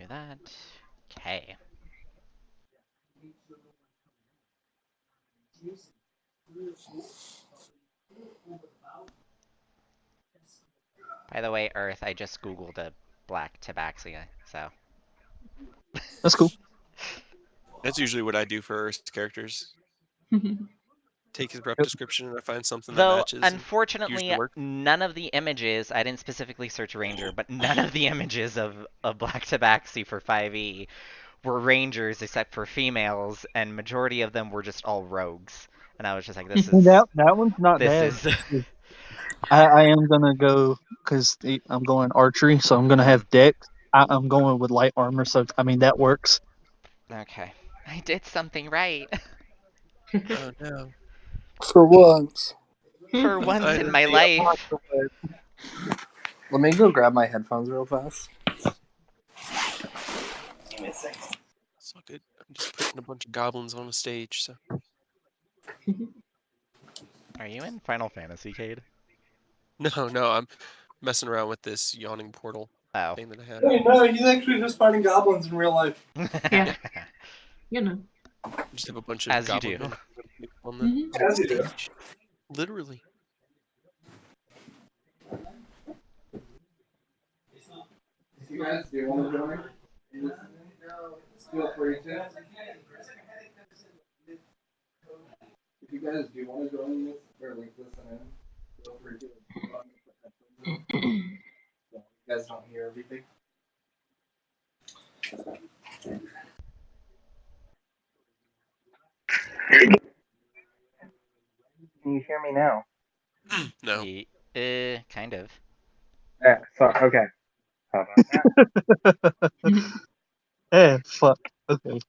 do that. Okay. By the way, Earth, I just googled a black tabaxi, so. That's cool. That's usually what I do for Earth's characters. Take his rep description and I find something that Though, matches. unfortunately, works. none of the images, I didn't specifically search Ranger, but none of the images of Black Tabaxi for 5e were Rangers except for females, and majority of them were just all rogues. And I was just like, this is... That one's not This bad. is... I am gonna go because I'm going archery, so I'm gonna have dex. I'm going with light armor, so I mean that works. Okay. I did something right. Oh no. For once. For once in my life. Let me go grab my headphones real fast. It's all good. I'm just putting a bunch of goblins on a stage, so. Are you in Final Fantasy, Cade? No, I'm messing around with this yawning portal thing that I have. Hey, no, he's actually just fighting goblins in real life. Yeah. You know. Just have a bunch of As you goblin do. men on the As you do. stage. Literally. If you guys do want to join, feel free to. If you guys do want to join this or link this in, feel free to. You guys don't hear everything. Can you hear me now? No. Kind of. Yeah, sorry, okay. How about that? Fuck. Okay.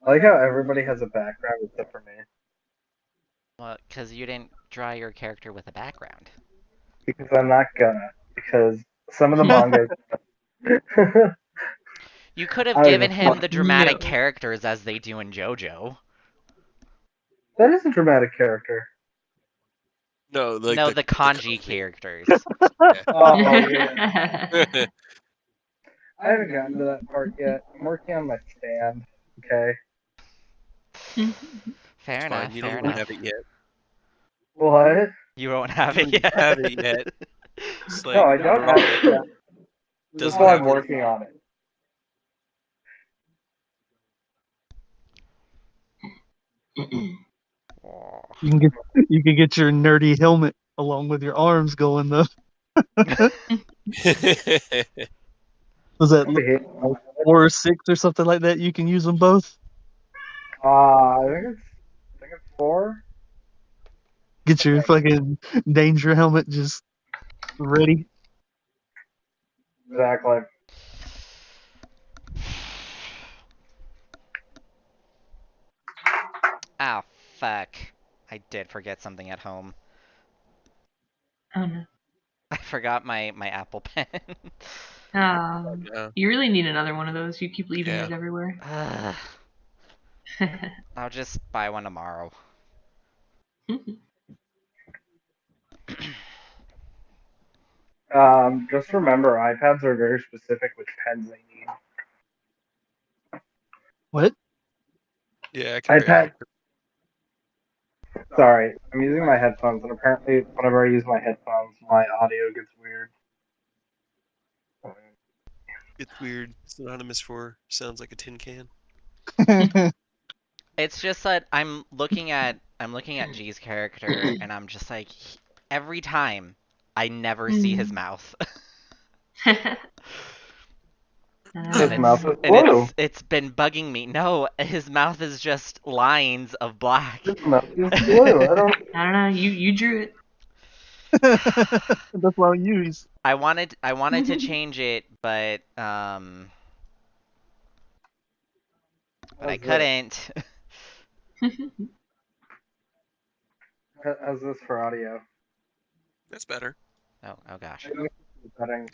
I like how everybody has a background except for me. Well, because you didn't draw your character with a background. Because I'm not gonna. Because some of the mangas. You could have I don't given even him the dramatic No. characters as they do in JoJo. That is a dramatic character. No, like No, the kanji characters. Oh, yeah. I haven't gotten to that part yet. I'm working on my stand. Okay. Fair It's enough, fine. You fair don't even enough. have it yet. What? You won't have You it don't yet. have it yet. It's No, like, I don't have it yet. That's doesn't why have I'm room. working on it. Oh. You can get your nerdy helmet along with your arms going though. Was that I hate 4 or 6 or something like that? You can use them both. I think it's 4. Get your fucking danger helmet just ready. Exactly. Ah, fuck. I did forget something at home. Oh no. I forgot my Apple Pen. Yeah. You really need another one of those. You keep leaving Yeah. it everywhere. I'll just buy one tomorrow. Just remember, iPads are very specific which pens they need. What? Yeah, I can iPad. Sorry, I'm using my headphones, and apparently, whenever I use my headphones, my audio gets weird. It's weird. Synonymous for sounds like a tin can. It's just that I'm looking at G's character and I'm just like every time I never see his mouth. His mouth is And blue. it's been bugging me. No, his mouth is just lines of black. His mouth is blue. I don't. I don't know. You drew it. That's what I use. I wanted to change it, but I couldn't. How's this for audio? That's better. Oh gosh. Settings.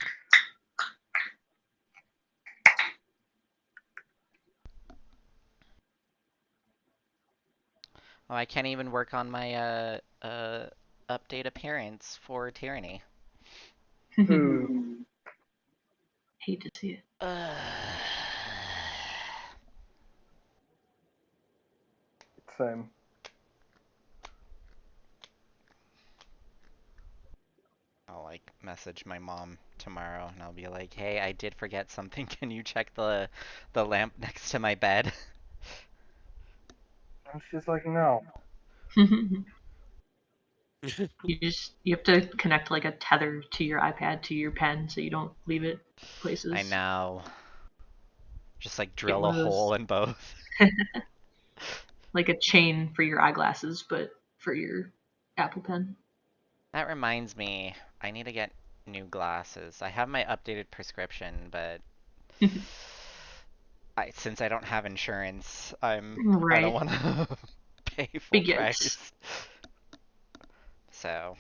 Oh, I can't even work on my update appearance for Tyranny. Ooh. Hate to see it. Same. I'll like message my mom tomorrow and I'll be like, "Hey, I did forget something. Can you check the lamp next to my bed?" And she's like, no. You have to connect like a tether to your iPad to your pen so you don't leave it places. I know. Just like Get drill one a of those, hole in both. like a chain for your eyeglasses, but for your Apple Pen. That reminds me, I need to get new glasses. I have my updated prescription, but since I don't have insurance, I don't Right. want to pay full Big price. yikes. So,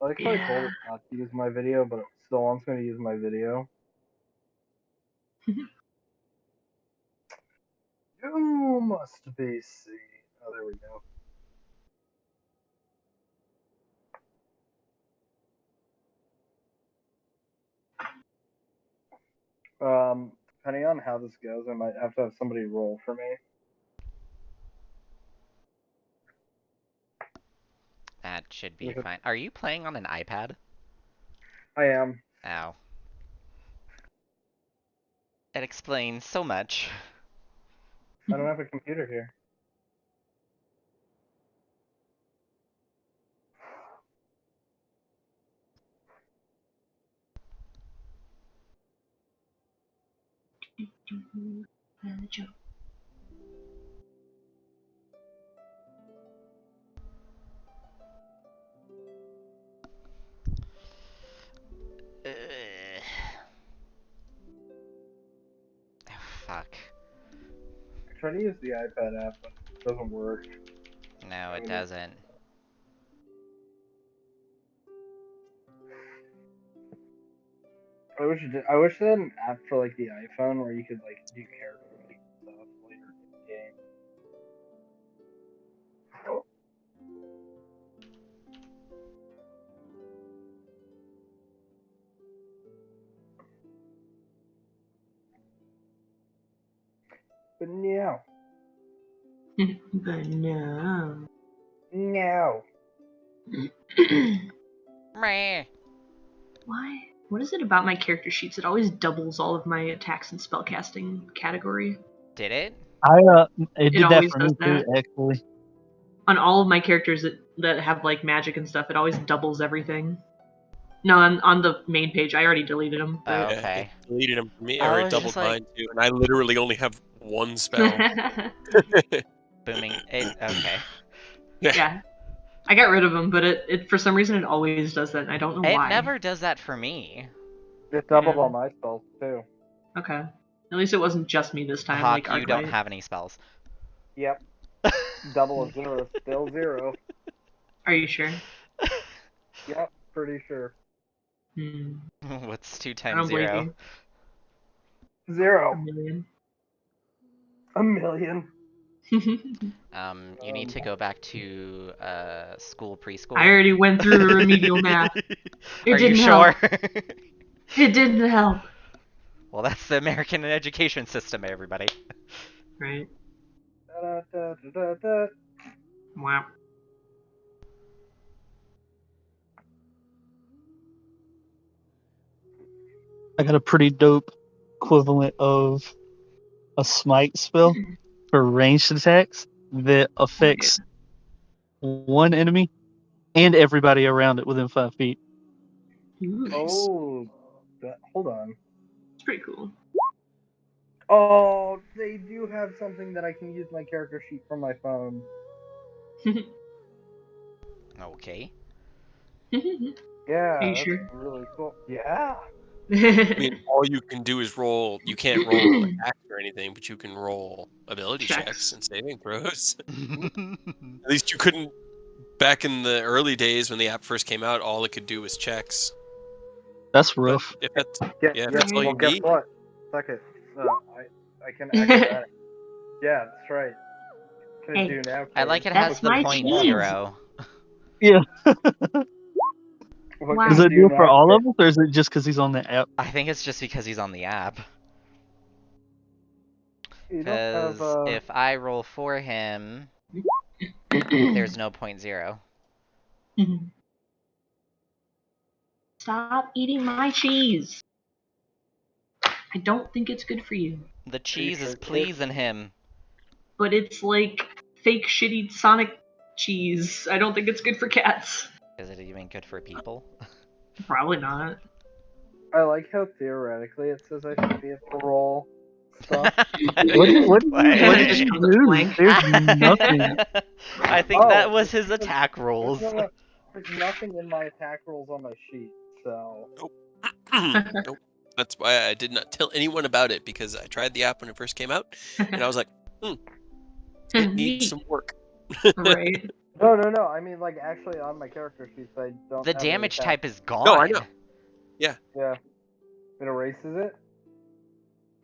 I like how I told Yeah. it not to use my video, but it still wants me to use my video. You must be C. Oh, there we go. Depending on how this goes, I might have to have somebody roll for me. that should be Okay. fine. Are you playing on an iPad? I am. Ow. It explains so much. I don't have a computer here. Ugh. Oh, fuck. I try to use the iPad app, but it doesn't work. No, it doesn't. I wish they had an app for like the iPhone where you could like do character make stuff later in the game. Oh. But no. But no. No. Meh. Why? What is it about my character sheets? It always doubles all of my attacks and spellcasting category. Did it? It did that always for does me too, that. actually. On all of my characters that have like magic and stuff, it always doubles everything. No, on the main page, I already deleted them. Oh, But... Yeah, it okay. deleted them for me, I or it was just doubled like, mine too, and I literally only have one spell. booming. Okay. yeah, I got rid of them, but it for some reason it always does that, and I don't know It why. never does that for me. It doubled Yeah. all my spells too. Okay. At least it wasn't just me this time, like Hawk, you don't Arclight. have any spells. Yep. Double a zero, still zero. Are you sure? Yep, pretty sure. What's 2 I times don't believe 0? you. Zero. A million. A million. You need to go back to school preschool. I already went through remedial math. It Are you didn't sure? help. It didn't help. Well, that's the American education system, everybody. Right. Da, da, da, da, da. Wow. I got a pretty dope equivalent of a smite spell for ranged attacks that affects one enemy and everybody around it within 5 feet. Ooh, Oh, hold on. it's pretty cool. Oh, they do have something that I can use my character sheet from my phone. Okay. Yeah, Are you that's sure? really cool. Yeah. I mean, all you can do is roll. You can't roll attacks or anything, but you can roll ability checks and saving throws. At least you couldn't back in the early days when the app first came out. All it could do was checks. That's But rough. if that's Yeah, if that's all well, you guess need, what? Suck it. I can acrobatics. Yeah, that's right. Can Hey, it do now? I like it That's has the my point cheese. 0. Yeah. What Wow. Does can it do it for now, all Kate? of us, or is it just because he's on the app? I think it's just because he's on the app. You don't have Because if I roll for him, there's no point 0. Stop eating my cheese. I don't think it's good for you. The cheese is sure, Kate? pleasing him. But it's like fake shitty Sonic cheese. I don't think it's good for cats. Is it even good for people? Probably not. I like how theoretically it says I should be able to roll stuff. What did Why? he Just do? blank. There's nothing. I think that Oh, was his no, attack rolls. There's nothing in my attack rolls on my sheet, so. Nope. That's why I did not tell anyone about it, because I tried the app when it first came out, and I was like, it needs some work. Right. No. I mean, like, actually, on my character sheets, I don't The have any damage attack. type is gone. No, I know. Yeah. It erases it?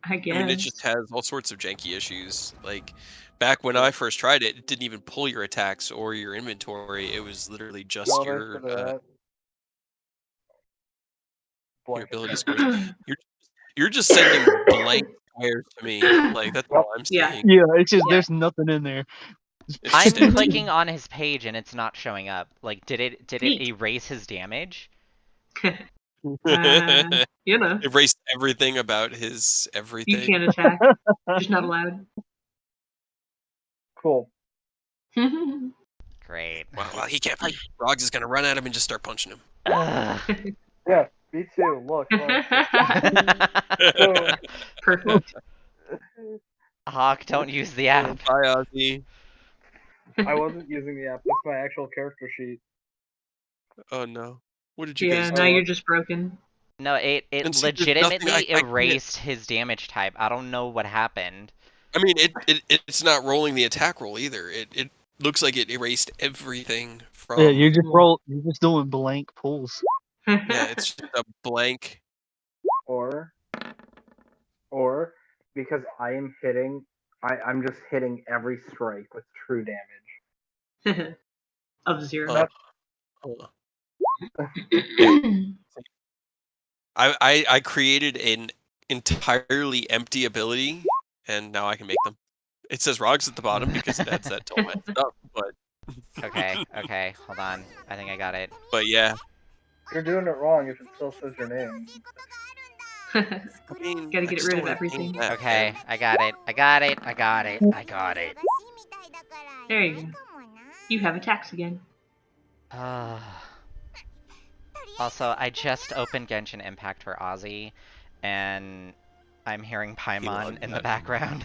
I guess. I mean, it just has all sorts of janky issues. Like, back when I first tried it, it didn't even pull your attacks or your inventory. It was literally just No, your thanks for that. Blank. ability scores. You're just sending blank squares to me. Like, that's all I'm Yeah. seeing. Yeah, it's just Yeah. there's nothing in there. It's I'm just empty. clicking on his page and it's not showing up. Like, did it Neat. erase his damage? You know, Erased everything about his you everything. can't attack. Just not allowed. Cool. Great. Well, he can't fight. Rogs is gonna run at him and just start punching him. Ugh. Yeah, me too. Look. So, Perfect. Hawk, don't use the app. Bye, Ozzy. I wasn't using the app. That's my actual character sheet. Oh no. What did you Yeah, guys now do? you're just broken. No, it And see, there's nothing legitimately I can't- erased his damage type. I don't know what happened. I mean, it's not rolling the attack roll either. It looks like it erased everything from. Yeah, you're just doing blank pulls. Yeah, it's just a blank. Or because I'm just hitting every strike with true damage. Of 0. Uh, I created an entirely empty ability, and now I can make them. It says Rogs at the bottom because it adds that to all my stuff, but Okay, hold on. I think I got it. but yeah. You're doing it wrong if it still says your name. I mean, Gotta I get just rid don't of wanna change everything. that, Okay, man. I got it. There you go. You have attacks again. Also, I just opened Genshin Impact for Ozzy, and I'm hearing Paimon loves in the that. background.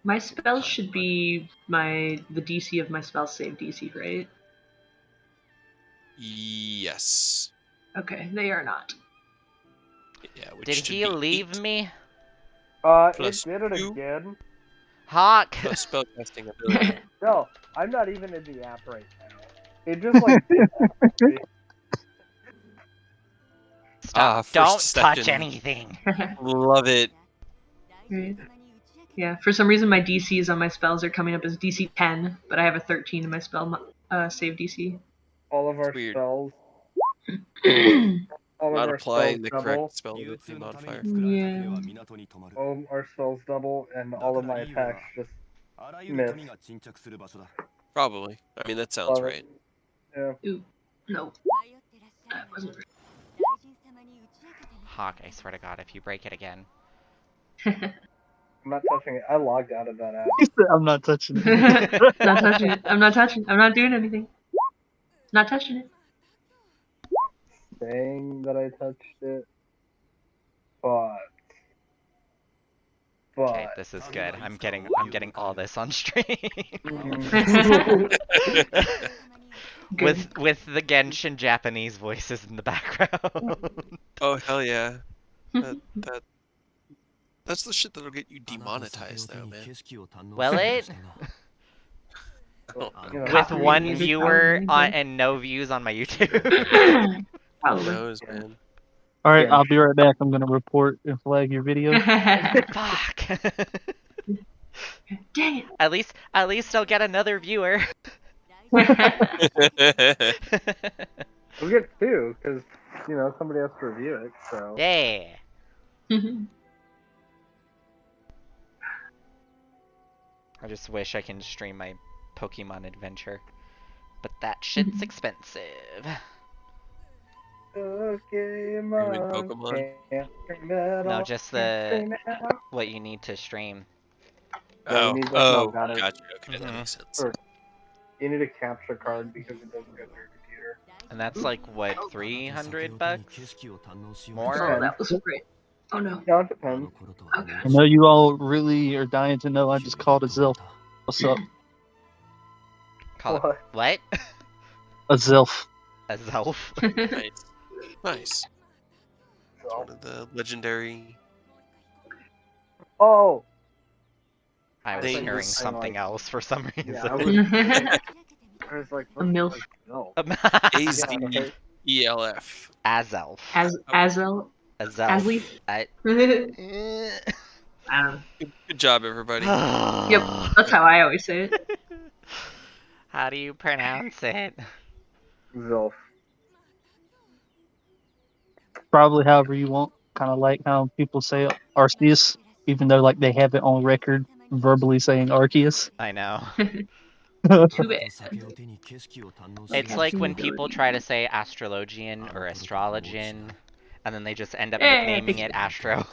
My spells should be the DC of my spell save DC, right? Yes. Okay, they are not. Yeah. Which Did should he be leave 8 me? It plus did it 2 again. Hawk! plus spellcasting ability. No, I'm not even in the app right now. It just like did that for me. Stop. First Don't step touch in. anything. Love it. Right. Yeah, for some reason my DCs on my spells are coming up as DC 10, but I have a 13 in my spell save DC. All of our It's weird. spells. All of Not our applying spells the double. correct spell ability modifier. Yeah. All of our spells double, and all of my attacks just miss. Probably. I mean, that sounds Love it. right. Yeah. Ooh, no. That wasn't Hawk, I swear to God, if you break it again. I'm not touching it. I logged out of that app. He said, I'm not touching it. Not touching it. I'm not touching it. I'm not doing anything. Not touching it. Saying that I touched it, but Okay, this is good. I'm getting all this on stream. with the Genshin Japanese voices in the background. Oh hell yeah. That's the shit that'll get you demonetized though, man. Will it? you know, With one Copyrighted, viewer probably. and no views on my YouTube. Who Probably. knows, man? All right, Yeah. I'll be right back. I'm gonna report and flag your video. Fuck. Dang it. At least I'll get another viewer. We'll get two, because, somebody has to review it, so. Yeah. I just wish I can stream my Pokemon adventure. But that shit's expensive. Pokemon? No, just what you need to stream. Yeah, you need that. No, got it. Gotcha. Okay, that Mhm. makes sense. Or you need a capture card because it doesn't go to your computer. And that's like what, $300? Oh, More? that was great. Oh no. No, it depends. Okay. I know you all really are dying to know. I just called a Zilf. What's up? Call it What? what? A Zilf. A Zelf? Nice. Nice. It's one of the legendary. Oh! I was Things. hearing something else for some reason. Yeah, I was like, A MILF. like, no. AZELF. Azelf. Azel. Azelf. Asleaf? I... I don't know. Good job, everybody. Yep, that's how I always say it. How do you pronounce it? Zilf. Probably however you want. Kind of like how people say Arceus, even though like they have it on record verbally saying Arceus. I know. Too bad. It's like when people try to say astrologian or astrologian, and then they just end up Hey. nicknaming it Astro.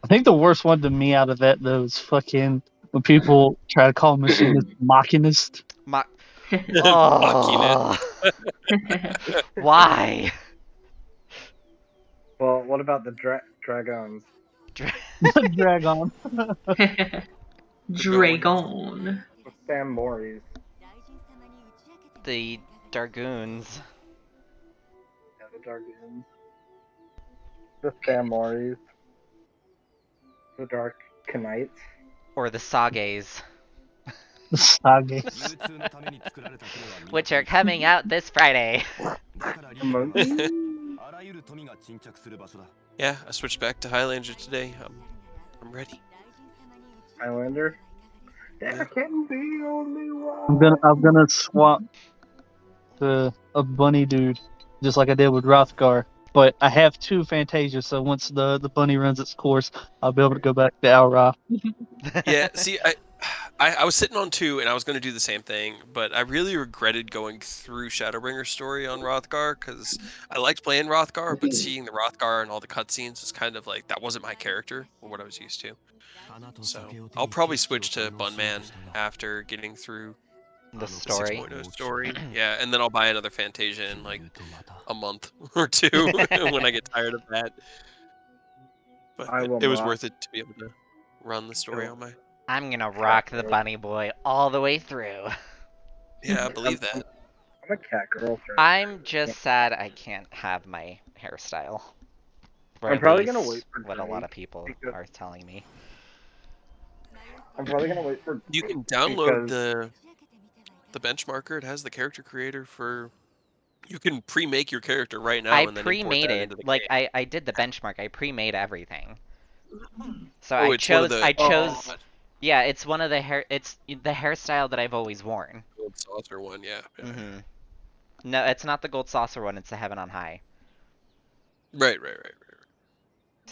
I think the worst one to me out of that though is fucking when people try to call machinists machinist. Oh. Why? Well, what about the dragons? Dragon. Dragon. Sam Morris. The Dargoons. Yeah, the Dargoons. The Sam Morris. The Dark Knights. Or the Sages. Sagas. Which are coming out this Friday. Yeah, I switched back to Highlander today. I'm ready. Highlander? There can be only one. I'm gonna swap to a bunny dude, just like I did with Rothgar. But I have two Fantasias, so once the bunny runs its course, I'll be able to go back to Alra. Yeah, see, I was sitting on 2, and I was going to do the same thing, but I really regretted going through Shadowbringer's story on Rothgar, because I liked playing Rothgar, but seeing the Rothgar and all the cutscenes was kind of like, that wasn't my character, or what I was used to. So, I'll probably switch to Bunman after getting through The the story. 6.0 story. Yeah, and then I'll buy another Fantasia in like a month or 2 when I get tired of that. But I will it was not. worth it to be able to run the story on my... I'm gonna rock the bunny boy all the way through. Yeah, I believe that. I'm a cat girl. I'm just sad I can't have my hairstyle. Or I'm at probably least gonna wait for what a lot of Drake, people because- are telling me. I'm probably gonna wait for. You can Drake download because- the benchmarker. It has the character creator for. You can pre-make your character right now I and then import pre-made that it. into the Like game. I did the benchmark. I pre-made everything. So Oh, I it's one of chose. the I chose. oh, Yeah, it's one of the hair. It's the hairstyle that I've always worn. gold saucer one. Yeah. Hmm No, it's not the gold saucer one. It's the Heaven on High. Right.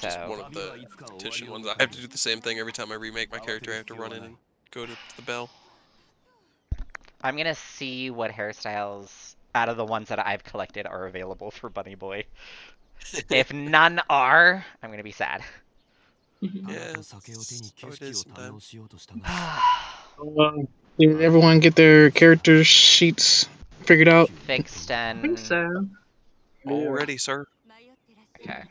Just So one of the petition ones. I have to do the same thing every time I remake my character. I have to run in and go to the bell. I'm gonna see what hairstyles out of the ones that I've collected are available for Bunny Boy. If none are, I'm gonna be sad. Yeah, that's how it is sometimes. Did everyone get their character sheets figured out? Fixed I think and so. Already, sir. okay.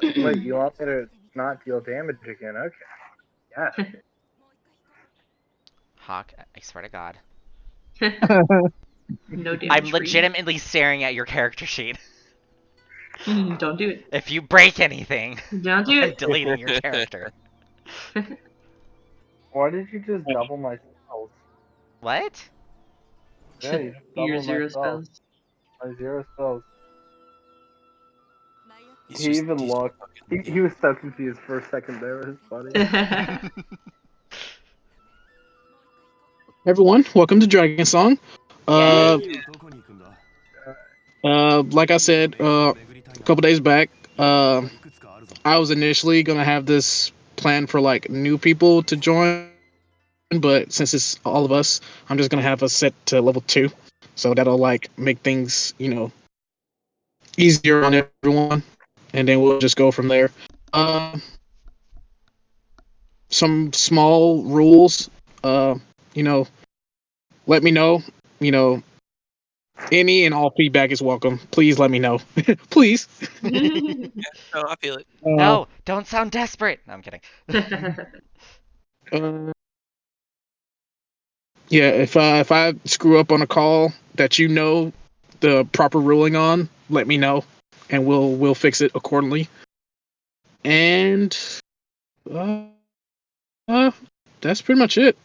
Wait, you want me to not deal damage again? Okay. Yeah. Hawk, I swear to God. No damage. I'm for you. legitimately staring at your character sheet. Don't do it. If you break anything, Don't do I'm it. deleting your character. Why did you just double my spells? What? Yeah, you just doubled Your my zero spells. spells. My 0 spells. He's He even he's looked. He was so confused for a second there. It was funny. Everyone, welcome to Dragon Song. Yay. Like I said, a couple days back, I was initially gonna have this plan for like new people to join, but since it's all of us, I'm just gonna have us set to level 2, so that'll like make things, easier on everyone, and then we'll just go from there. Uh, some small rules. You know, let me know. You know, any and all feedback is welcome. Please let me know. Please. No, I feel it. No, don't sound desperate. No, I'm kidding. Yeah, if I screw up on a call that you know the proper ruling on, let me know, and we'll fix it accordingly. And uh, that's pretty much it.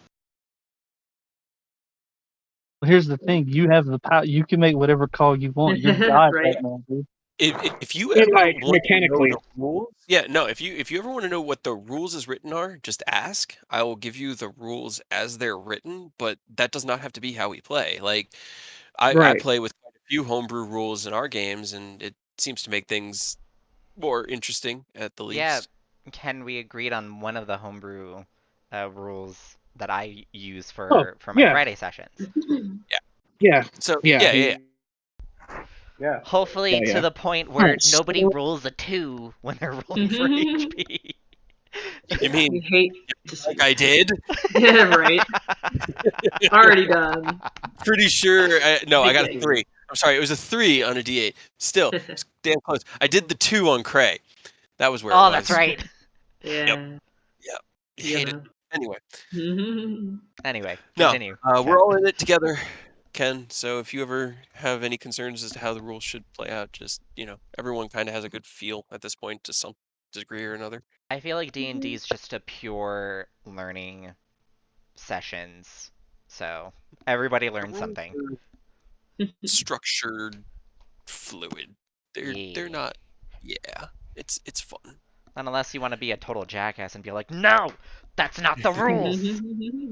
Here's the thing: you have the power. You can make whatever call you want. You're God Right. right now, dude. If you And ever like want to know mechanically, the rules, yeah, no. If you ever want to know what the rules as written are, just ask. I will give you the rules as they're written, but that does not have to be how we play. Like I right? play with quite a few homebrew rules in our games, and it seems to make things more interesting at the Yeah, least. Ken, we agreed on one of the homebrew rules that I use Oh, for my yeah, Friday sessions. yeah, So yeah. yeah. Yeah. Hopefully to Yeah. the point All where right, nobody so, rolls a 2 when they're rolling for HP. You We mean hate to see like I did? Yeah, right. Already done. Pretty sure. No, I got a Beginning. 3. I'm sorry, it was a 3 on a D8. Still, it's damn close. I did the 2 on Cray. That was where it Oh, was. that's right. Yeah. Yep. You Hate it. know. Anyway, Anyway, no, continue. we're Ken. all in it together, Ken. So if you ever have any concerns as to how the rules should play out, just everyone kind of has a good feel at this point to some degree or another. I feel like D&D is just a pure learning sessions, so everybody The learns rules something. are structured, fluid. They're Yeah. not. Yeah, it's fun. Unless you want to be a total jackass and be like, no, that's not the rules.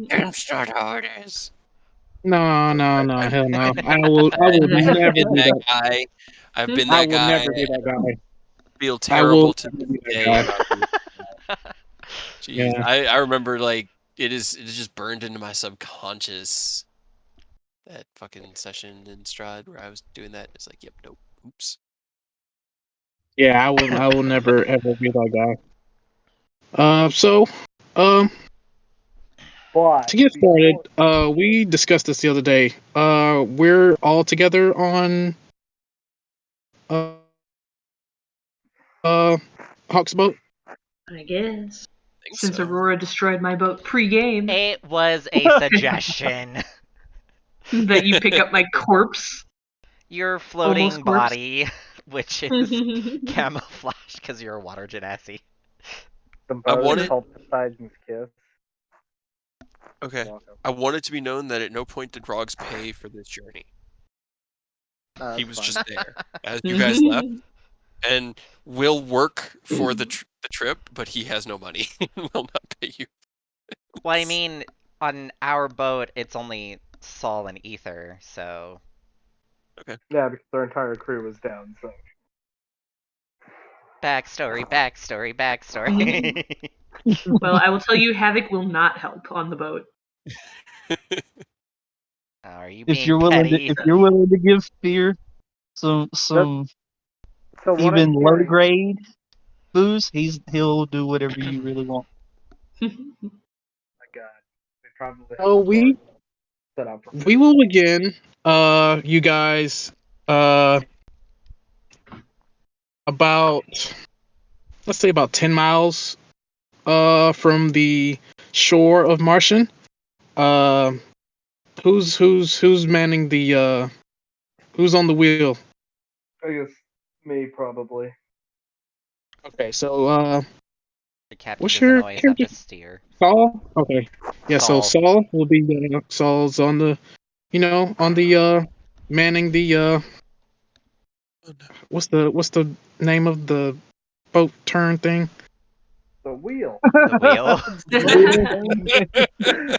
That's not how it is. no, I've hell been no. I will never do that that. guy. I've been I that will guy. never be that guy. Feel I will terrible to never this be that day guy. about it. Jeez, Yeah. I remember like it is just burned into my subconscious that fucking session in Stride where I was doing that. It's like, yep, nope, oops. Yeah, I will never ever be that guy. So, um, But to get started, before, we discussed this the other day. We're all together on uh, Hawk's boat. I guess. I think Since so. Aurora destroyed my boat pre-game, It was a suggestion. that you pick up my corpse. Your Almost floating corpse. body, which is camouflage because you're a water genasi. the I boat is wanted called Poseidon's Kiss. okay. Welcome. I wanted to be known that at no point did Rogs pay for this journey. He That's was fine. just there as you guys left, and will work for the trip, but he has no money. Will not pay you. Well, I mean, on our boat, it's only Sol and Ether, so. Yeah, because their entire crew was down. So Backstory, backstory, backstory. Well, I will tell you, Havoc will not help on the boat. Are you If being you're willing to, petty? if you're willing to give Fear some so what even I'm low hearing. grade booze, he'll do whatever you really want. My God, we probably have So a we bar set up. we will begin. You guys. About, let's say about 10 miles from the shore of Martian. Uh, who's manning the who's on the wheel? I guess me probably. Okay, so The captain what's doesn't your always have character? to steer. Saul? Okay. Yeah, so Sol. Saul will be Saul's on the on the manning the what's the name of the boat turn thing? The wheel. The wheel.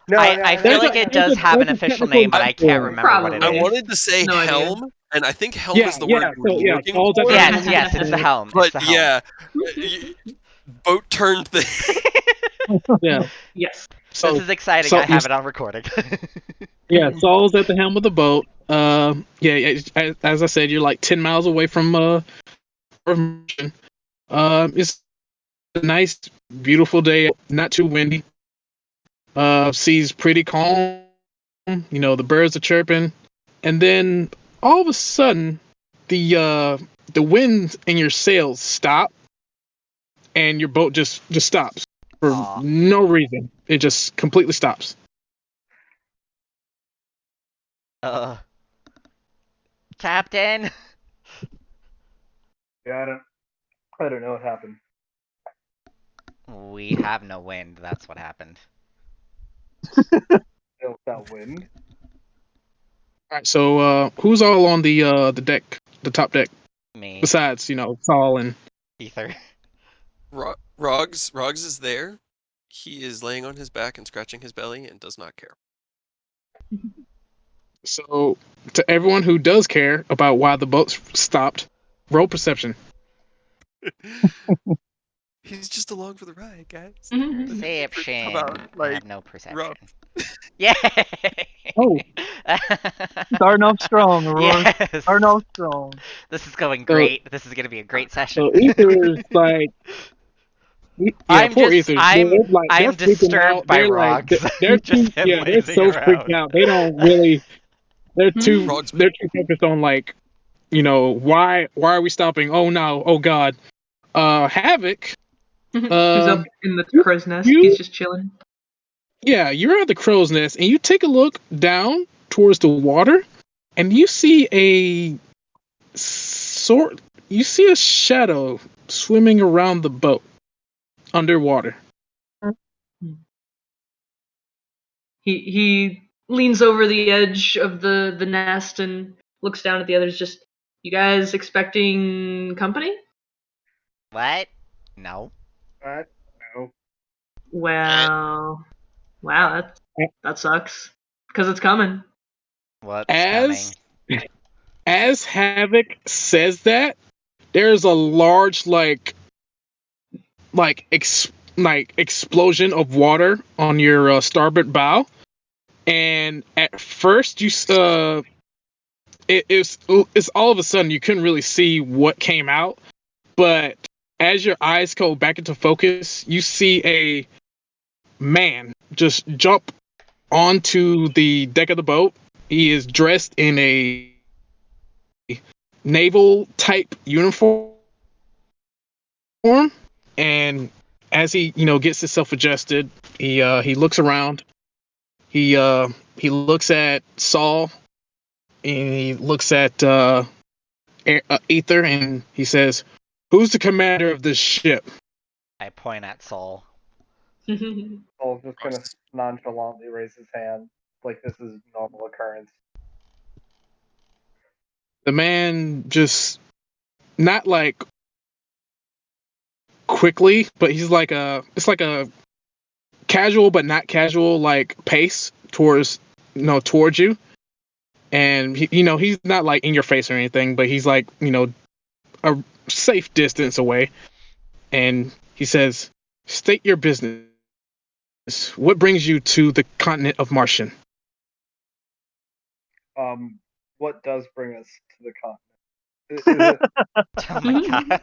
No, I no, feel no, like no. it does have an official name, but I can't remember what it I Probably. is. wanted to say No idea. helm, and I think helm is the word you were looking falls at for. the Yes, helm. yes, it's the helm. It's But the helm. yeah, boat turn thing. Yeah. Yes. So This is exciting. so I have it on recording. yeah, Saul's at the helm of the boat. As I said, you're like 10 miles away from it's a nice, beautiful day, not too windy. Sea's pretty calm. You know, the birds are chirping, and then all of a sudden, the wind in your sails stop, and your boat just stops for Aw. no reason. It just completely stops. Uh, Captain. Yeah, I don't know what happened. We have no wind. That's what happened. Still that wind. All right, so who's all on the deck, the top deck, Me, besides Saul and Ether. Rogs is there. He is laying on his back and scratching his belly and does not care. so to everyone who does care about why the boat stopped, roll perception. He's just along for the ride, guys. Perception. Come on, I have like, no perception. rough. Yay! Oh. Starting off strong, Aurora. Yes. Starting off strong. This is going great. This is going to be a great session. So Ether's like, yeah, I'm poor just, Ether. I'm they're freaking disturbed out. by They're like, rocks. they're Just him they're lazing so around. freaked out. They don't really. They're too Rogs- they're too focused on like, why are we stopping? Oh no, oh god. Havoc. He's up in the crow's nest. He's just chilling. Yeah, you're at the crow's nest, and you take a look down towards the water, and you see you see a shadow swimming around the boat underwater. He leans over the edge of the nest and looks down at the others. Just, you guys expecting company? What? No. What? No. Well, wow, that sucks. Because it's coming. What's As coming? as Havoc says that, there's a large explosion of water on your starboard bow, and at first it's all of a sudden you couldn't really see what came out, but as your eyes go back into focus, you see a man just jump onto the deck of the boat. He is dressed in a naval type uniform, and as he gets himself adjusted, he looks around. He looks at Saul, and he looks at Ether, and he says, "Who's the commander of this ship?" I point at Soul. Saul's just gonna nonchalantly raise his hand, like this is normal occurrence. The man just not like quickly, but he's like it's like a casual but not casual like pace towards you, and he's not like in your face or anything, but he's like a safe distance away, and he says, "State your business. What brings you to the continent of Martian?" What does bring us to the continent? Is it, Oh my god.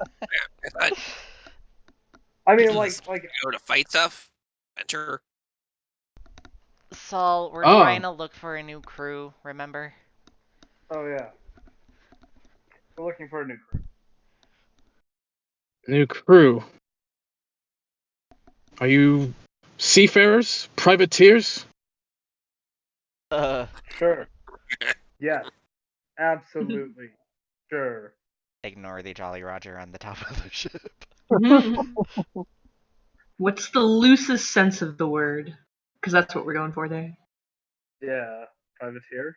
I mean, like, Go to fight stuff. Enter. Saul, we're Oh. trying to look for a new crew, remember? oh yeah, we're looking for a new crew. New crew. Are you seafarers, privateers? Sure. Yes. Absolutely. Sure. Ignore the Jolly Roger on the top of the ship. What's the loosest sense of the word? Because that's what we're going for there. Yeah. Privateer.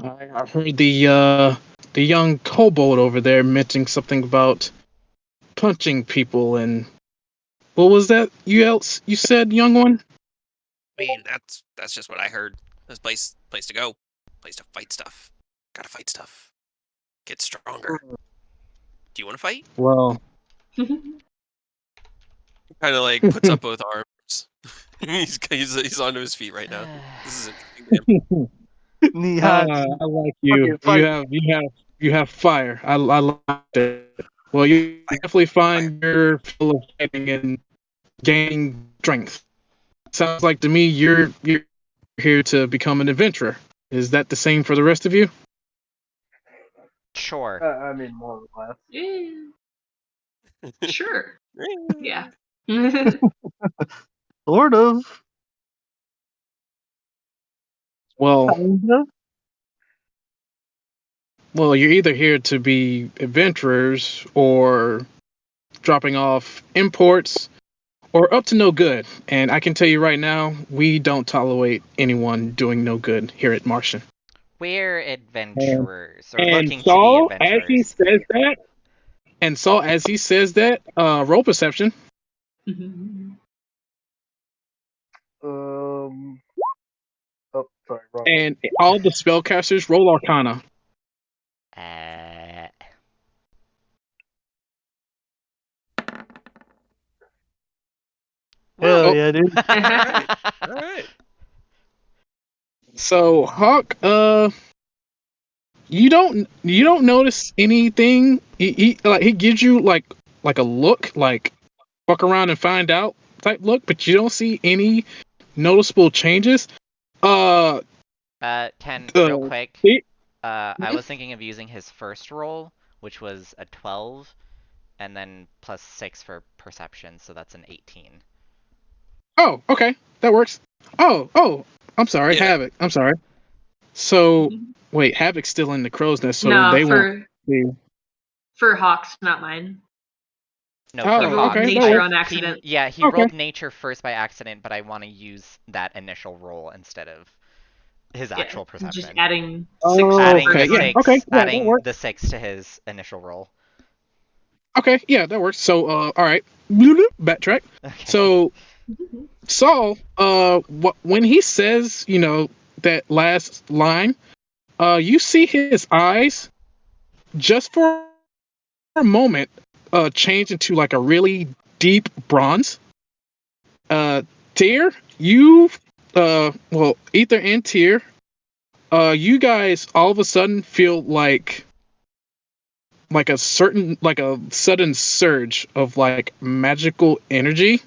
I heard the the young kobold over there mentioning something about punching people and what was that you said, young one? I mean, that's just what I heard. This place to go, place to fight stuff. Gotta fight stuff. Get stronger. Do you want to fight? Well, Kind of like puts up both arms. he's onto his feet right now. This is interesting to him. Knee high. I like you. Fucking You have fire. I like it. Well, you definitely find you're full of fighting and gaining strength. Sounds like to me you're here to become an adventurer. Is that the same for the rest of you? Sure. I mean, more or less. Yeah. Sure. Yeah. sort of. Well, Kinda. well, you're either here to be adventurers or dropping off imports or up to no good. And I can tell you right now, we don't tolerate anyone doing no good here at Martian. We're adventurers, or And looking to be Saul, as he adventurers. says that, roll perception. Oh, sorry, wrong. And all the spellcasters roll Arcana. Uh, Hell Oh. yeah, dude. All right. So Hawk, you don't notice anything. He gives you like a look, like fuck around and find out type look, but you don't see any noticeable changes. 10, real quick. he- I was thinking of using his first roll, which was a 12, and then plus 6 for perception, so that's an 18. Oh, okay, that works. Oh, I'm sorry, Yeah. Havoc. I'm sorry. So wait, Havoc's still in the crow's nest, so no, they won't. See. for Hawks, not mine. No, Oh, He for rolled Hawks. okay, that nature works. on accident. He Okay. rolled nature first by accident, but I want to use that initial roll instead of his actual perception. Just adding Oh, 6 adding okay, the yeah, 6, okay, yeah, that adding works. the 6 to his initial roll. Okay, yeah, that works. So, all right, backtrack. Okay. So, Saul, when he says, that last line, you see his eyes just for a moment, change into like a really deep bronze. Tyr, Ether and Tyr, you guys all of a sudden feel like a sudden surge of like magical energy.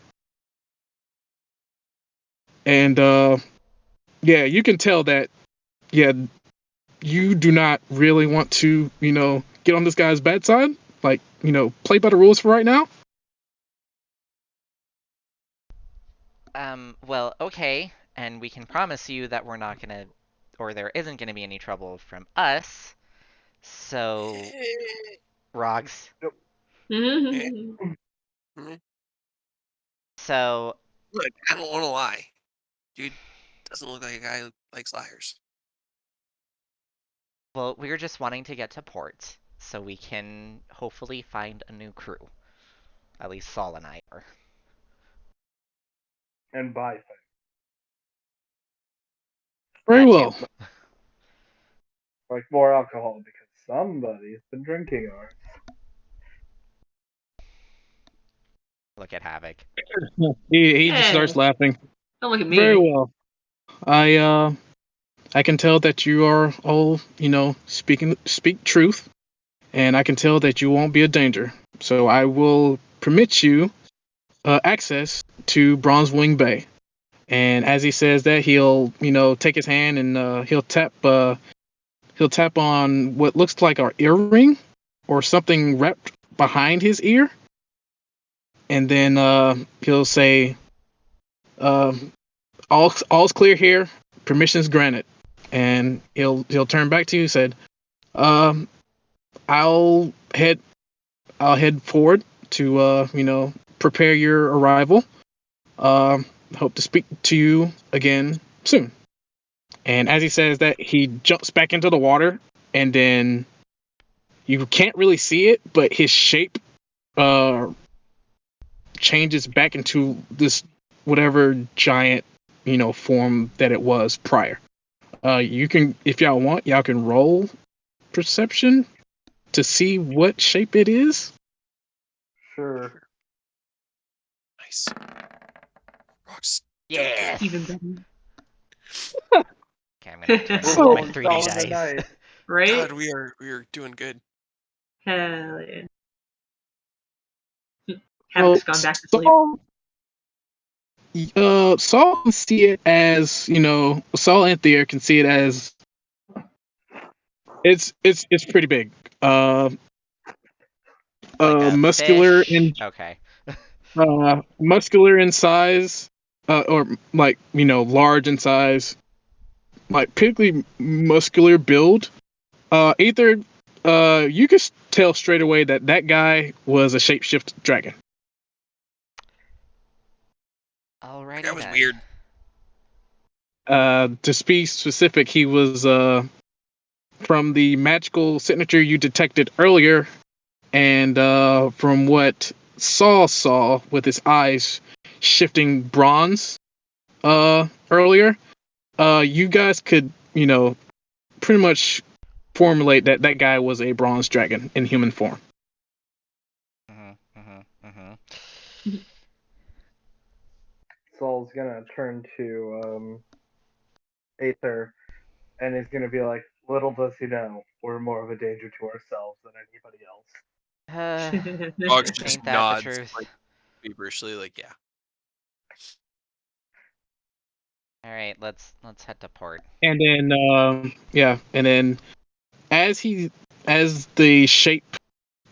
And yeah, you can tell that you do not really want to, get on this guy's bad side. Like, play by the rules for right now. Well, okay, and we can promise you that we're not gonna, or there isn't gonna be any trouble from us. So, Rogs. So, Look, I don't want to lie. Dude doesn't look like a guy who likes liars. well, we're just wanting to get to port, so we can hopefully find a new crew. At least Saul and I are. And buy things. Very That well. too. Like more alcohol because somebody's been drinking ours. Look at Havoc. He just starts Yeah. laughing. Don't look at me. Very well. I can tell that you are all, speak truth, and I can tell that you won't be a danger. So I will permit you access to Bronzewing Bay. And as he says that, he'll, take his hand and he'll tap on what looks like our earring or something wrapped behind his ear, and then he'll say, "All's clear here. Permissions granted." And he'll turn back to you and said, I'll head forward to prepare your arrival. Hope to speak to you again soon. And as he says that, he jumps back into the water and then You can't really see it, but his shape changes back into this whatever giant, form that it was prior. You can, if y'all want, y'all can roll perception to see what shape it is. Sure. Nice. Rocks. Yes! Even better. Okay, I'm gonna turn So- on my rolling 3D solid dice. tonight. Right? God, we are doing good. Hell yeah. Well, Havoc's gone back to sleep. Saul can see it as, Saul and Thea can see it as it's pretty big. Like a Muscular fish? Okay. muscular in size, or like large in size, like particularly muscular build. Either you could tell straight away that guy was a shapeshift dragon. Alrighty That was then. weird. To be specific, he was from the magical signature you detected earlier, and from what Saul saw with his eyes shifting bronze earlier, you guys could, pretty much formulate that guy was a bronze dragon in human form. Saul's gonna turn to Aether, and he's gonna be like, "Little does he know, we're more of a danger to ourselves than anybody else." Rocks just Ain't that the nods truth? like feverishly, like yeah. Alright, let's head to port. And then, and then as he, as the shape,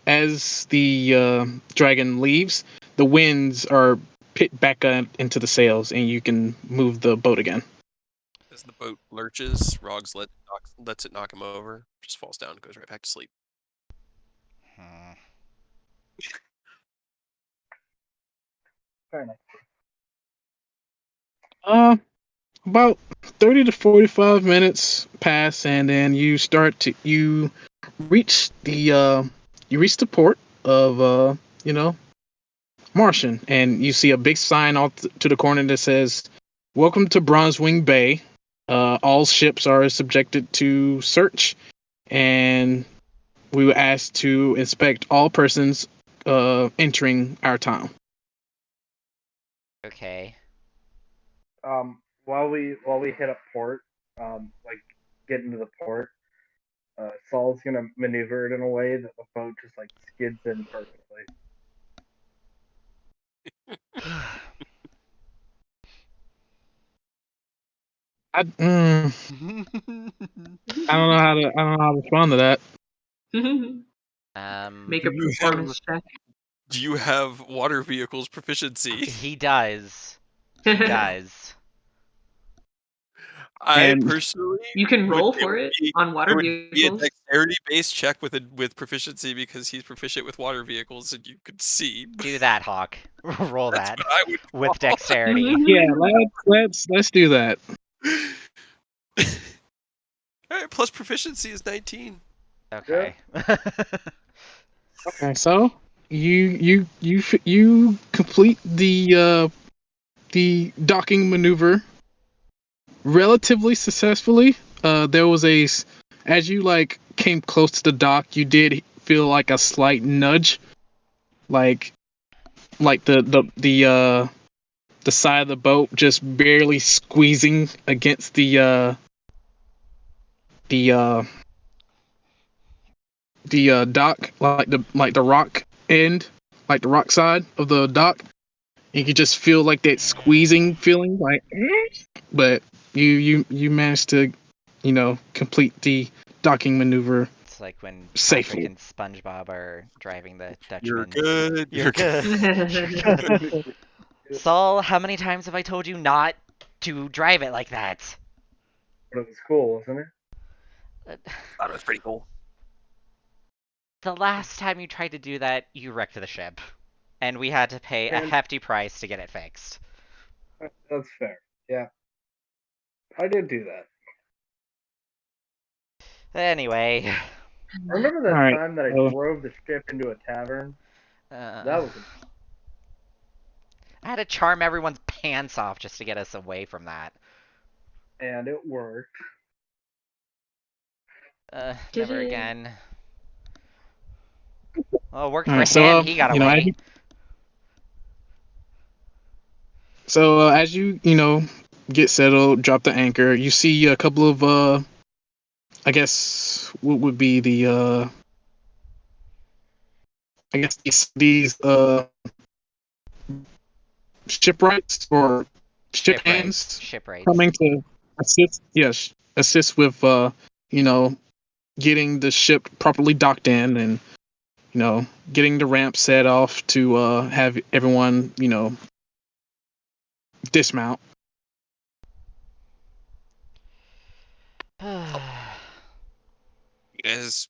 as the dragon leaves, the winds are pit back up into the sails, and you can move the boat again. As the boat lurches, Roggs lets it knock him over, just falls down and goes right back to sleep. Hmm. Fair enough. About 30 to 45 minutes pass, and then you reach the port of Martian, and you see a big sign off to the corner that says, "Welcome to Bronzewing Bay. All ships are subjected to search, and we were asked to inspect all persons entering our town." Okay. While we hit up port, like get into the port, Saul's gonna maneuver it in a way that the boat just like skids in perfectly. I don't know how to respond to that. Make a Do you performance check. Do you have water vehicles proficiency? He does. He does. I And- personally You can would- roll it for would it be- on it water would be a vehicles. dexterity-based check with proficiency because he's proficient with water vehicles, and you could see. Do that, Hawk. Roll That's that what I would with roll. dexterity. Yeah, let's do that. All right, plus proficiency is 19. Okay. Okay, so you complete the docking maneuver relatively successfully. There was as you came close to the dock, you did feel like a slight nudge, like the side of the boat just barely squeezing against the dock, like the rock end, like the rock side of the dock. You could just feel like that squeezing feeling, but you managed to, complete the docking maneuver. It's like when Safely. Patrick and SpongeBob are driving the You're Dutchman. good. You're good. Saul, how many times have I told you not to drive it like that? But it was cool, wasn't it? Thought it was pretty cool. The last time you tried to do that, you wrecked the ship. And we had to pay a And- hefty price to get it fixed. That's fair. Yeah, I did do that. Anyway, Remember that All right. time that I So, drove the ship into a tavern? That was I had to charm everyone's pants off just to get us away from that. and it worked. Did Never it? again. Well, it worked all for right. So, him. He got you know, away. as you get settled, drop the anchor. You see a couple of I guess what would be the I guess these shipwrights or ship Shipwrights. hands Shipwrights. coming to assist. Yes, assist with you know getting the ship properly docked in and getting the ramp set off to have everyone dismount. You guys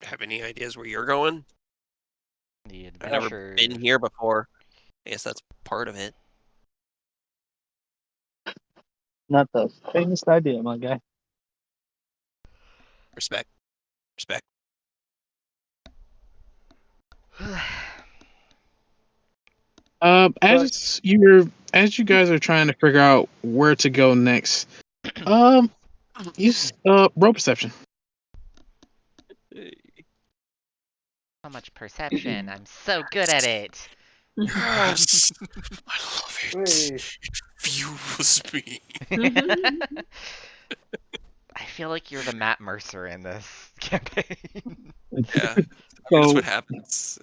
have any ideas where you're going? The I've never adventure. been here before. I guess that's part of it. Not the faintest idea, my guy. Respect. Respect. As you guys are trying to figure out where to go next, use rope perception. So much perception. I'm so good at it. Yes! I love it. Wait. It fuels me. I feel like you're the Matt Mercer in this campaign. Yeah. That's So what happens.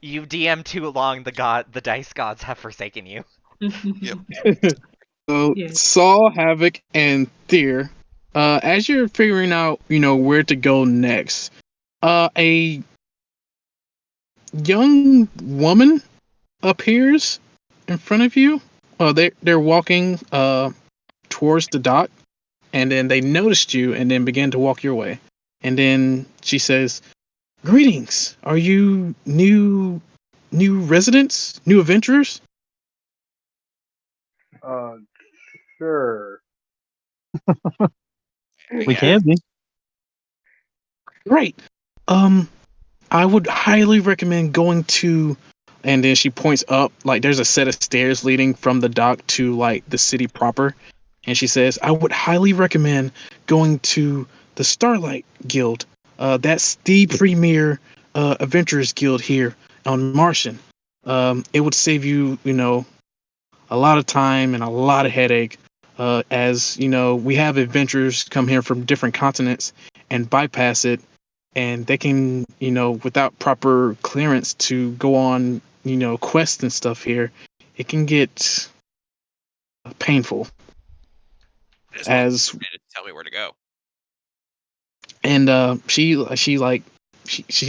You DM too long, the dice gods have forsaken you. Yep. so Yeah. Saul, Havoc, and Thier, as you're figuring out where to go next, a young woman appears in front of you. They're walking towards the dock, and then they noticed you, and then began to walk your way. And then she says, "Greetings. Are you new residents, new adventurers?" Uh, sure. We can be. Right. I would highly recommend going to, and then she points up, like there's a set of stairs leading from the dock to like the city proper, and she says, "I would highly recommend going to the Starlight Guild. That's the premier adventurers guild here on Martian. It would save you, a lot of time and a lot of headache. As we have adventurers come here from different continents and bypass it, and they can, without proper clearance to go on, quests and stuff here, it can get painful." I just want As you to tell me where to go. and she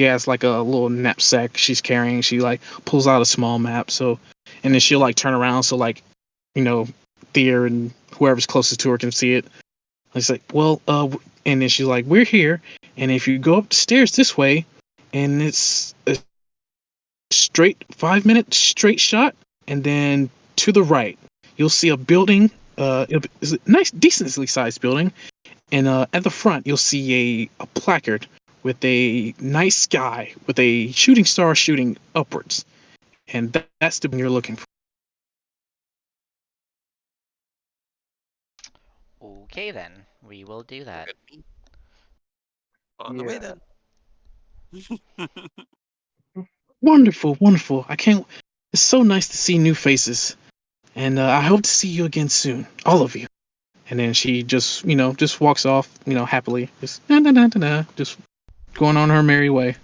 has like a little knapsack she's carrying. She like pulls out a small map, so, and then she'll like turn around so like Thea and whoever's closest to her can see it. It's like, well, and then she's like, "We're here, and if you go up the stairs this way, and it's a straight 5 minute straight shot, and then to the right, you'll see a building. It's a nice, decently sized building, and at the front, you'll see a placard with a nice sky with a shooting star shooting upwards, and that's the one you're looking for." Okay then, we will do that. Good. On the way then. Wonderful, wonderful. I can't. It's so nice to see new faces, and I hope to see you again soon, all of you. And then she just, just walks off, happily, just na na na na na, just going on her merry way.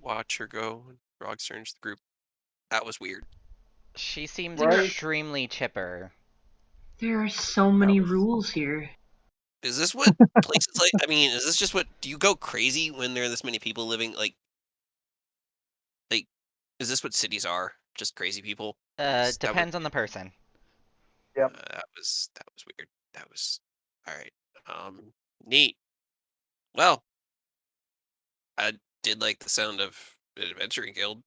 Watch her go. Frog turns the group. That was weird. She seems Right. extremely chipper. There are so many rules here. Is this what places like? I mean, is this just what? Do you go crazy when there are this many people living? Like, is this what cities are? Just crazy people? Depends on the person. Yep. That was weird. That was all right. Neat. Well, I did like the sound of an adventuring guild.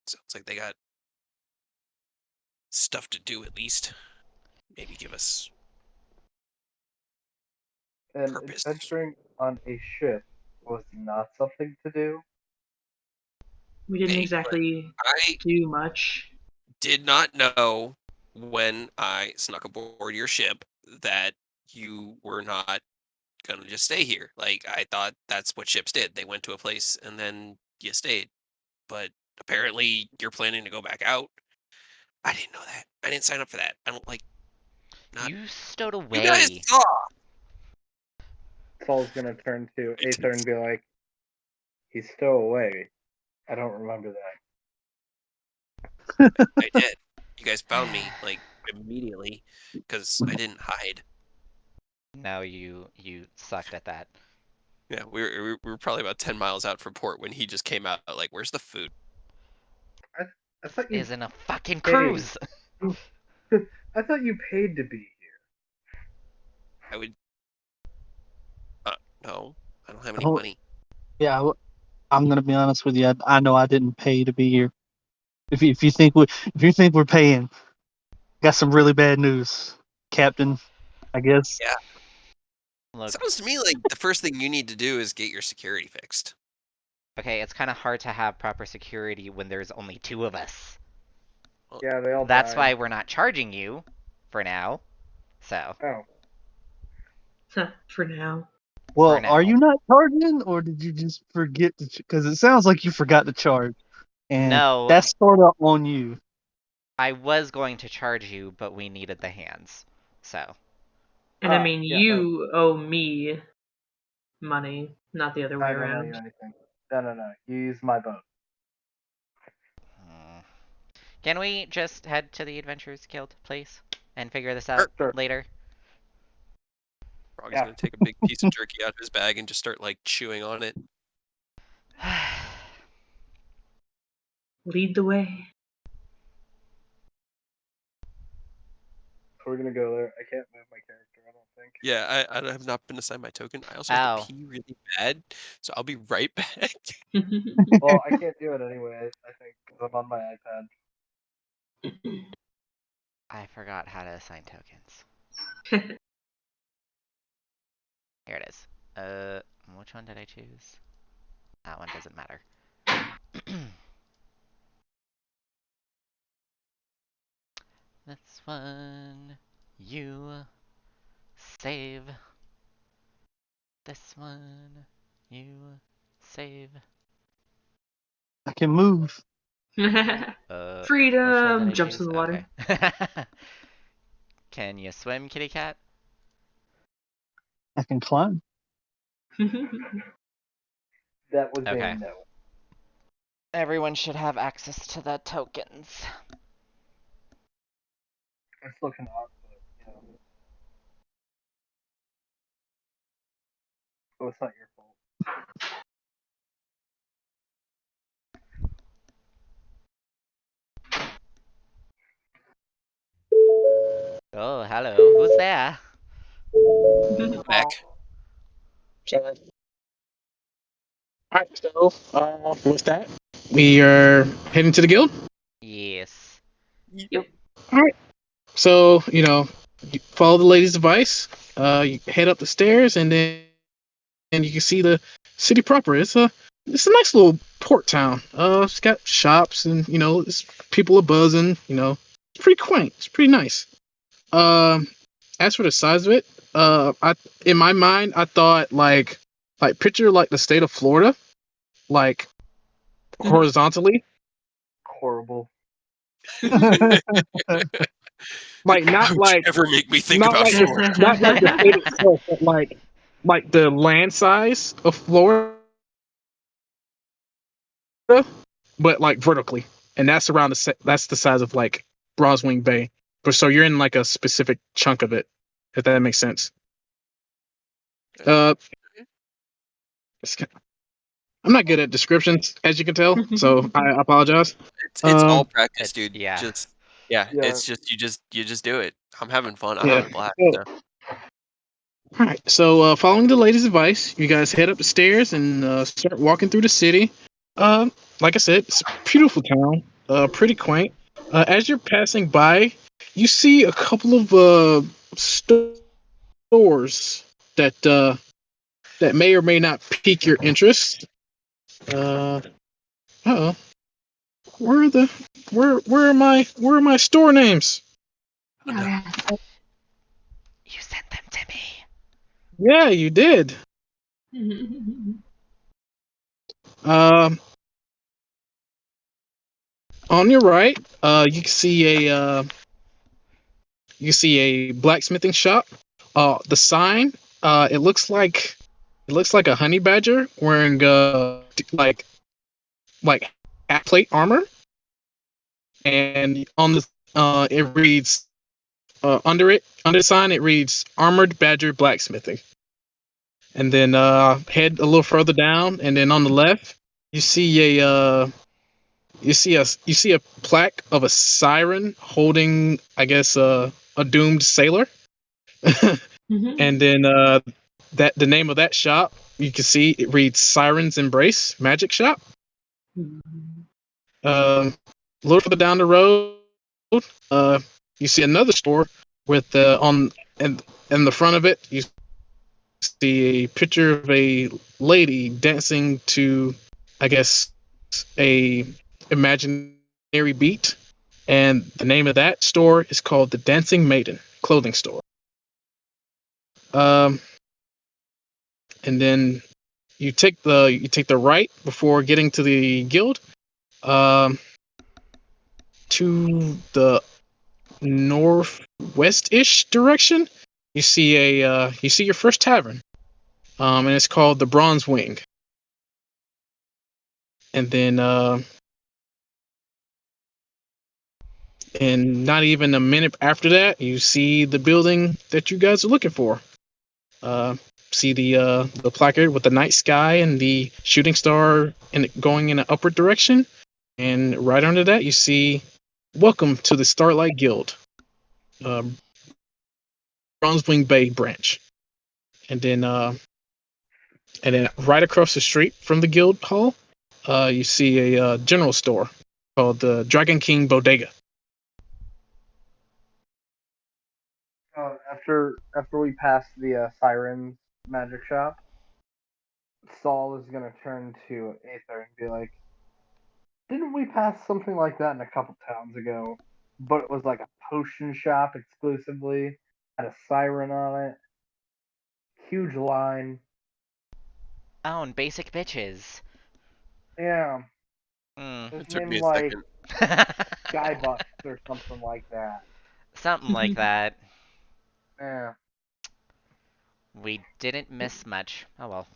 Sounds like they got stuff to do at least. Maybe give us And purpose. adventuring on a ship was not something to do. We didn't Hey, exactly I do much. did not know when I snuck aboard your ship that you were not gonna just stay here. Like, I thought that's what ships did. They went to a place and then you stayed. But apparently you're planning to go back out. I didn't know that. I didn't sign up for that. I don't like not. You stowed You guys away. saw. Saul's gonna turn to Aether and be like, "He's still away. I don't remember that." I did. You guys found me like immediately because I didn't hide. No, you sucked at that. Yeah, we were probably about 10 miles out from port when he just came out like, "Where's the food?" I thought you Isn't a fucking Hey. cruise. I thought you paid to be here. I would. No, I don't have any Oh. money. Yeah, I'm gonna be honest with you. I know I didn't pay to be here. If you think we're paying, got some really bad news, Captain. I guess. Yeah. Look, Sounds to me like the first thing you need to do is get your security fixed. okay, it's kind of hard to have proper security when there's only 2 of us. Yeah, they all That's died. why we're not charging you for now. So, Oh, For now. Well, now. are you not charging, or did you just forget to? Because it sounds like you forgot to charge, and No, that's sort of on you. I was going to charge you, but we needed the hands. So, And I mean, yeah, you owe me money, not the other way I don't owe around. you anything. No. You use my boat. hmm. Can we just head to the Adventurers Guild, please? And figure this out Sure. later? Frog's Yeah. gonna take a big piece of jerky out of his bag and just start like chewing on it. Lead the way. We're gonna go there. I can't move my character, I don't think. Yeah, I have not been assigned my token. I also have Ow. to pee really bad, so I'll be right back. Well, I can't do it anyway, I think, because I'm on my iPad. I forgot how to assign tokens. Here it is. Which one did I choose? That one doesn't matter. This one, you save. This one, you save. I can move. Which one did Freedom! I Jumps in choose? the water. Okay. Can you swim, kitty cat? I can climb. That was Okay. a no. Everyone should have access to the tokens. I still cannot, but, you know. Oh, it's not your fault. Oh, hello. Who's there? Back. Sorry. Alright, so with that, we are heading to the guild. Yes. Alright. So, you follow the lady's advice. You head up the stairs and then you can see the city proper. It's a nice little port town. It's got shops and it's people are buzzing, it's pretty quaint. It's pretty nice. As for the size of it, in my mind I thought like picture like the state of Florida, like horizontally. Horrible. Like not Don't like you ever make me think not about like Florida. not like the state itself, but like the land size of Florida, but like vertically, and that's around that's the size of like Broswing Bay. But so you're in like a specific chunk of it, if that makes sense. It's I'm not good at descriptions, as you can tell, so I apologize. It's all practice, It's, dude. yeah. Yeah, Yeah. it's just you just do it. I'm having fun. I'm Yeah. having a blast. Yeah. So. All right, so following the lady's advice, you guys head up the stairs and start walking through the city. Like I said, it's a beautiful town, pretty quaint. As you're passing by, you see a couple of stores that may or may not pique your interest. Uh-oh. Where are my store names? Oh, yeah. You sent them to me. Yeah, you did. Um, on your right, you can see a blacksmithing shop. The sign, it looks like a honey badger wearing like half plate armor, and on the it reads under the sign it reads Armored Badger Blacksmithing. And then head a little further down, and then on the left you see a plaque of a siren holding, I guess, a doomed sailor. And then that the name of that shop, you can see it reads Siren's Embrace Magic Shop. A little further down the road, you see another store with in the front of it you see a picture of a lady dancing to, I guess, a imaginary beat, and the name of that store is called the Dancing Maiden Clothing Store. And then you take the right before getting to the guild. To the northwest-ish direction, you see your first tavern, and it's called the Bronze Wing. And then, and not even a minute after that, you see the building that you guys are looking for. See the placard with the night sky and the shooting star and going in an upward direction, and right under that you see "Welcome to the Starlight Guild, Bronzewing Bay branch." And then right across the street from the guild hall, you see a general store called the Dragon King Bodega. After we pass the Sirens magic shop, Saul is gonna turn to Aether and be like, "Didn't we pass something like that in a couple towns ago? But it was like a potion shop exclusively, had a siren on it, huge line. Oh, and basic bitches. Yeah, Hmm. his It took me name a like second. Skybucks or something like that. Something like that. Yeah, We didn't miss much. Oh well.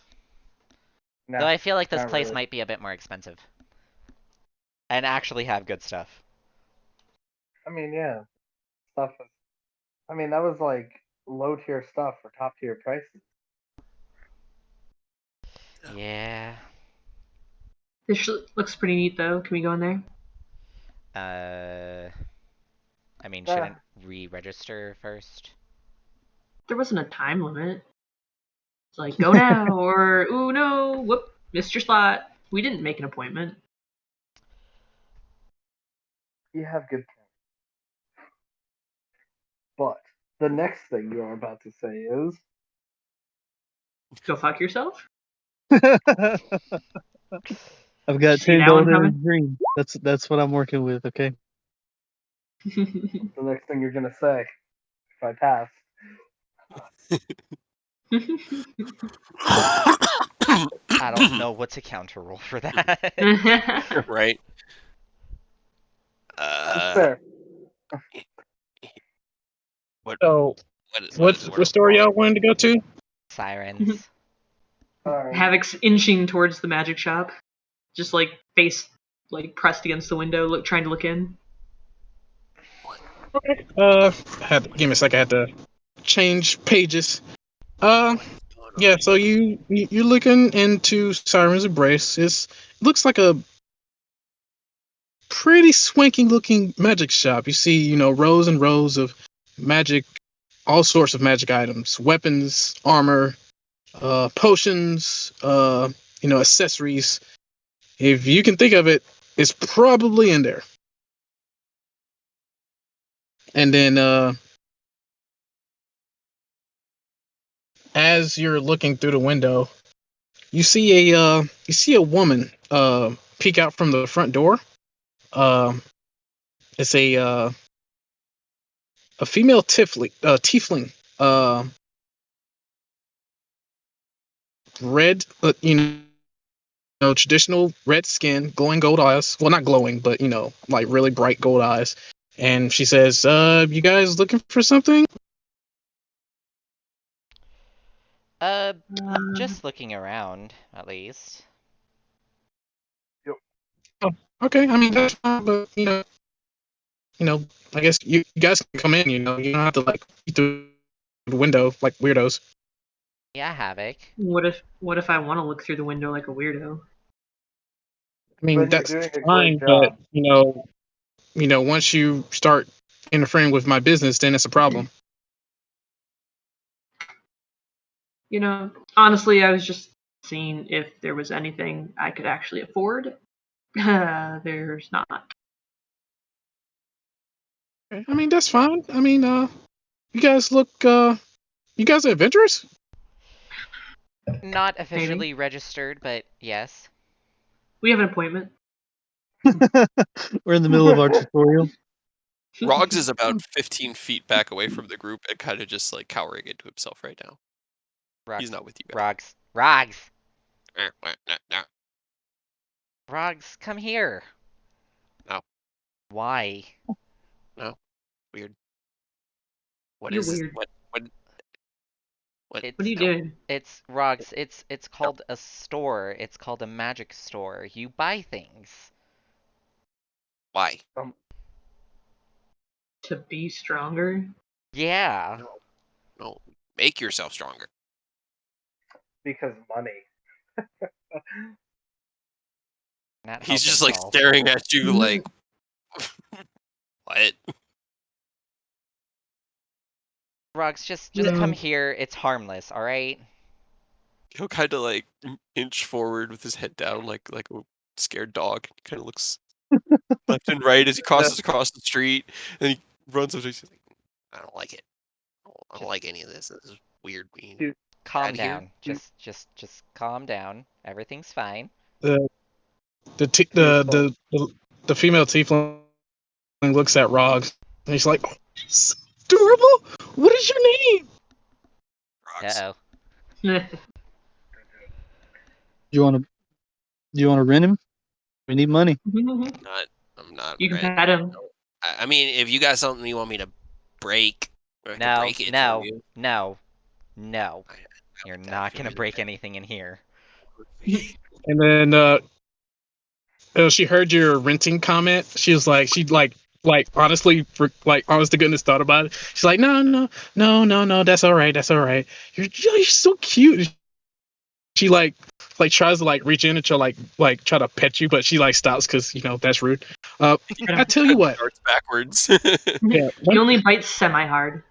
no, Though I feel like this not place really. might be a bit more expensive. And actually have good stuff. I mean, yeah, stuff. I mean, that was like low tier stuff for top tier prices. Yeah. This looks pretty neat, though. Can we go in there? I mean, Yeah. shouldn't re-register first? There wasn't a time limit. It's like, go now, or, ooh, no, whoop, missed your slot. We didn't make an appointment. You have good points. But the next thing you are about to say is, Go fuck yourself? I've got See $10 that one in a coming? dream. That's what I'm working with. Okay. the next thing you're gonna say if I pass. I don't know what to counter roll for that. Right. It's fair. What So, what is what store y'all wanted to go to? Sirens. Alright. Havoc's inching towards the magic shop, just like face like pressed against the window, trying to look in. Okay. Give me a second. I had to change pages. Yeah. So you're looking into Siren's Embrace. It looks like a pretty swanky looking magic shop. You see, rows and rows of magic, all sorts of magic items, weapons, armor, potions, accessories. If you can think of it, it's probably in there. And then as you're looking through the window, you see a woman peek out from the front door. Uh, it's a female tiefling, red, traditional red skin, glowing gold eyes. Well, not glowing, but like really bright gold eyes. And she says, "You guys looking for something?" Just looking around, at least. Oh, okay. I mean, that's fine, but I guess you guys can come in. You don't have to like eat through the window like weirdos. Yeah, Havoc. What if I want to look through the window like a weirdo? I mean, Then you're that's doing a fine, great but job. once you start interfering with my business, then it's a problem. Honestly, I was just seeing if there was anything I could actually afford. There's not. I mean, that's fine. I mean, you guys you guys are adventurous? Not Maybe. officially registered, but yes. We have an appointment. We're in the middle of our tutorial. Roggs is about 15 feet back away from the group and kind of just like cowering into himself right now. Rogs, He's not with you guys. Rogs! No. Rogs, come here! No. Why? Weird. What You're is this? weird. What? What are you No. doing? It's Rogs. It's called a store. It's called a magic store. You buy things. Why? To be stronger? Yeah. No. Make yourself stronger. Because money. Not He's just helping like solve. staring at you like, what? Rogs, just Yeah. come here. It's harmless, all right? He'll kind of like inch forward with his head down like a scared dog. Kind of looks left and right as he crosses across the street, and he runs up to you. He's like, I don't like it. I don't like any of this. This is weird. Dude, Calm Outta here. down. Just calm down. Everything's fine. The the female tiefling looks at Roggs and he's like, "So adorable. What is your name?" Rocks. Uh-oh. You want to rent him? We need money. I'm not. You can right. pet him. I mean, if you got something you want me to break, I can No, break it no, for you. no, no. I You're like that not gonna feeling. break anything in here. And then she heard your renting comment. She was like, honestly, honest to goodness, thought about it. She's like, no, that's all right, that's all right. You're so cute. She like tries to like reach in and like try to pet you, but she like stops because that's rude. I tell you what, Starts backwards. yeah, He only bites semi-hard.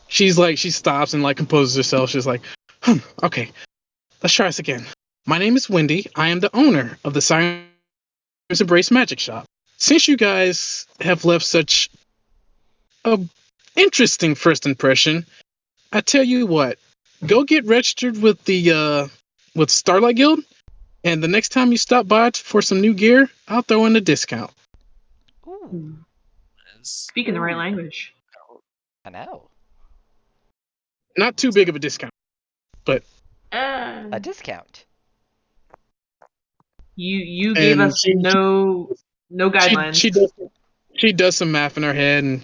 she stops and like composes herself. She's like, okay, let's try this again. My name is Wendy. I am the owner of the Science Embrace Magic Shop. Since you guys have left such a interesting first impression, I tell you what, go get registered with the with Starlight Guild, and the next time you stop by for some new gear, I'll throw in a discount. Ooh, Speaking the right language. I know. Not too big of a discount, but A discount. You gave and us no guidelines. she does some math in her head, and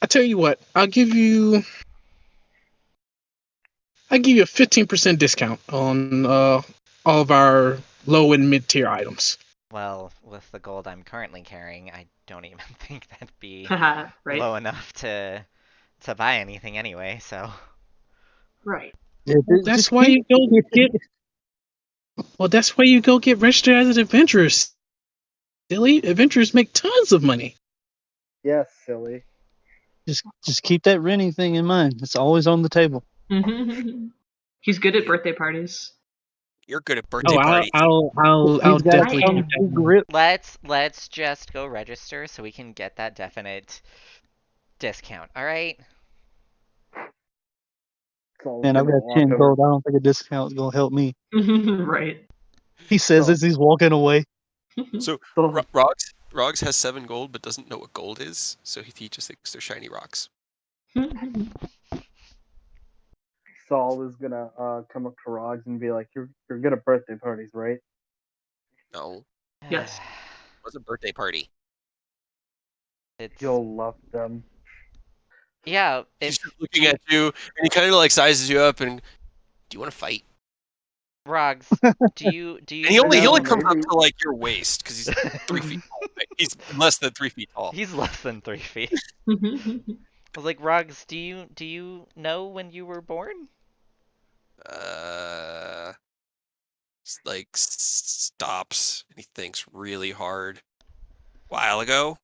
I tell you what, I'll give you a 15% discount on all of our low and mid tier items. Well, with the gold I'm currently carrying, I don't even think that'd be Haha, right? low enough to buy anything anyway, so. Right. Yeah, That's why you go get. Well, that's why you go get registered as an adventurer. Silly adventurers make tons of money. Yes, silly. just keep that renting thing in mind. It's always on the table. He's good at birthday parties. You're good at birthday Oh, parties. I'll He's got definitely some keep that. in mind. grip. Let's just go register so we can get that definite discount, alright? Saul's Man, I've gonna got walk 10 over. gold. I don't think a discount's gonna help me. Right. He says So- as he's walking away. So Saul, Rogs has 7 gold, but doesn't know what gold is, so he just thinks they're shiny rocks. Saul is gonna come up to Rogs and be like, "You're good at birthday parties, right?" No, Yes. it was a birthday party. It's You'll love them. yeah. He's If just looking at you, and he kind of like sizes you up, and do you want to fight? Rogs, do you And he only know, comes up maybe. to like your waist because he's 3 feet tall. Right? He's less than 3 feet tall. He's less than 3 feet. I was like, Rogs, do you know when you were born? Like stops and he thinks really hard. While ago,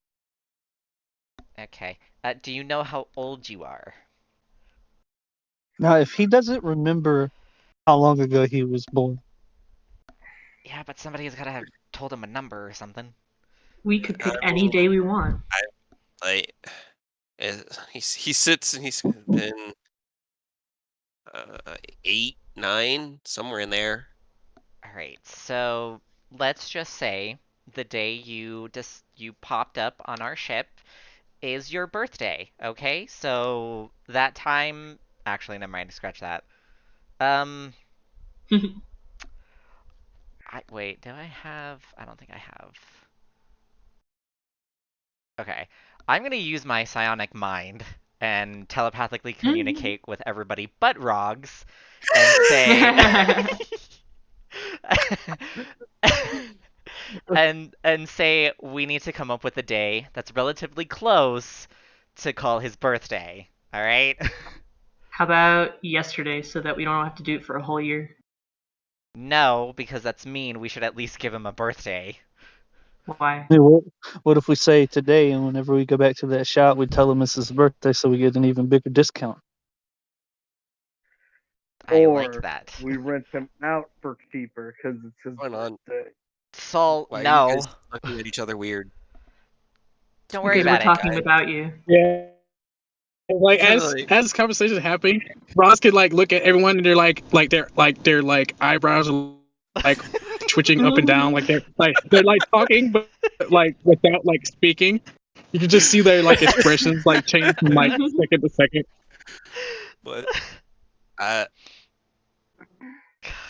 Okay. Do you know how old you are? Now, if he doesn't remember how long ago he was born, Yeah, but somebody's gotta have told him a number or something. We could pick I any mean, day we want. like he sits and he's been 8, 9, somewhere in there. All right. So let's just say the day you popped up on our ship is your birthday. Okay. So that time. Actually, never mind. Scratch that. Um. Wait. Do I have? I don't think I have. Okay. I'm gonna use my psionic mind and telepathically communicate with everybody but Rogs and say and say we need to come up with a day that's relatively close to call his birthday. All right? How about yesterday so that we don't have to do it for a whole year? No, because that's mean. We should at least give him a birthday. Why? hey, what if we say today, and whenever we go back to that shop, we tell him it's his birthday, so we get an even bigger discount? I like Or that. we rent him out for cheaper because it's his Going on. birthday. Saul, Why are you no. guys looking at each other weird? Don't worry Because we're about it. talking about you. Yeah. Like Kinda as like- as this conversation is happening, Ross could like look at everyone and they're like their eyebrows are like twitching up and down, like they're like talking but like without like speaking. You can just see their like expressions like change from like second to second. But uh,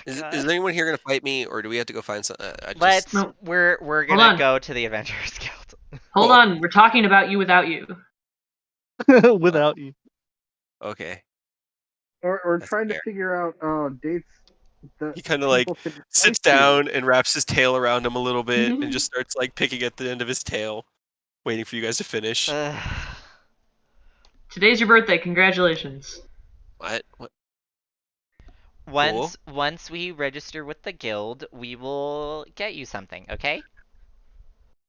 is God. anyone here gonna fight me, or do we have to go find some? I just Let's. No. We're Hold gonna on. go to the Avengers Guild. Hold Oh. on, we're talking about you without you. Without you. okay. Or That's trying to fair. figure out dates that He kind of like people can sits fight you. down and wraps his tail around him a little bit Mhm. and just starts like picking at the end of his tail, waiting for you guys to finish. Today's your birthday. Congratulations. What? Once we register with the guild, we will get you something, okay?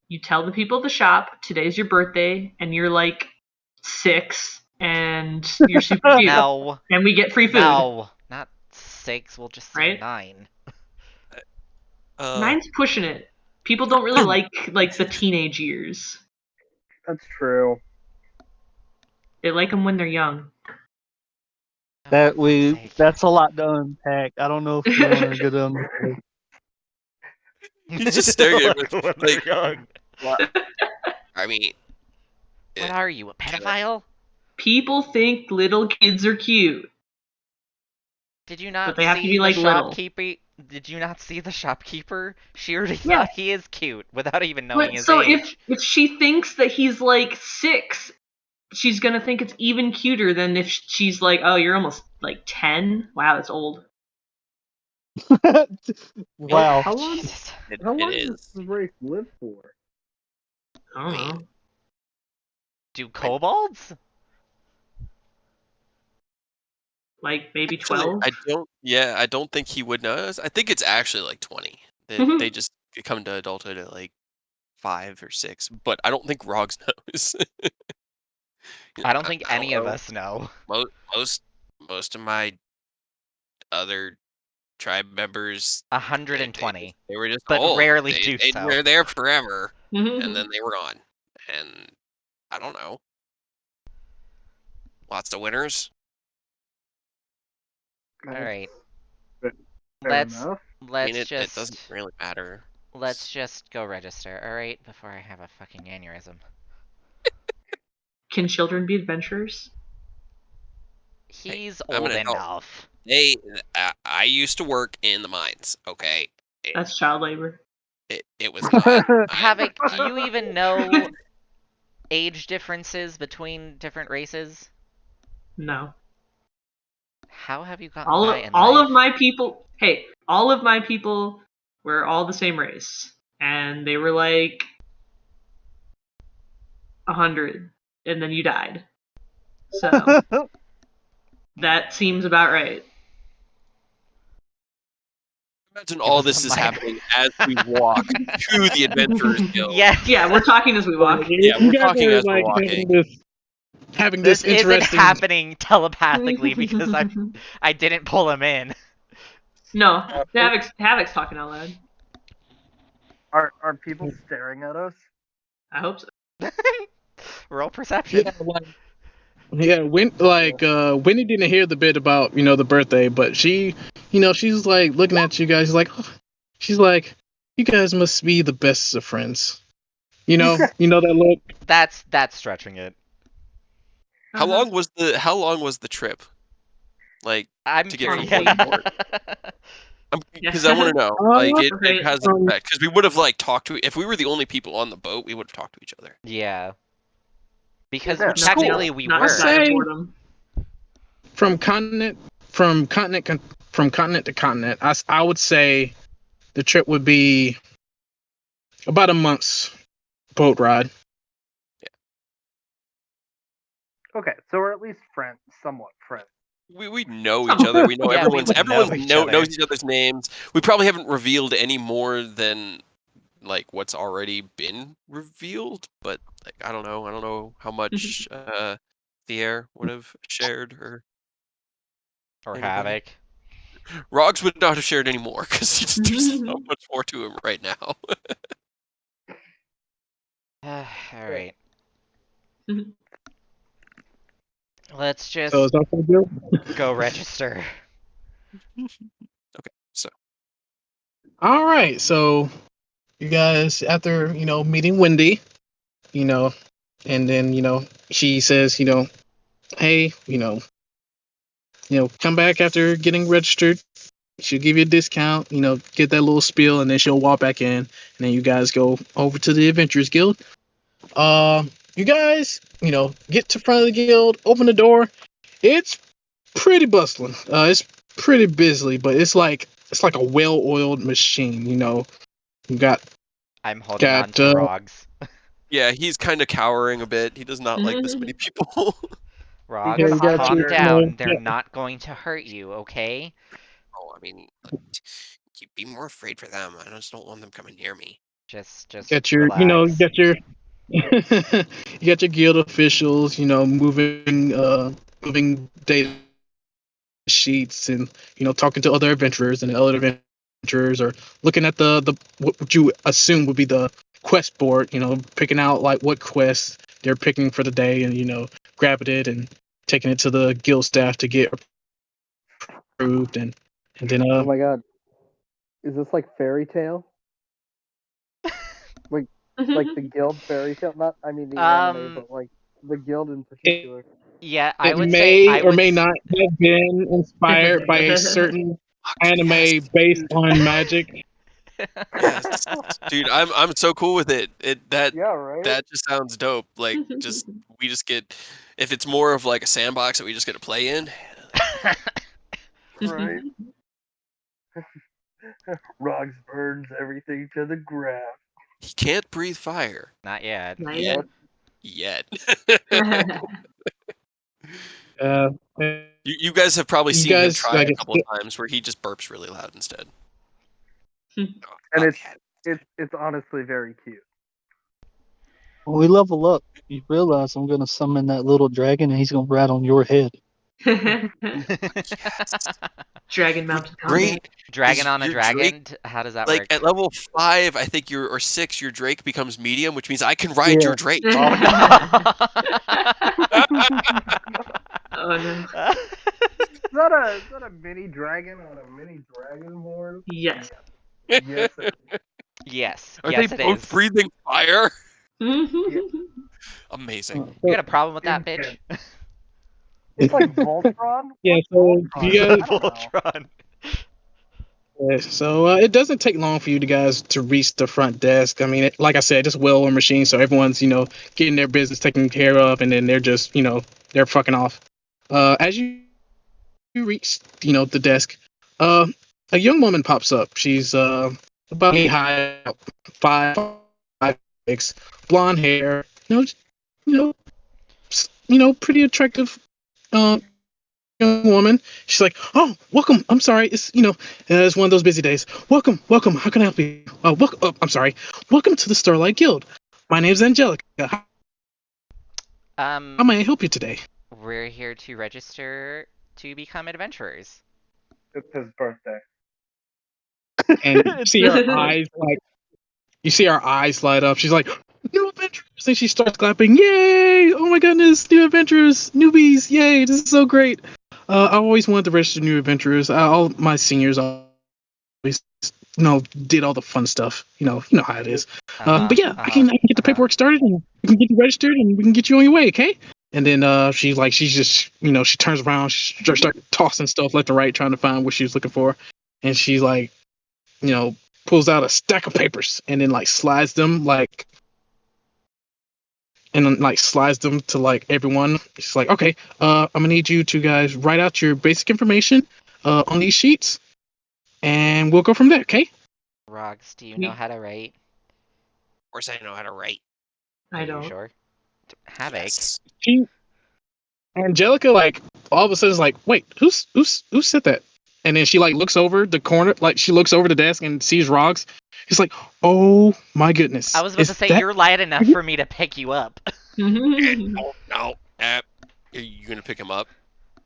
You tell the people at the shop today's your birthday, and you're like 6, and you're super cute, No. and we get free food. No. Not 6, we'll just say Right? 9. 9's pushing it. People don't really like the teenage years. That's true. They like them when they're young. Oh, for fuck's sake. That's a lot to unpack. I don't know if we want to go down there. He's just staring at Look me when they're like, young. what? I mean, What are you, a pedophile? People think little kids are cute. Did you But not they have to see be, the like, little. shopkeeper? Did you not see the shopkeeper? She already Yeah. thought he is cute without even knowing But his so age. if she thinks that he's like 6, she's gonna think it's even cuter than if she's like, oh, you're almost like 10. Wow, that's old. Wow. How long? Jesus. How long it does is. this race live for? I don't I mean, know. Do kobolds? Like maybe Actually, 12. I don't think he would know. I think it's actually like 20. They just come to adulthood at like 5 or 6, but I don't think Rogs knows. I don't think I any of know. us know. Most of my other tribe members, they 120. were just But old. rarely do so. They're there forever, and Mhm. then they were gone. And I don't know. Lots of winners. All right. Fair Let's enough. I mean, let's it just doesn't really matter. let's just go register. All right, before I have a fucking aneurysm. Can children be adventurers? He's I'm old an adult. enough. I used to work in the mines. Okay, That's child labor. it was not. Havoc, do you even know age differences between different races? No. How have you gotten by in All life? of my people. Hey, all of my people were all the same race, and they were like 100, and then you died. So that seems about right. Imagine Give all us this a is mic. happening as we walk to the Adventurers Guild. Yeah. Yeah, we're talking as we walk. Yeah, You we're guys talking are as we're like walking. having This this isn't interesting. happening telepathically because I didn't pull him in. No, Havoc's talking out loud. Are people staring at us? I hope so. Roll perception. Winnie didn't hear the bit about the birthday, but she's like looking at you guys, like, oh, she's like, you guys must be the best of friends. You know that look. That's stretching it. How Uh-huh. long was the trip? Like, I'm to get curious. from point to point. Because I want to know. Like, it Right. has an effect. Because we would have like talked to. If we were the only people on the boat, we would have talked to each other. Yeah. Because Yeah. technically we not were. died of boredom. From continent to continent, I would say the trip would be about a month's boat ride. Okay, so we're at least friends, somewhat friends. We know each other. We know Yeah, we would know everyone each other. knows each other's names. We probably haven't revealed any more than like what's already been revealed. But like, I don't know how much Thier would have shared or Or anybody. Havoc. Rogs would not have shared any more because there's not much more to him right now. Alright. Let's just So is that so good? go register. So All right, so you guys, after meeting Wendy, and then she says, hey, come back after getting registered. She'll give you a discount, get that little spiel, and then she'll walk back in, and then you guys go over to the Adventurers Guild. You guys, get to front of the guild, open the door. It's pretty bustling. It's pretty busy, but it's like a well-oiled machine. You got I'm holding on to Rogs. yeah, he's kind of cowering a bit. He does not like this many people. Rogs, You got calm your- down. They're not going to hurt you, okay? Oh, I mean, you'd be more afraid for them. I just don't want them coming near me. Just get your, relax. you got your guild officials, moving data sheets and talking to other adventurers, and the other adventurers are looking at the what you assume would be the quest board, picking out like what quests they're picking for the day, and grabbing it and taking it to the guild staff to get approved, and then Oh my god, is this like fairy tale? Like the guild fairy tale? Not, I mean the anime, but like the guild in particular. Yeah, I it would say may or may not have been inspired by a certain anime based on magic. Yes, dude, I'm so cool with it. That right. just sounds dope. Like, we just get, if it's more of like a sandbox that we just get to play in. Right. Rogs burns everything to the ground. He can't breathe fire Not yet. yet. Yet. You guys have probably seen him try a couple of times where he just burps really loud instead. And it's honestly very cute. When we level up, you realize I'm gonna summon that little dragon and he's gonna ride on your head. Dragon mounted combat. Great. Dragon on a your dragon? Drake, How does that like work? at level 5, I think or 6, your Drake becomes medium, which means I can ride your Drake. Oh no! Oh no. that a mini dragon on a mini dragon board? Yes. Yes. Yes, Are yes, they it both is. breathing fire? Yeah. Amazing. You got a problem with that, Intense. bitch? It's like Voltron. Yeah, What's so Voltron? you guys, I don't know. Voltron. so it doesn't take long for you guys to reach the front desk. I mean, like I said, just well-oiled machine, so everyone's getting their business taken care of, and then they're just they're fucking off. As you reach the desk, uh, a young woman pops up. She's about 8 high, 5'6", blonde hair, you know, pretty attractive. Um, Young woman. She's like, "Oh, welcome. I'm sorry. It's one of those busy days. Welcome, welcome. How can I help you? Welcome. Oh, I'm sorry. Welcome to the Starlight Guild. My name's Angelica. How may I help you today?" We're here to register to become adventurers. It's his birthday. And you see her eyes light up. She's like, "New adventures!" And she starts clapping. Yay! Oh my goodness, new adventurers, newbies! Yay! This is so great. I always wanted to register new adventurers. All my seniors always, did all the fun stuff. You know how it is. But yeah, I can get the paperwork started, and we can get you registered, and we can get you on your way. Okay? And then she's just she turns around, she starts tossing stuff left and right, trying to find what she was looking for, and she pulls out a stack of papers and then slides them to everyone. She's like, "Okay, I'm gonna need you two guys write out your basic information on these sheets, and we'll go from there." Okay? Rogs, do you know how to write? Of course, I know how to write. I Are you don't. sure? Havoc. Yes. Angelica all of a sudden is like, "Wait, who said that?" And then she looks over the corner, she looks over the desk and sees Rogs. He's like, "Oh my goodness!" I was about to say, you're light enough for me to pick you up. No. Are you gonna pick him up?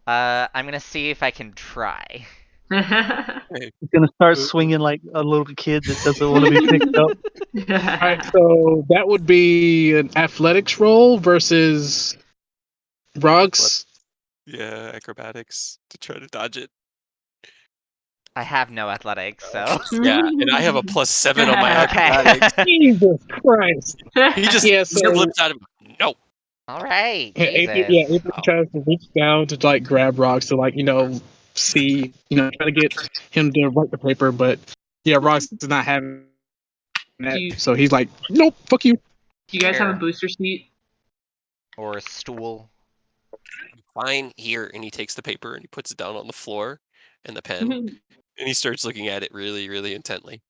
I'm gonna see if I can try. He's gonna start swinging like a little kid that doesn't want to be picked up. All right, so that would be an athletics roll versus Rogs. Yeah, acrobatics to try to dodge it. I have no athletics, so. Yeah, and I have a +7 on my Okay. acrobatics. Jesus Christ! He just Yeah, so flips out of no. Alright, April, Jesus. April tries to reach down to grab Rogs to see try to get him to write the paper, but yeah, Rogs does not have that, so he's like, "Nope, fuck you." Do you guys have a Here. booster seat? Or a stool. Fine, here, and he takes the paper and he puts it down on the floor and the pen, and he starts looking at it really, really intently.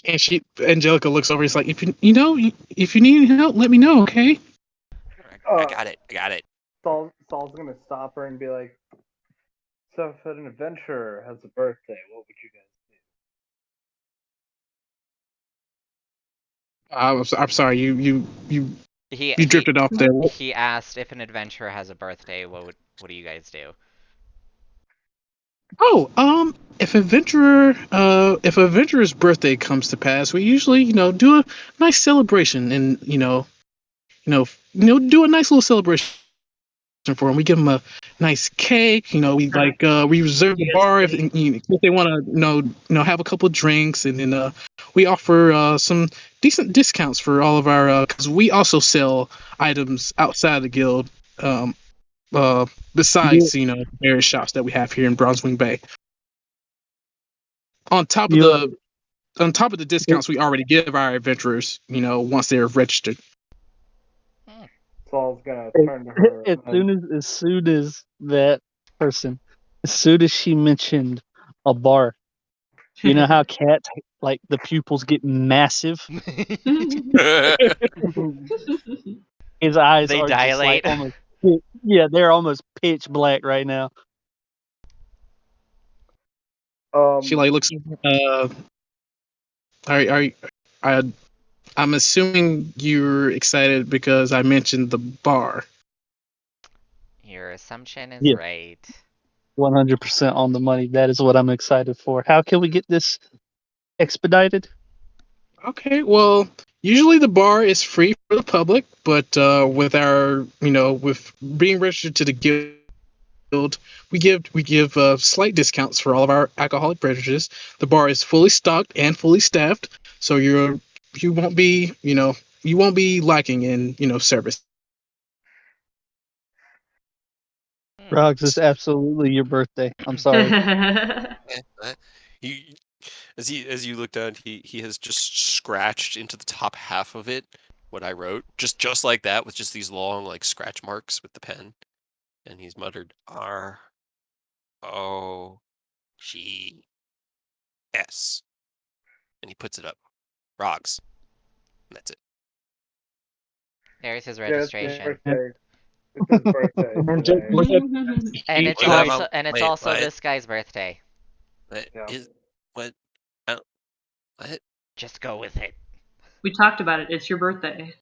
And Angelica looks over. He's like, "If if you need help, let me know, okay?" I got it. I got it. Saul's gonna stop her and be like, "So if an adventurer has a birthday, what would you guys I'm sorry. You He drifted off there. he asked if an adventurer has a birthday, what do you guys do? Oh, if if an adventurer's birthday comes to pass, we usually, do a nice celebration and, do a nice little celebration for him. We give them a nice cake, we reserve the bar if they want to, have a couple of drinks, and then we offer some decent discounts for all of our, because we also sell items outside the guild, besides, various shops that we have here in Bronzewing Bay. On top of the discounts we already give our adventurers, once they're registered. Saul's gonna turn to her. As soon as that person, as soon as she mentioned a bar, you know how cats the pupils get massive. His eyes They are dilate. just almost, they're almost pitch black right now. She looks. I'm assuming you're excited because I mentioned the bar. Your assumption is Yeah. right. 100% on the money. That is what I'm excited for. How can we get this expedited? Okay, well, usually the bar is free for the public, but with our, with being registered to the guild, Guild, we give slight discounts for all of our alcoholic beverages. The bar is fully stocked and fully staffed, so you won't be lacking in service. Rox, it's absolutely your birthday. I'm sorry. Yeah, he as you look down, he has just scratched into the top half of it what I wrote, just like that, with just these long like scratch marks with the pen, and he's muttered ROGS, and he puts it up, Rogs, and that's it. There's his Yeah, it's his registration. birthday. It's his birthday And today. look at And it's What also about- and it's wait, also what? this guy's birthday. What Yeah. is what? I don't- What? Just go with it. We talked about it. It's your birthday.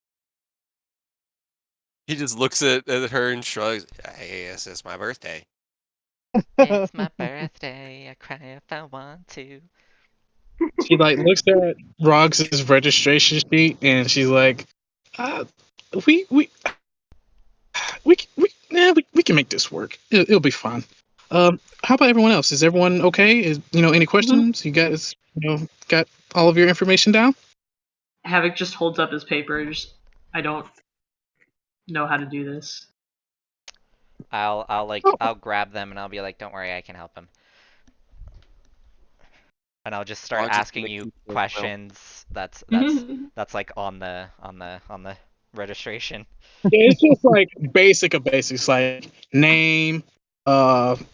He just looks at her and shrugs. Hey, yes, it's my birthday. It's my birthday. I cry if I want to. she like looks at Rox's registration sheet and she's like, uh, we we we can make this work. It'll be fine. How about everyone else? Is everyone okay? Is any questions? You guys got all of your information down? Havoc just holds up his papers. I don't know how to do this. I'll grab them and I'll be like, don't worry, I can help him. And I'll just start Rogs is asking gonna you keep it well. questions that's like on the registration. Yeah, it's just like basic of basics, like name, if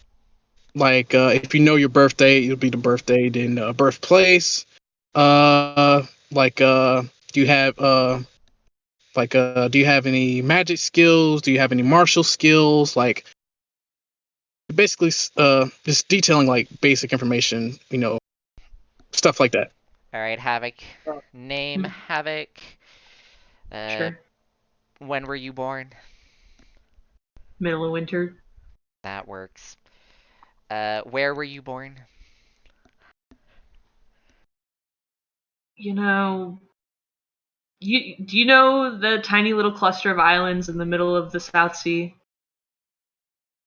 you know your birthday, it'll be the birthday, then birthplace, do you have do you have any magic skills? Do you have any martial skills? Like basically, just detailing like basic information, stuff like that. All right, Havoc. Oh. Name Havoc. Sure. When were you born? Middle of winter. That works. Where were you born? You know, do you know the tiny little cluster of islands in the middle of the South Sea?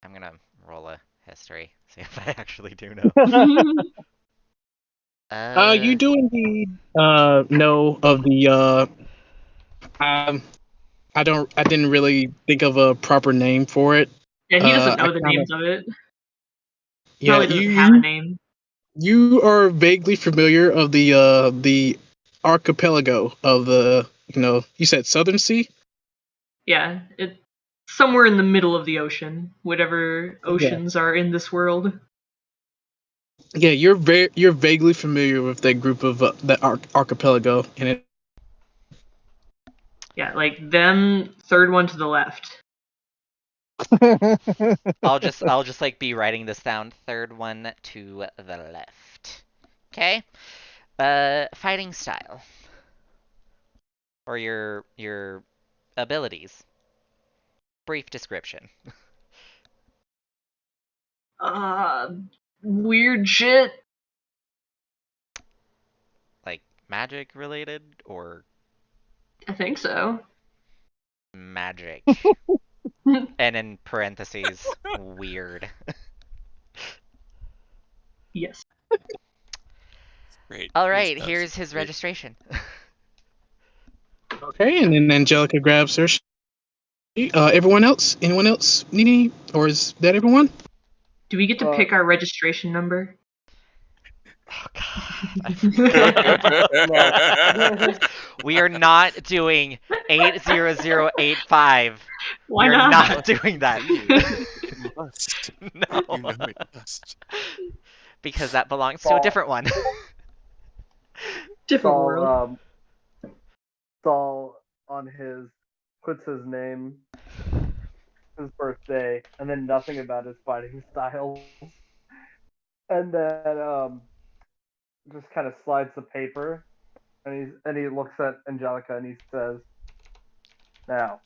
I'm gonna roll a history, see if I actually do know. You do indeed know of the I didn't really think of a proper name for it. Yeah, he doesn't I know the kind of names of it. yeah Probably doesn't have a name. you are vaguely familiar of the archipelago of the you said Southern Sea. Yeah, it's somewhere in the middle of the ocean, whatever oceans are in this world. Yeah, you're vaguely familiar with that group of that archipelago, and it. Yeah, like them, third one to the left. I'll just like be writing this down. Third one to the left. Okay. Fighting style. Or your abilities. Brief description. Weird shit. Like magic related or I think so. magic. And in parentheses, weird. Yes. Great. All He right, does. here's his Great. registration. Okay, and then Angelica grabs her. Everyone else? Anyone else need any? Or is that everyone? Do we get to pick our registration number? Oh god. I forgot. We are not doing 80085. Why We're not? not doing that. You must. No. You know it must. Because that belongs to a different one. Different world. Saul on his puts his name, his birthday, and then nothing about his fighting styles, and then just kind of slides the paper, and he looks at Angelica and he says, "Now,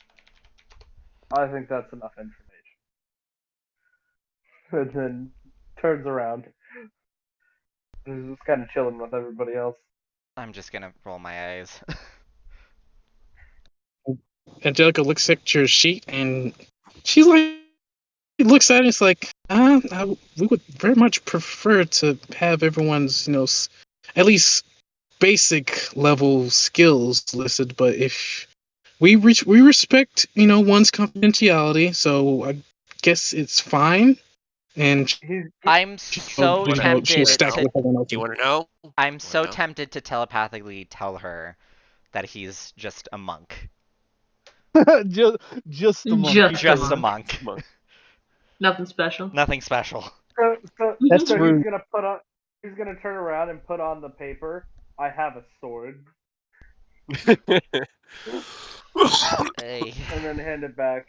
I think that's enough information," and then turns around and is just kind of chilling with everybody else. I'm just gonna roll my eyes. Angelica looks at your sheet and she's like, looks at it. It's like, we would very much prefer to have everyone's, at least basic level skills listed. But if we respect, one's confidentiality, so I guess it's fine. And I'm so she'll tempted stack to. it with everyone else. Do you want to know? I'm so know? tempted to telepathically tell her that he's just a monk. just the monkey. Just a monk. Nothing special. Nothing special. That's so rude. he's gonna put on. He's gonna turn around and put on the paper. I have a sword, Hey. and then hand it back.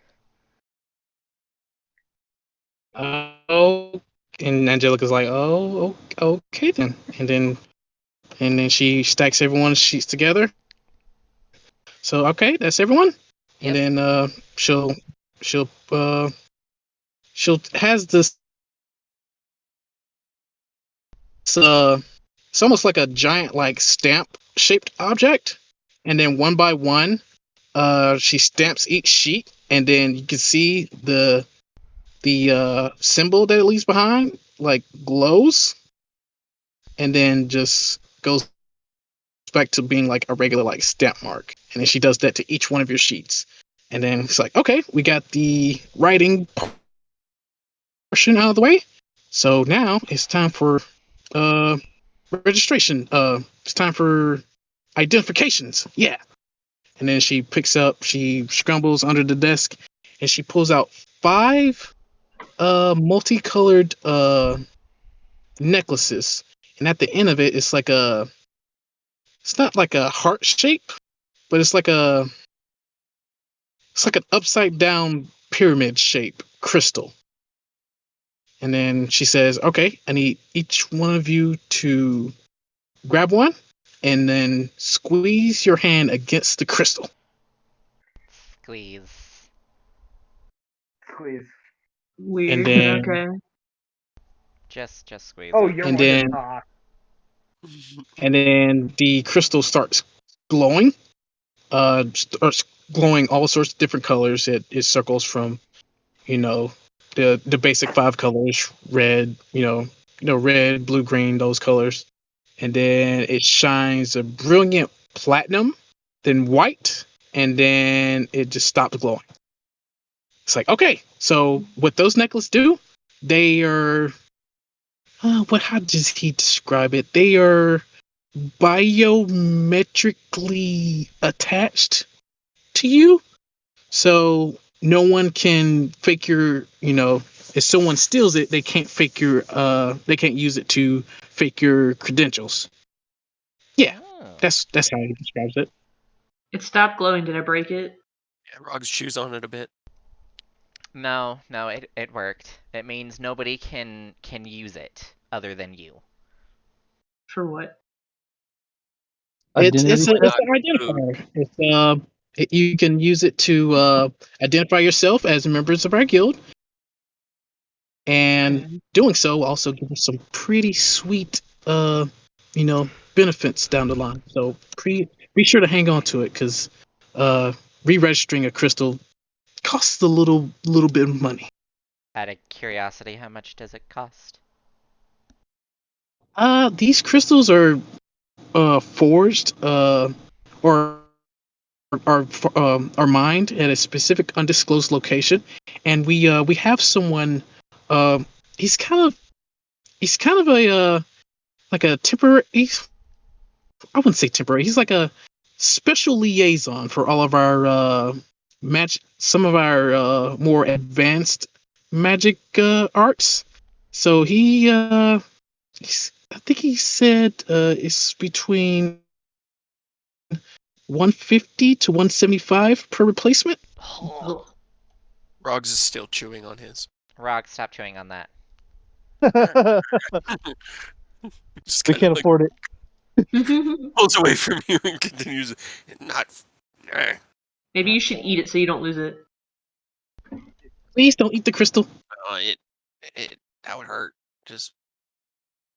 Oh, and Angelica's like, oh, okay then, and then she stacks everyone's sheets together. So okay, that's everyone. Yep. And then she'll has this it's almost like a giant like stamp shaped object, and then one by one she stamps each sheet, and then you can see the symbol that it leaves behind like glows, and then just goes back to being like a regular like stamp mark. And then she does that to each one of your sheets. And then it's like, okay, we got the writing portion out of the way. So now it's time for registration. It's time for identifications. Yeah. And then she scrambles under the desk, and she pulls out 5 multicolored necklaces. And at the end of it, it's not like a heart shape, but it's like an upside down pyramid shape crystal. And then she says, okay, I need each one of you to grab one and then squeeze your hand against the crystal. Squeeze. Squeeze. Weird. And then- Okay. Just squeeze. Oh, it. you're And one then- to talk. And then the crystal starts glowing. Starts glowing all sorts of different colors. It circles from, the basic 5 colors, red, red, blue, green, those colors. And then it shines a brilliant platinum, then white, and then it just stops glowing. It's like, okay, so what those necklaces do, they are how does he describe it? They are biometrically attached to you. So no one can fake your, if someone steals it, they can't they can't use it to fake your credentials. Yeah, Oh. that's how he describes it. It stopped glowing. Did I break it? Yeah, Rogs chews on it a bit. No, it worked. It means nobody can use it other than you. For what? It's Identity an theft? identifier. You can use it to identify yourself as members of our guild, and Okay. doing so also gives us some pretty sweet benefits down the line. So be sure to hang on to it, because re-registering a crystal costs a little bit of money. Out of curiosity, how much does it cost? These crystals are forged or are mined at a specific undisclosed location, and we have someone. He's kind of a like a temporary. I wouldn't say temporary. He's like a special liaison for all of our some of our more advanced magic arts. So I think he said it's between 150 to 175 per replacement. Ugh. Rogs is still chewing on his. Rog, stop chewing on that. Just We kinda, can't afford it. pulls away from you and continues. Not. Maybe you should eat it so you don't lose it. Please don't eat the crystal. That would hurt. Just.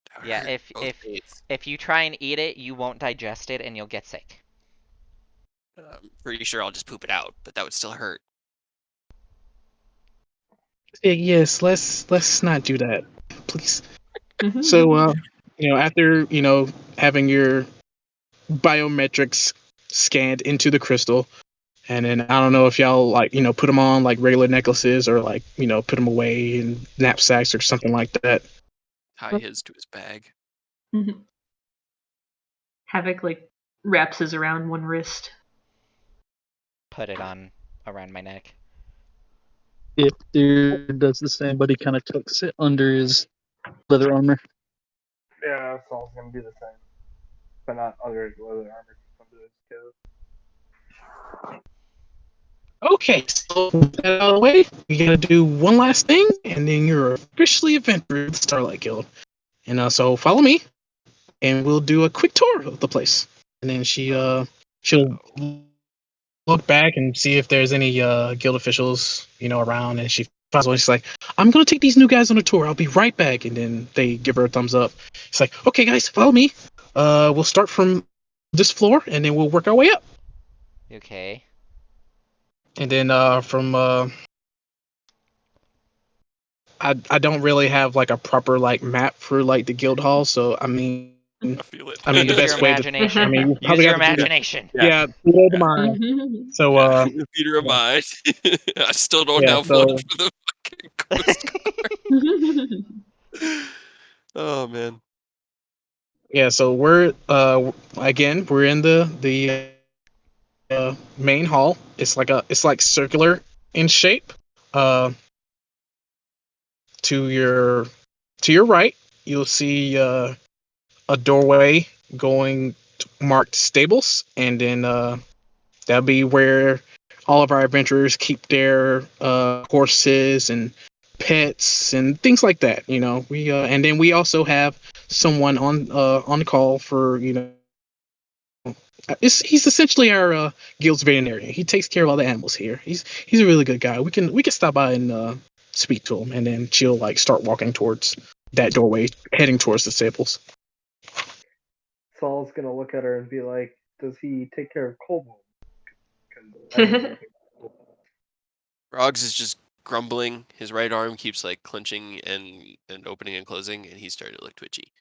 That would Yeah, hurt both ways. if you try and eat it, you won't digest it and you'll get sick. I'm pretty sure I'll just poop it out, but that would still hurt. Yes, let's not do that, please. So, after having your biometrics scanned into the crystal, and then I don't know if y'all like put them on like regular necklaces or like put them away in knapsacks or something like that. Tie his to his bag. Havoc like wraps his around one wrist. Put it on around my neck. If dude does the same, but he kind of tucks it under his leather armor. Yeah, Saul's gonna do the same, but not under his leather armor, just under his coat. Okay, so with that out of the way, we gotta do one last thing, and then you're officially a venture of the Starlight Guild. And so follow me, and we'll do a quick tour of the place. And then she'll look back and see if there's any guild officials around, and she finds one. She's like, "I'm gonna take these new guys on a tour. I'll be right back." And then they give her a thumbs up. It's like, "Okay, guys, follow me. We'll start from this floor, and then we'll work our way up." Okay. And then I don't really have like a proper like map for like the guild hall, so I mean I feel it. the Use best your way to imagination. you Use probably your got to do that. imagination. Yeah, below the mind. So Peter of mine. I still don't Yeah, have so- one for the fucking ghost. Oh man. yeah, so we're again we're in the main hall. It's like circular in shape. To your right, you'll see a doorway going marked stables, and then that'll be where all of our adventurers keep their horses and pets and things like that. We and then we also have someone on call for he's essentially our guild's veterinarian. He takes care of all the animals here. He's a really good guy. We can stop by and speak to him, and then she'll like start walking towards that doorway, heading towards the stables. Saul's gonna look at her and be like, "Does he take care of kobolds?" 'Cause I didn't know anything about kobolds. Roggs is just grumbling. His right arm keeps like clenching and opening and closing, and he's starting to look twitchy.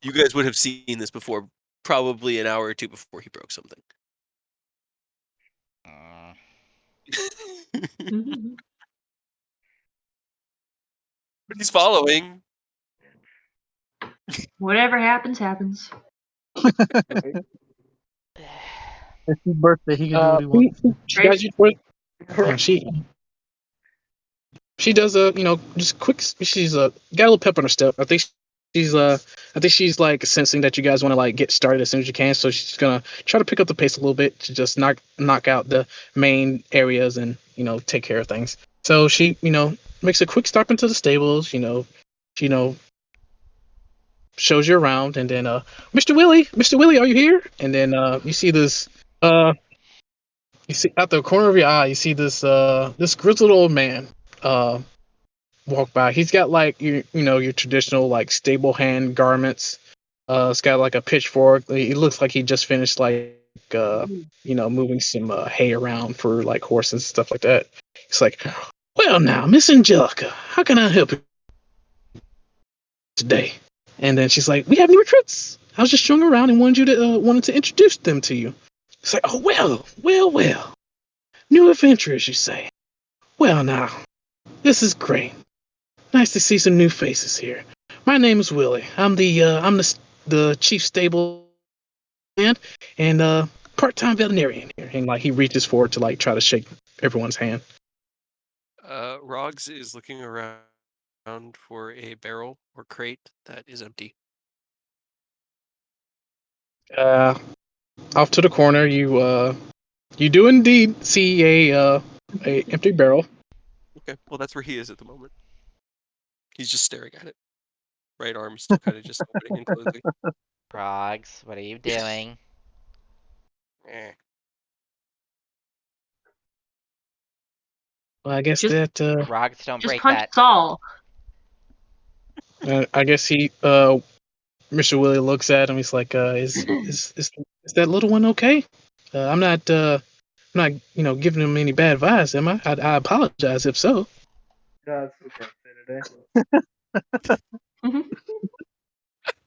You guys would have seen this before, probably an hour or two before he broke something. But he's following. Whatever happens, happens. Right? It's his birthday. He can do what he wants. She guys you for she does just quick. She's got a little pep on her step. I think she's like sensing that you guys want to like get started as soon as you can, so she's gonna try to pick up the pace a little bit to just knock out the main areas and take care of things. So she makes a quick stop into the stables. Shows you around, and then Mr. Willie, are you here? And then you see this you see out the corner of your eye, you see this grizzled old man walk by. He's got like your traditional like stable hand garments. It's got like a pitchfork. He looks like he just finished like moving some hay around for like horses and stuff like that. It's like, well now, Miss Angelica, how can I help you today? And then she's like, we have new recruits. I was just showing around and wanted to introduce them to you. It's like, oh well. New adventurers, you say? Well now, this is great. Nice to see some new faces here. My name is Willie. I'm the chief stable man and part-time veterinarian here. And like he reaches forward to like try to shake everyone's hand. Roggs is looking around for a barrel or crate that is empty. Off to the corner, you do indeed see a empty barrel. Okay, well that's where he is at the moment. He's just staring at it. Right arm still kind of just opening and closing. Progs, what are you doing? Eh. Well, I guess Just- that Progs don't Just break punch that. Saul. I guess Mr. Willie looks at him. He's like, is that little one okay? I'm not giving him any bad advice, am I? I apologize if so. Yeah, it's his birthday today.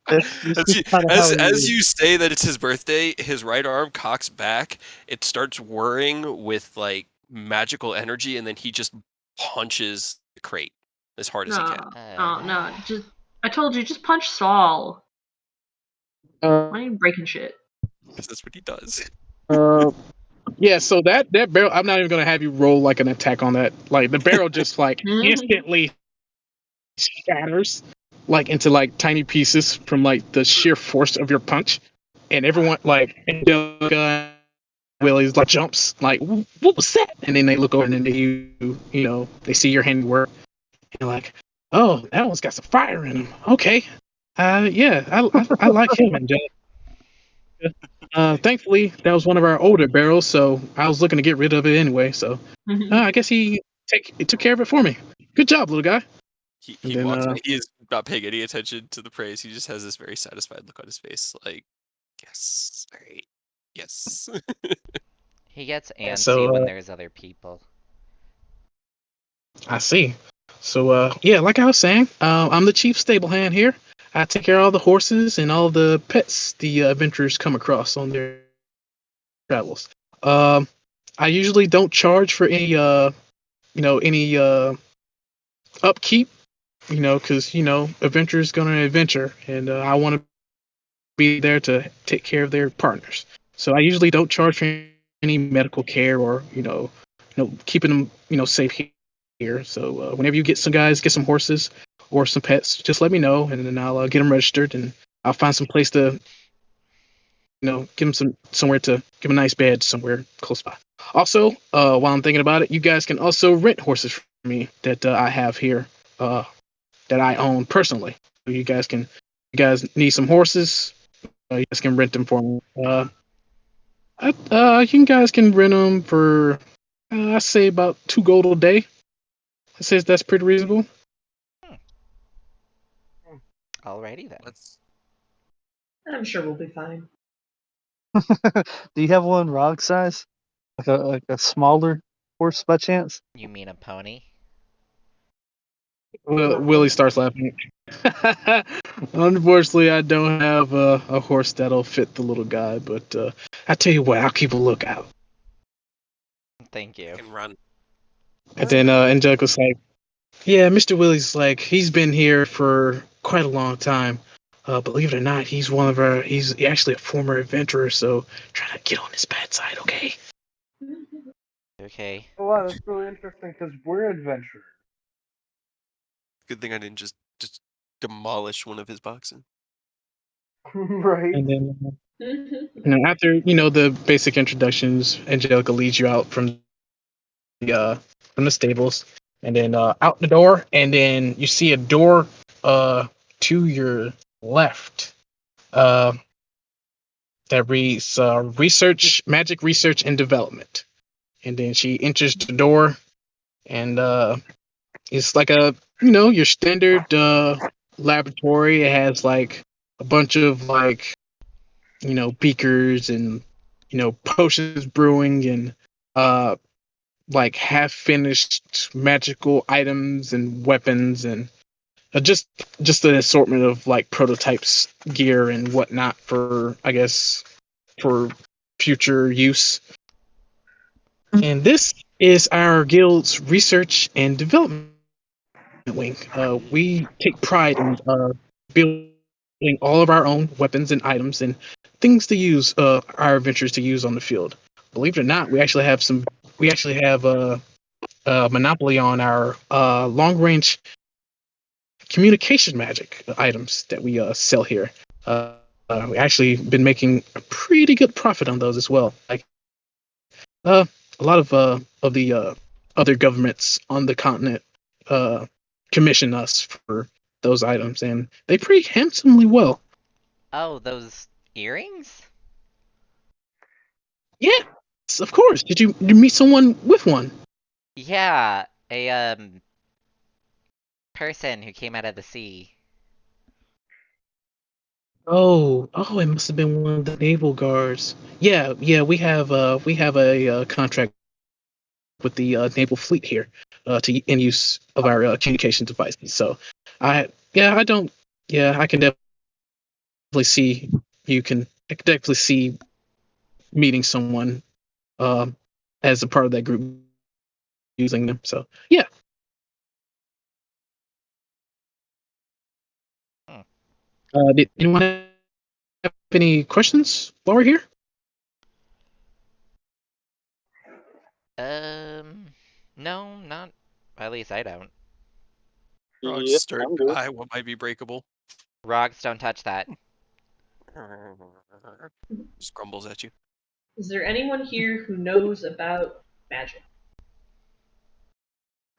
It's As just you, kind of how as he as is. you say that it's his birthday, his right arm cocks back. It starts whirring with like magical energy, and then he just punches the crate as hard as he can. No. I told you, just punch Saul. Uh, Why are you breaking shit? Because that's what he does. yeah. So that barrel, I'm not even gonna have you roll like an attack on that. Like the barrel just like instantly shatters like into like tiny pieces from like the sheer force of your punch, and everyone like Angelica, Willie's like jumps like what was that? And then they look over and then they see your handiwork and they're like, oh, that one's got some fire in him. Okay, yeah, I like him, Angelica. Thankfully, that was one of our older barrels, so I was looking to get rid of it anyway. So I guess he took care of it for me. Good job, little guy. He And he then walks away. He is not paying any attention to the praise. He just has this very satisfied look on his face, like, yes, all right, yes. He gets yeah, antsy when there's other people. I see. So yeah, like I was saying, I'm the chief stable hand here. I take care of all the horses and all the pets the adventurers come across on their travels. Um, I usually don't charge for any upkeep, because adventurers gonna adventure, and I want to be there to take care of their partners. So I usually don't charge for any medical care or keeping them safe here. So whenever you get some horses or some pets, just let me know, and then I'll get them registered, and I'll find some place to give them somewhere to give 'em a nice bed somewhere close by. Also, while I'm thinking about it, you guys can also rent horses from me that I have here, that I own personally. So you guys need some horses, you guys can rent them for me. You guys can rent them for, I say about 2 gold a day. I say that's pretty reasonable. Alrighty then. That's I'm sure we'll be fine. Do you have one Rog size? Like a smaller horse by chance? You mean a pony? Willie starts laughing. Unfortunately, I don't have a horse that'll fit the little guy, but I tell you what, I'll keep a lookout. Thank you. can run. And then Angelica's like, yeah, Mr. Willie's like, he's been here for quite a long time. Believe it or not, he's actually a former adventurer, so try to get on his bad side, okay? Okay. Oh, wow, that's really interesting because we're adventurers. Good thing I didn't just demolish one of his boxen. Right? And then after the basic introductions, Angelica leads you out from the stables, and then out the door, and then you see a door to your left that reads magic research and development. And then she enters the door, and it's like your standard laboratory. It has like a bunch of like beakers and potions brewing and like half finished magical items and weapons and just an assortment of like prototypes, gear and whatnot for, I guess, for future use. And this is our guild's research and development wing. We take pride in building all of our own weapons and items and things to use our adventurers to use on the field. Believe it or not, we actually have a monopoly on our long range communication magic items that we sell here. We actually been making a pretty good profit on those as well. Like a lot of the other governments on the continent commission us for those items, and they pay handsomely well. Oh, those earrings? Yes, of course. Did you meet someone with one? Yeah, a person who came out of the sea. Oh, it must have been one of the naval guards. Yeah, we have a contract with the naval fleet here to in use of our communication devices. So, I don't, I can definitely see I can definitely see meeting someone um as a part of that group using them. So, yeah. Hmm. Did anyone have any questions while we're here? No, not. At least I don't. Frogs Yeah, start I'm good. eye what might be breakable. Rocks, don't touch that. Just grumbles at you. Is there anyone here who knows about magic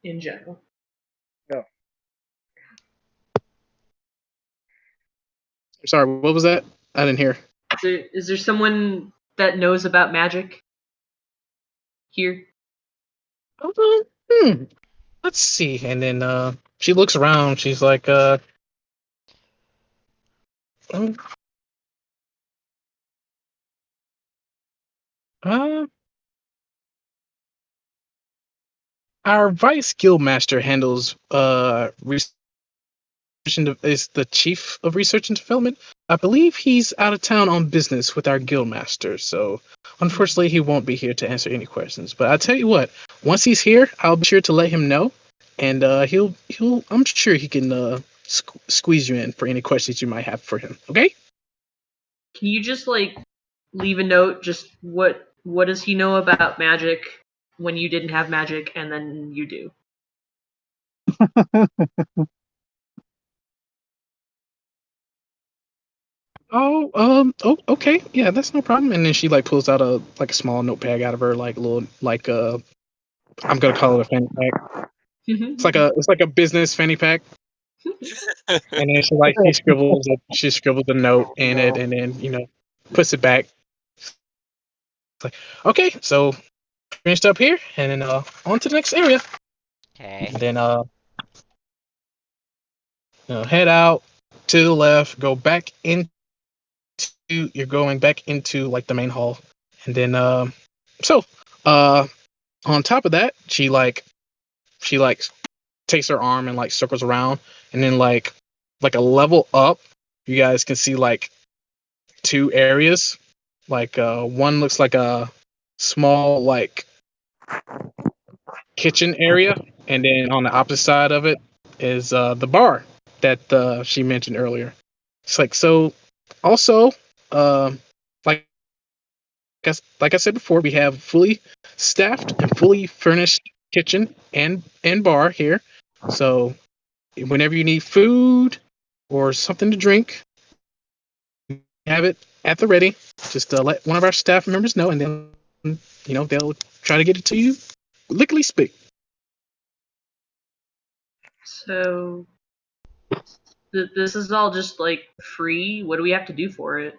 in general? No. Sorry, what was that? I didn't hear. Is there someone that knows about magic here? Hmm. Let's see. And then she looks around. She's like, um, uh, our vice guildmaster handles research is the chief of research and development. I believe he's out of town on business with our guildmaster, so unfortunately he won't be here to answer any questions. But I'll tell you what, once he's here, I'll be sure to let him know, and he'll I'm sure he can squeeze you in for any questions you might have for him. Okay? Can you just like leave a note? Just what does he know about magic when you didn't have magic, and then you do? Okay, yeah, that's no problem. And then she like pulls out a small notepad out of her like little I'm gonna call it a fanny pack. It's like a business fanny pack. And then she scribbles a note in it, and then puts it back. It's like, okay, so finished up here, and then on to the next area. Okay. And then head out to the left, go back into you're going back into like the main hall, and then so uh on top of that, she like takes her arm and like circles around, and then like a level up, you guys can see like two areas. Like one looks like a small like kitchen area, and then on the opposite side of it is the bar that she mentioned earlier. It's like so. Also, like like I said before, we have fully staffed and fully furnished kitchen and bar here. So whenever you need food or something to drink, have it at the ready. Just let one of our staff members know, and then they'll try to get it to you lickety split. So this is all just like free. What do we have to do for it?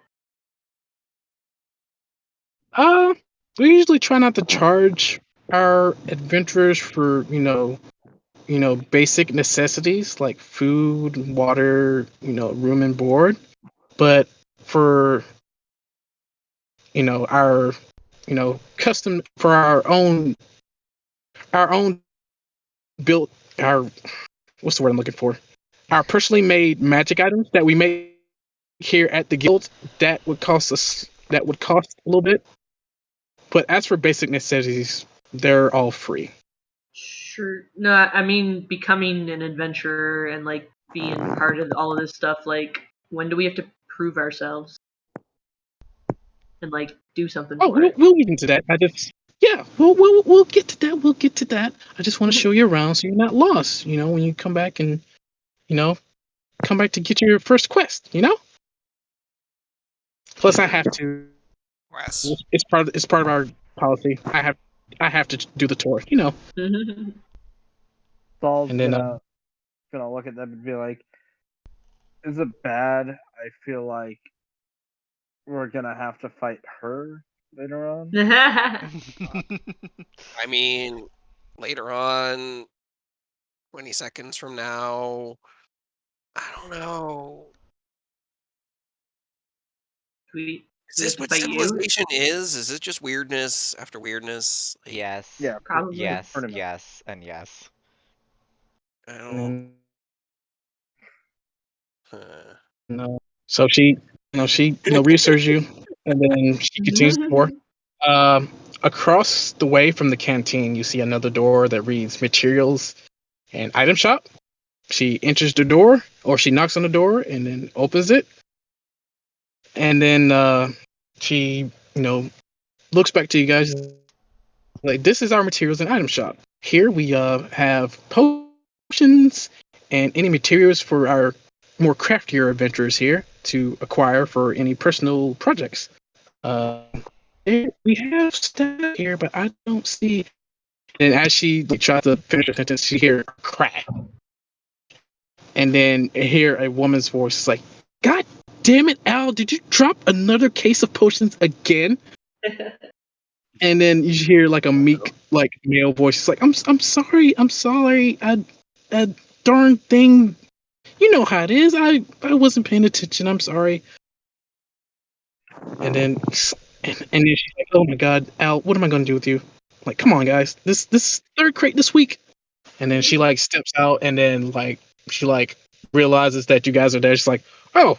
Uh, we usually try not to charge our adventurers for basic necessities like food, water, room and board. But for our custom for our own built our what's the word I'm looking for? Our personally made magic items that we make here at the guild that would cost a little bit. But as for basic necessities, they're all free. Sure. No, I mean becoming an adventurer and like being part of all of this stuff. Like, when do we have to prove ourselves and like do something Oh, for it? we'll get into that. We'll get to that. We'll get to that. I just want to show you around so you're not lost. When you come back and you know come back to get your first quest. Plus, I have to. Wes. It's part of our policy. I have to do the tour. Saul's And then gonna look at them and be like, "Is it bad? I feel like we're gonna have to fight her later on." I mean, later on, 20 seconds from now, I don't know. We Is we have this to what fight you? civilization is? Is it just weirdness after weirdness? Like, Yes. Yeah, Probably. Yes. pretty much. Yes. And yes. I don't. No. So she, reassures you, and then she continues the tour. Across the way from the canteen, you see another door that reads materials and item shop. She enters the door, or she knocks on the door and then opens it. And then she, looks back to you guys like, this is our materials and item shop. Here we have potions and any materials for our more craftier adventurers here to acquire for any personal projects. We have stuff here, but I don't see. And as she tries to finish her sentence, she hears a crack, and then hear a woman's voice like, "God damn it, Al! Did you drop another case of potions again?" And then you hear like a meek, like male voice. It's like, I'm sorry. I darn thing. You know how it is. I wasn't paying attention. I'm sorry." And then, and then she's like, "Oh my God, Al, what am I going to do with you? Like, come on, guys. This third crate this week." And then she like steps out, and then like she like realizes that you guys are there. She's like, "Oh,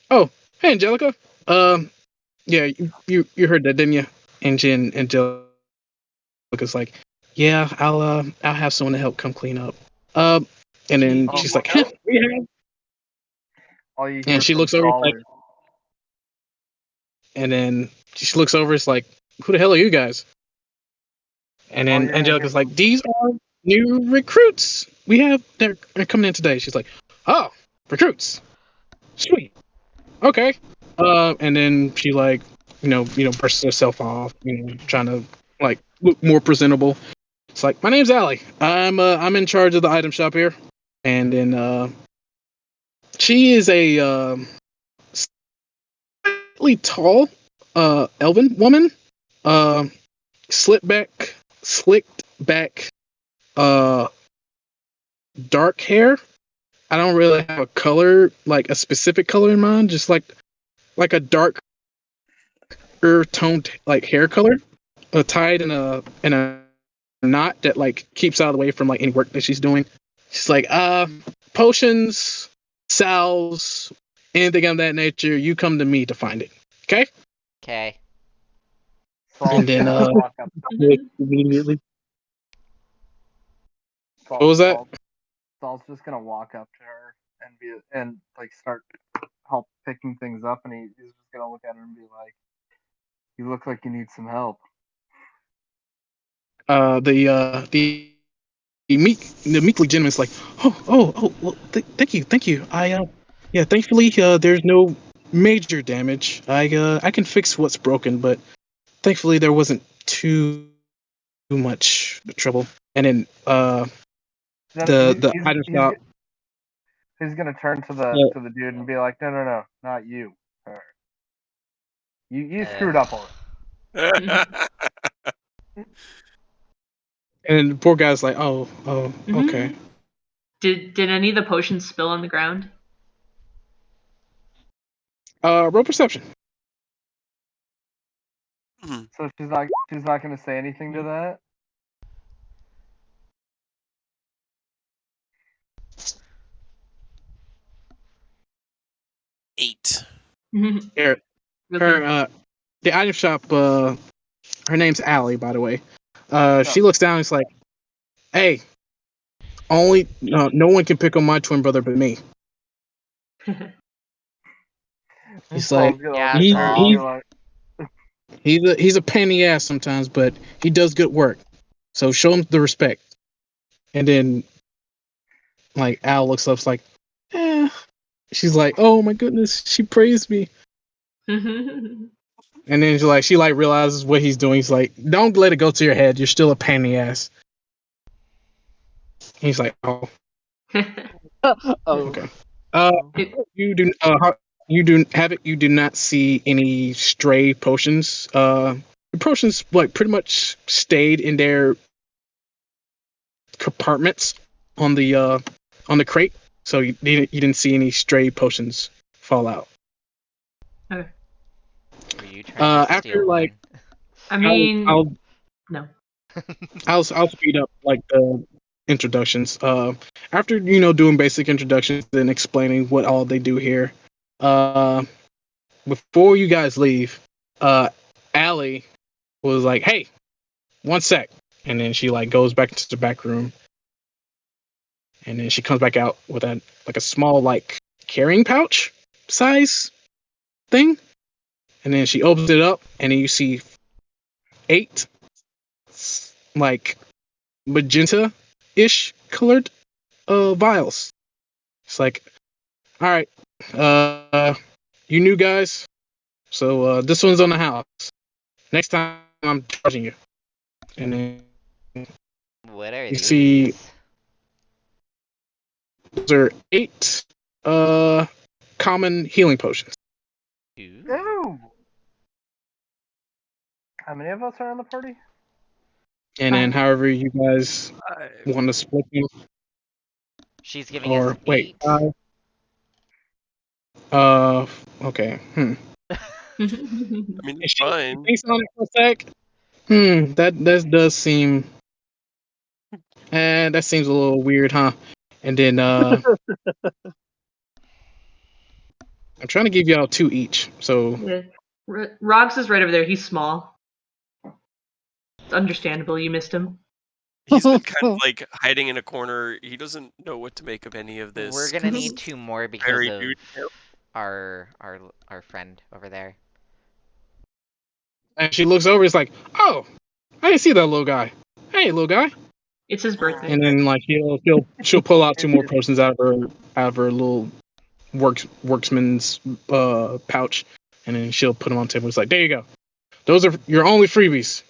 hey, Angelica. Yeah, you heard that, didn't you?" And Angelica's like, "Yeah, I'll have someone to help come clean up." And then Oh, she's like, no. "Yeah." All you hear And she from looks over, Saul like, is, and then she looks over. It's like, "Who the hell are you guys?" And all then you're gonna hear Angelica's like, "These are new recruits. They're coming in today." She's like, "Oh, recruits, sweet, okay." And then she like, brushes herself off, trying to like look more presentable. It's like, "My name's Allie. I'm in charge of the item shop here." And then she is a slightly tall elven woman, uh, slicked back, uh, dark hair. I don't really have a color, like a specific color in mind, just like a darker toned like hair color, tied in a knot that like keeps out of the way from like any work that she's doing. She's like, potions, salves, anything of that nature, you come to me to find it. Okay? Okay. Saul's And then gonna walk up. immediately. Saul, What was that? Saul's just gonna walk up to her and like start help picking things up, and he's just gonna look at her and be like, "You look like you need some help." The meekly gentleman's like, well, thank you. Yeah, thankfully, there's no major damage. I can fix what's broken, but thankfully there wasn't too much trouble. And then, Then the item shop. he's gonna turn to the dude and be like, "No, not you. Her. You screwed up already." And the poor guy's like, oh, okay. Did any of the potions spill on the ground? Roll perception. So she's not gonna say anything to that. Eight. Here, Okay. her the item shop. Her name's Allie, by the way. She Oh. looks down. And it's like, hey, only no one can pick on my twin brother but me. He's like, Saul's gonna Yeah, look at her and be Saul. like, he's a pain in the ass sometimes, but he does good work. So show him the respect. And then, like, Al looks up, it's like, eh. She's like, oh my goodness, she praised me. And then she realizes what he's doing. He's like, don't let it go to your head. You're still a pain in the ass. He's like, oh, Oh, okay. You do not see any stray potions. The potions like pretty much stayed in their compartments on the crate. So you didn't see any stray potions fall out. Okay. you trying to After steal like, one? I mean, I'll no. I'll speed up like the introductions. After doing basic introductions and explaining what all they do here, before you guys leave, Allie was like, "Hey, one sec," and then she like goes back into the back room, and then she comes back out with a small like carrying pouch size thing, and then she opens it up, and then you see 8 like magenta-ish colored vials. It's like, all right, you new guys, so this one's on the house. Next time I'm charging you. And then What are you see these? those are 8 common healing potions. Ooh. Ooh. How many of us are in the party? And then however you guys want to split them, She's giving us or wait, 8. okay. I mean, it's She fine. thinks on it for a sec. That does seem, that seems a little weird, huh? And then I'm trying to give y'all 2 each. So Yeah. Rogs is right over there. He's small. It's understandable. You missed him. He's been kind of like hiding in a corner. He doesn't know what to make of any of this. We're gonna 'Cause need 2 more because very of new to him. our friend over there. and she looks over, it's like, oh, I didn't see that little guy. Hey, little guy. It's his birthday. And then like she'll pull out 2 more potions out of her little worksman's pouch, and then she'll put them on the table. It's like, there you go. Those are your only freebies.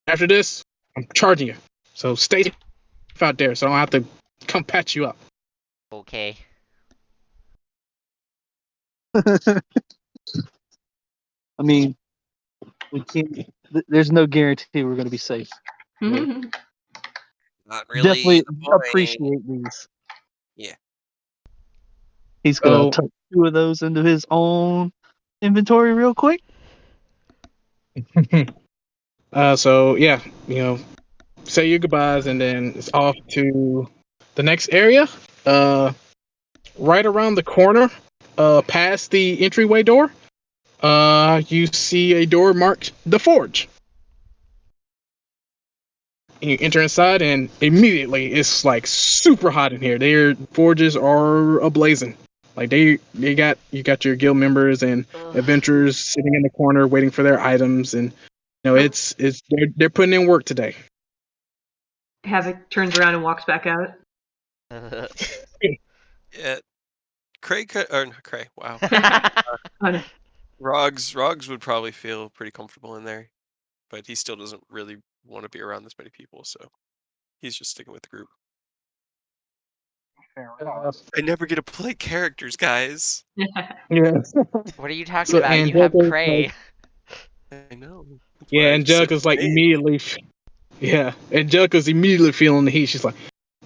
After this, I'm charging you. So stay safe out there, so I don't have to come patch you up. Okay. I mean, we can't. There's no guarantee we're going to be safe. Not really. Definitely the point. appreciate these. Yeah. He's gonna So tuck 2 of those into his own inventory real quick. so yeah, say your goodbyes, and then it's off to the next area. Right around the corner, past the entryway door, you see a door marked "The Forge." And you enter inside, and immediately it's like super hot in here. Their forges are ablazing. Like you got your guild members and adventurers sitting in the corner waiting for their items, and it's they're putting in work today. Havoc turns around and walks back out. Yeah. Craig, or not Craig. Wow. Oh, no. Rogs would probably feel pretty comfortable in there, but he still doesn't really want to be around this many people, so he's just sticking with the group. Fair enough. I never get to play characters, guys. Yeah. What are you talking So about? You have Angelica's prey. I know. That's Yeah, why I just said Angelica's like his name. immediately. Yeah, Angelica's immediately feeling the heat. She's like,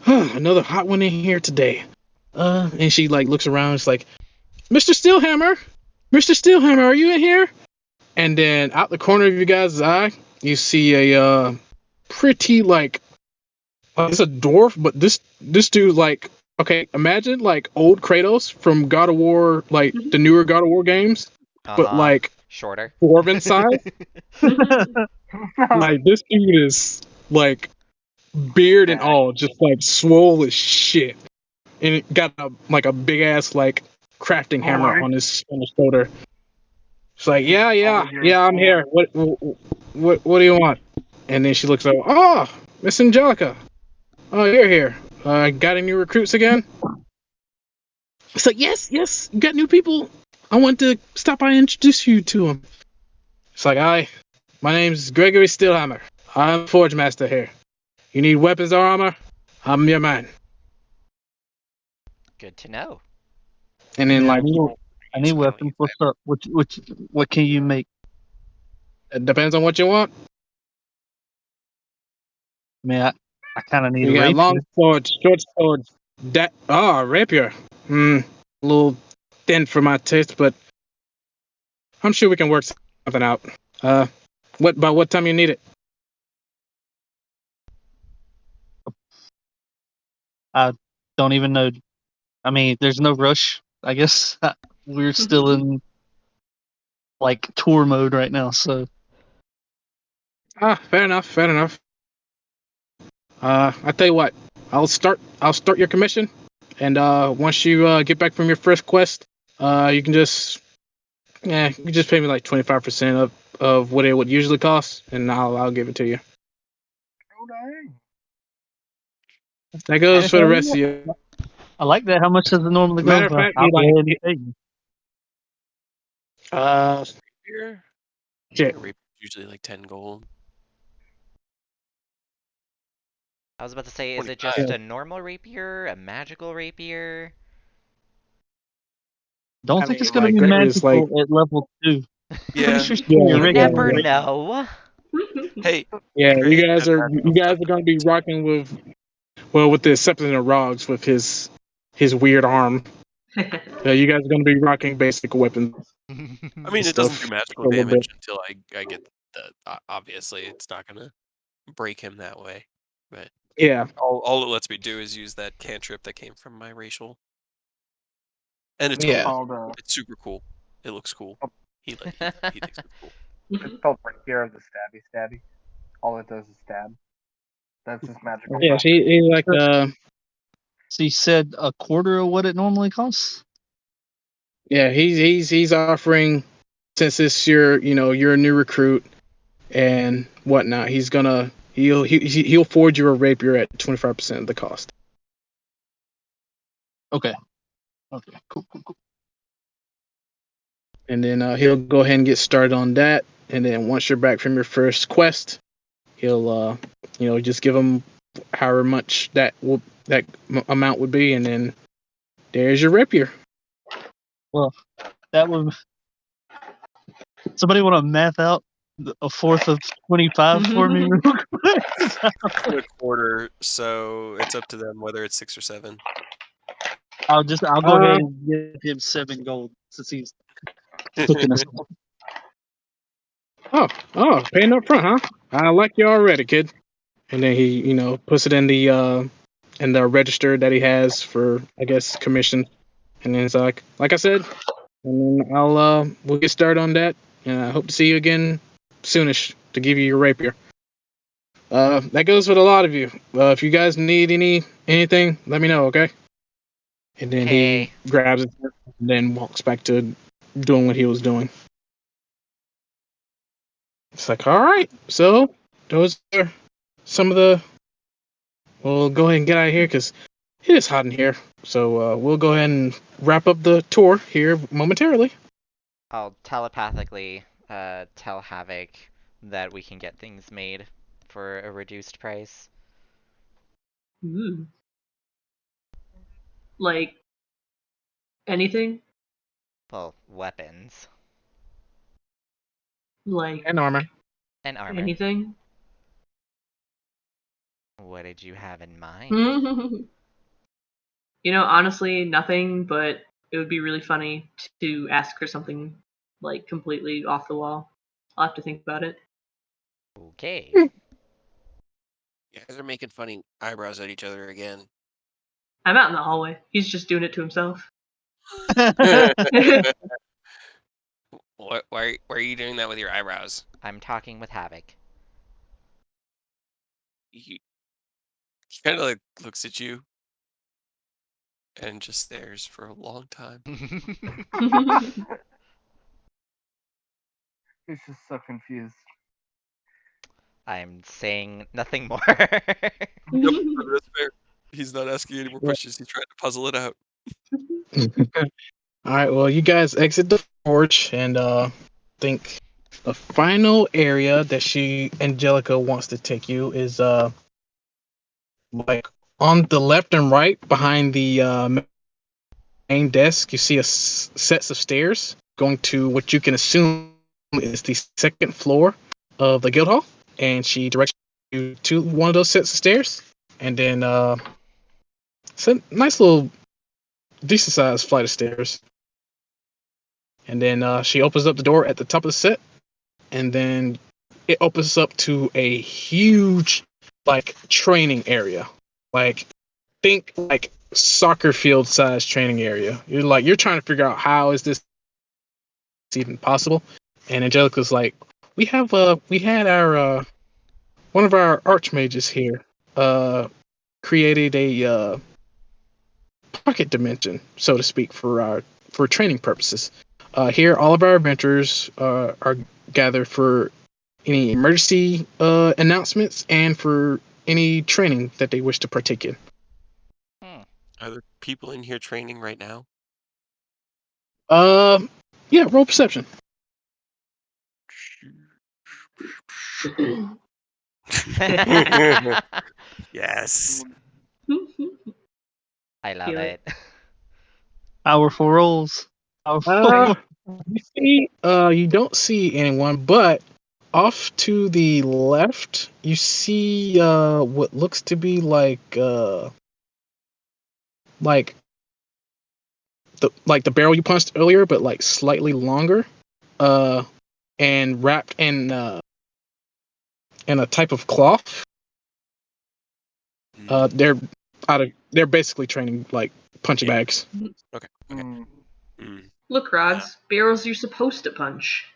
another hot one in here today. And she like looks around. It's like, Mr. Steelhammer, are you in here? And then out the corner of your guys' eye, you see a pretty like, it's a dwarf, but this dude like, okay, imagine like old Kratos from God of War, like the newer God of War games, but like Shorter. dwarven size. Like this dude is like beard and all, just like swole as shit, and it got like a big ass like crafting hammer on his shoulder. It's like, yeah, I'm here. What do you want? And then she looks over. Oh, Miss Angelica. Oh, you're here. Got any recruits again? It's like, yes. You got new people. I want to stop by and introduce you to them. It's like, my name's Gregory Steelhammer. I'm Forge Master here. You need weapons or armor? I'm your man. Good to know. And then like, I need weapons. What's up? What can you make? it depends on what you want. I mean, I kind of need You a got rapier. long swords, short swords, rapier. A little thin for my taste, but I'm sure we can work something out. What time you need it? I don't even know. I mean, there's no rush. I guess we're still in like tour mode right now. So Fair enough. Fair enough. I tell you what. I'll start your commission, and once you get back from your first quest, you can just you can just pay me like 25% of what it would usually cost, and I'll give it to you. Oh dang. That goes for the rest of yeah, you. I like that. How much does it normally go Matter of for? fact, I'll go ahead and pay you. Here, Yeah, usually like 10 gold. I was about to say, is it 25. just a normal rapier, a magical rapier? Don't I think mean, it's gonna like be it was magical like at level 2. Pretty Yeah. sure it's Yeah, gonna be a You regular. never yeah. know. Hey, Yeah, Trey you guys has are magical going to be rocking with, well, with the exception of Rogs with his weird arm. You guys are going to be rocking basic weapons I and mean, it doesn't do stuff magical for a little bit. damage until I get the. Obviously, it's not gonna break him that way. But Yeah, all it lets me do is use that cantrip that came from my racial, and it's yeah. cool. Called It's super cool. It looks cool. He thinks it's cool. it's called Rapier of the Stabby Stabby. All it does is stab. That's his magical Yeah, property. he like So you said a quarter of what it normally costs? yeah, he's offering, since it's you're a new recruit and whatnot, he'll forge you a rapier at 25% of the cost. Okay. Okay. Cool. And then he'll go ahead and get started on that. And then once you're back from your first quest, he'll just give him however much amount would be, and then there's your rapier. That would. Somebody want to math out a fourth of 25 for me real quick? A quarter, so it's up to them whether it's 6 or 7. I'll go ahead and give him 7 gold since he's hooking us up. Paying up front, huh? I like you already, kid. And then he, puts it in the register that he has for, I guess, commission. And then it's like I said, and then we'll get started on that. And I hope to see you again soonish to give you your rapier. That goes with a lot of you. If you guys need anything, let me know, okay? And then Hey. he grabs it and then walks back to doing what he was doing. It's like, all right, so those are some of the. We'll go ahead and get out of here because it is hot in here. So we'll go ahead and wrap up the tour here momentarily. I'll telepathically tell Havoc that we can get things made for a reduced price. Ooh. Like anything? Well, weapons Like And armor. and armor. anything? What did you have in mind? Honestly, nothing, but it would be really funny to ask for something like completely off the wall. I'll have to think about it. Okay. You guys are making funny eyebrows at each other again. I'm out in the hallway. He's just doing it to himself. Why are you doing that with your eyebrows? I'm talking with Havoc. He kind of like looks at you and just stares for a long time. He's just so confused. I'm saying nothing more. Yep, that's fair. He's not asking any more questions. He's trying to puzzle it out. All right, well, you guys exit the forge, and think the final area that Angelica wants to take you is like on the left and right behind the main desk. You see sets of stairs going to what you can assume is the second floor of the guild hall, and she directs you to one of those sets of stairs, and then it's a nice little decent sized flight of stairs. And then she opens up the door at the top of the set, and then it opens up to a huge, like, training area. Like, think like soccer field size training area. You're trying to figure out how is this even possible. And Angelica's like, we had our one of our archmages here created a pocket dimension, so to speak, for training purposes. Here, all of our adventurers are gathered for any emergency announcements and for any training that they wish to partake in. Hmm. Are there people in here training right now? Uh, yeah, roll perception. Yes. I love Feel it. Powerful rolls. Uh, you don't see anyone, but off to the left, you see what looks to be like the barrel you punched earlier, but like slightly longer, and wrapped in a type of cloth. They're they're basically training like punching Yeah. bags. Okay. Mm. Look, Rods, barrels you're supposed to punch.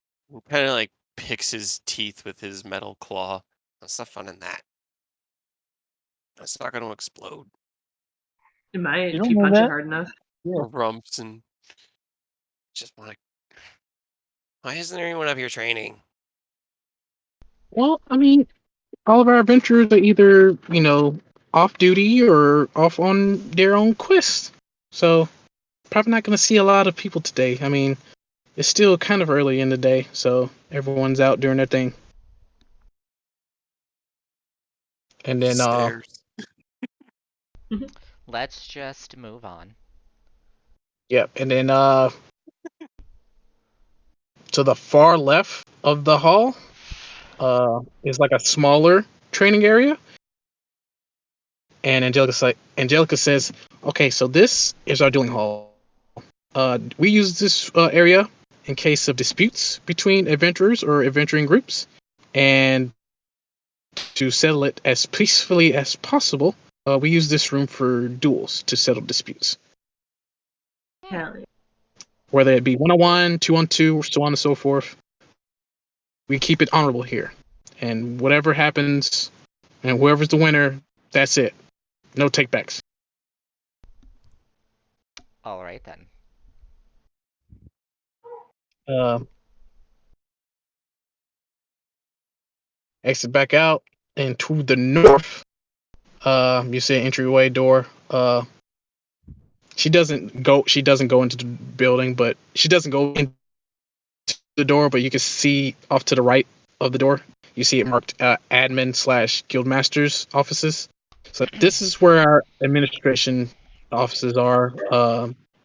Kind of like picks his teeth with his metal claw. What's the fun in that? It's not going to explode. It might You if don't you know punch it that? hard enough. Yeah. Or rumps and just like, why isn't anyone up here training? Well, I mean, all of our adventurers are either, off duty or off on their own quest. So, probably not going to see a lot of people today. I mean, it's still kind of early in the day, so everyone's out doing their thing. And then, Stairs. Let's just move on. and then, to the far left of the hall, is like a smaller training area. And Angelica says, okay, so this is our dueling hall. We use this area in case of disputes between adventurers or adventuring groups, and to settle it as peacefully as possible, we use this room for duels to settle disputes, Hell yeah. whether it be 1-on-1, 2-on-2, or so on and so forth. We keep it honorable here, and whatever happens, and whoever's the winner, that's it. No takebacks. All right then. Uh, Exit back out, and to the north, you see an entryway door. She doesn't go into the building, but she doesn't go into the door, but you can see off to the right of the door, you see it marked admin / guildmaster's offices. So this is where our administration offices are.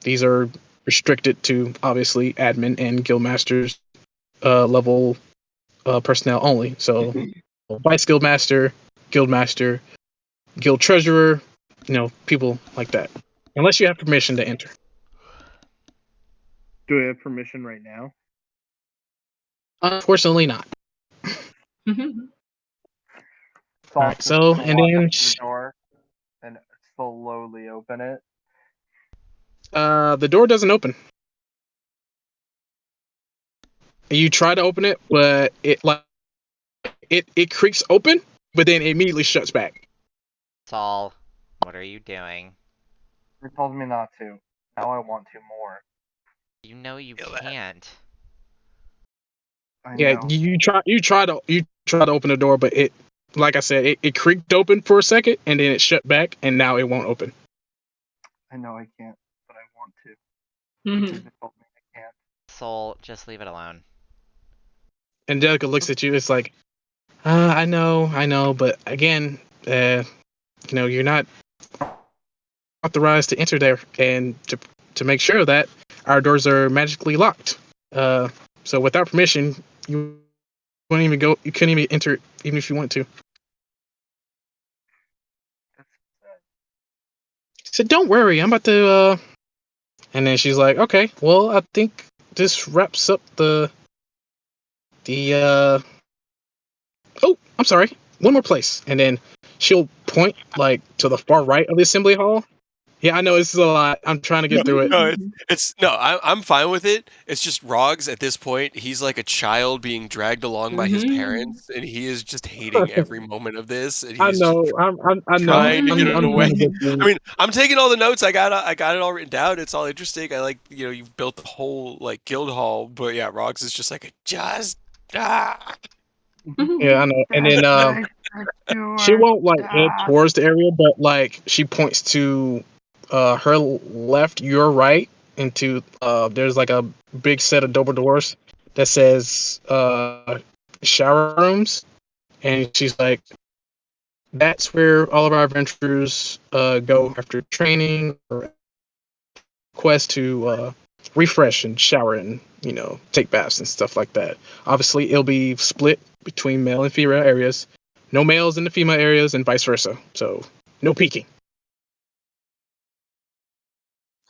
These are restricted to obviously admin and guildmasters level personnel only. So vice guildmaster, guildmaster, guild treasurer, people like that. Unless you have permission to enter. Do we have permission right now? Unfortunately not. Alright, so, and then the door and slowly open it. the door doesn't open. You try to open it, but it creaks open, but then it immediately shuts back. Saul, what are you doing? They told me not to. Now I want to more. You know you Feel that. can't. I Yeah, know. you try to open the door, but it, like I said, it creaked open for a second, and then it shut back, and now it won't open. I know I can't, but I want to. Mhm. Because they told me I can't. Soul, just leave it alone. Angelica looks at you. It's like, I know, but again, you're not authorized to enter there, and to make sure that our doors are magically locked. So without permission, you wouldn't even go. You couldn't even enter, even if you want to. She said, "Don't worry, I'm about to." And then she's like, "Okay, well, I think this wraps up the oh, I'm sorry, one more place, and then she'll point like to the far right of the assembly hall. Yeah, I know this is a lot. I'm trying to get through it. No, I'm fine with it. It's just Roggs at this point. He's like a child being dragged along by his parents, and he is just hating every moment of this. And I he's just know. I know. trying to get it I'm away. trying to get through I mean, I'm taking all the notes. I got it all written down. It's all interesting. I like, you've built the whole like guild hall, but yeah, Roggs is just like just ah. Yeah, I know. And then she won't like head towards the area, but like she points to her left, your right, into there's like a big set of double doors that says shower rooms, and she's like, that's where all of our adventurers go after training or quest to refresh and shower and take baths and stuff like that. Obviously, it'll be split between male and female areas. No males in the female areas and vice versa. So no peeking.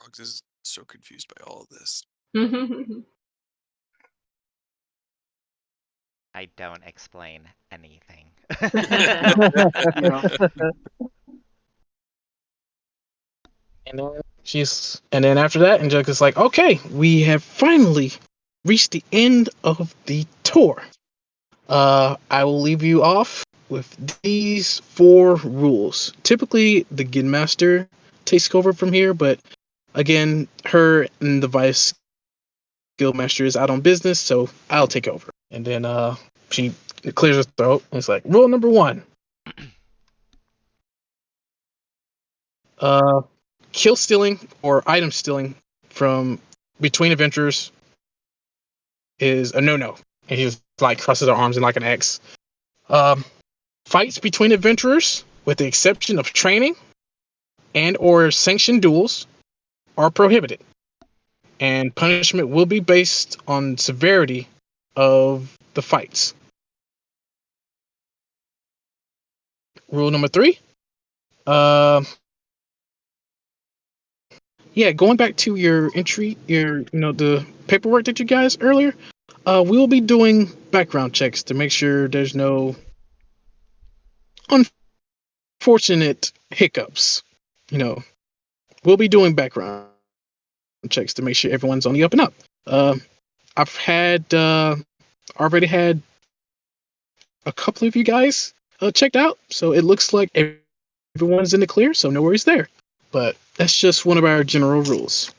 Roggs is so confused by all of this. I don't explain anything. And then after that, Angelica's like, okay, we have finally reached the end of the tour. I will leave you off with these 4 rules. Typically, the Guild Master takes over from here, but again, her and the Vice Guild Master is out on business, so I'll take over. And then she clears her throat and it's like, rule number 1. Kill stealing or item stealing from between adventurers is a no-no. And he just like crosses her arms in like an X. Fights between adventurers, with the exception of training and or sanctioned duels, are prohibited. And punishment will be based on severity of the fights. Rule number 3. Yeah, going back to your entry, the paperwork that you guys earlier, we'll be doing background checks to make sure there's no unfortunate hiccups. We'll be doing background checks to make sure everyone's on the up and up. I've already had a couple of you guys checked out, so it looks like everyone's in the clear, so no worries there. But that's just one of our general rules.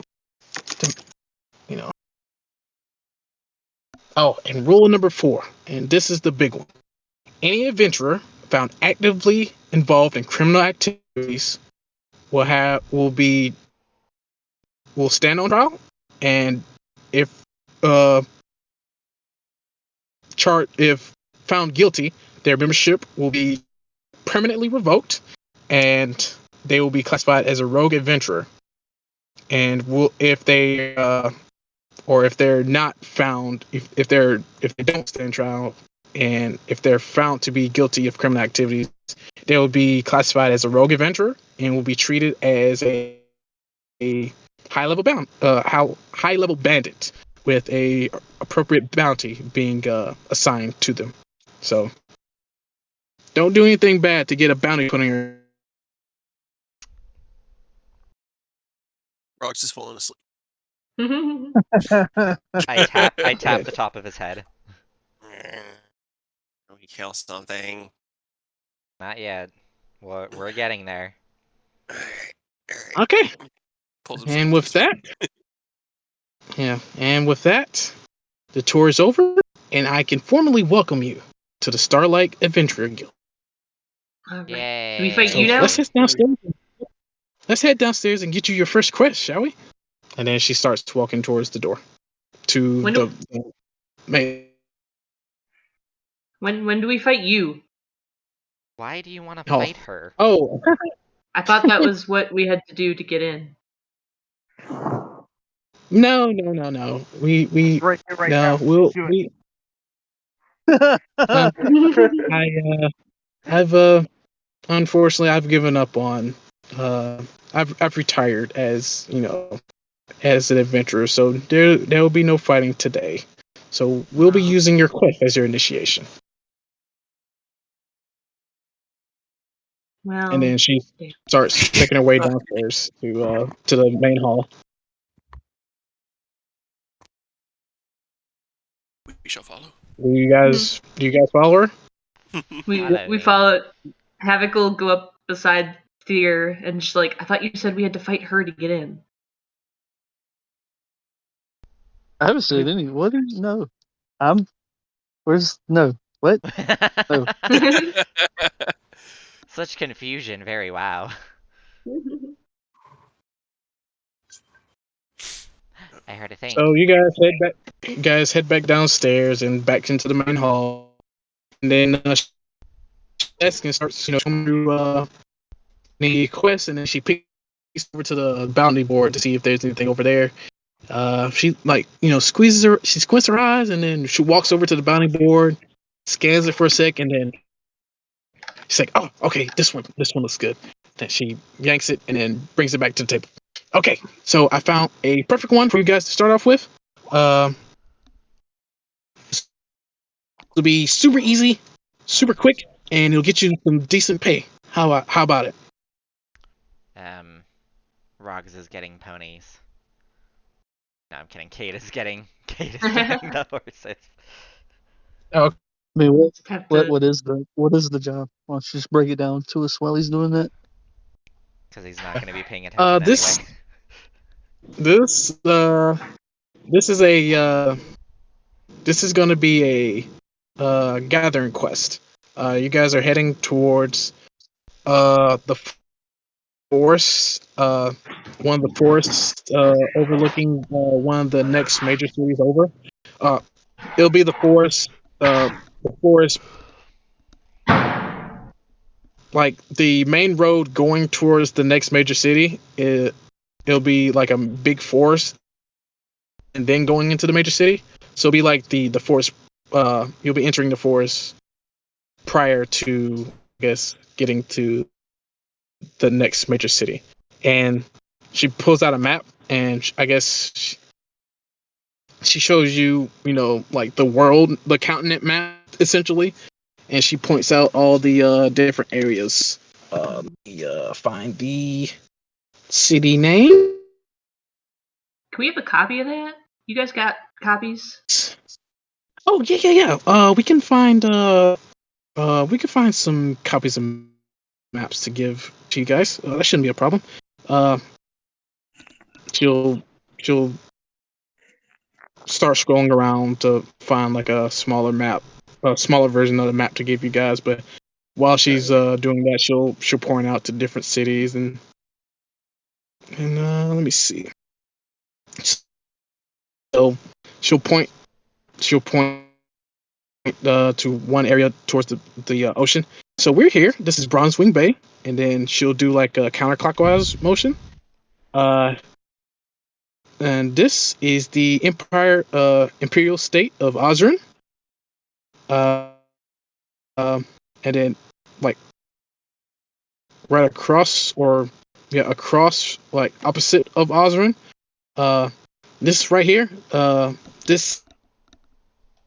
Oh, and rule number 4, and this is the big one. Any adventurer found actively involved in criminal activities will stand on trial, and if found guilty, their membership will be permanently revoked, and they will be classified as a rogue adventurer. And if they're not found, if they don't stand trial, and if they're found to be guilty of criminal activities, they will be classified as a rogue adventurer and will be treated as a high level bandit with a appropriate bounty being assigned to them. So don't do anything bad to get a bounty put on your. Roggs is falling asleep. I tap the top of his head. We kill something. Not yet. We're getting there. Okay. And with that, the tour is over, and I can formally welcome you to the Starlight Adventurer Guild. Alright. Yay. Do we fight you now? Let's head downstairs and get you your first quest, shall we? And then she starts walking towards the door to the main. When do we fight you? Why do you want to fight her? Oh. I thought that was what we had to do to get in. No. We Right no. now. We'll Do we. Unfortunately I've given up on. I've retired as as an adventurer, so there will be no fighting today. So we'll be Wow. using your quest as your initiation. Well, And then she damn. starts making her way downstairs to the main hall. We shall follow. Do you guys follow her? we follow. Havoc will go up beside Fear and just like, I thought you said we had to fight her to get in. I haven't said any. What? No. I'm. Where's no? What? No. Such confusion. Very wow. I heard a thing. So you guys head back downstairs and back into the main hall, and then Eskin starts going through the quest, and then she peeks over to the bounty board to see if there's anything over there. She she squints her eyes, and then she walks over to the bounty board, scans it for a sec, and then she's like, "Oh, okay, this one looks good." Then she yanks it and then brings it back to the table. Okay, so I found a perfect one for you guys to start off with. It'll be super easy, super quick, and it'll get you some decent pay. How about it? Rogs is getting ponies. No, I'm kidding. Kate is getting the horses. Oh, I mean, Have to- what is the job? Why don't you just break it down to us while he's doing that? Because he's not going to be paying attention this anyway. this is a this is going to be a gathering quest. You guys are heading towards the forest, one of the forests overlooking one of the next major cities over. It'll be the forest, like the main road going towards the next major city. It'll be like a big forest, and then going into the major city. So it'll be like the forest. You'll be entering the forest prior to, I guess, getting to the next major city. And she pulls out a map, and I guess she shows you, like the continent map, essentially. And she points out all the different areas. Find the city name. Can we have a copy of that? You guys got copies? Oh yeah. We can find some copies of maps to give to you guys. That shouldn't be a problem. She'll start scrolling around to find like a smaller map, a smaller version of the map to give you guys. But while she's doing that, she'll point out to different cities and let me see. So she'll point to one area towards the ocean. So we're here. This is Bronzewing Bay, and then she'll do like a counterclockwise motion. And this is the imperial state of Ozrin. And then like right across, across, like opposite of Ozrin. This right here. This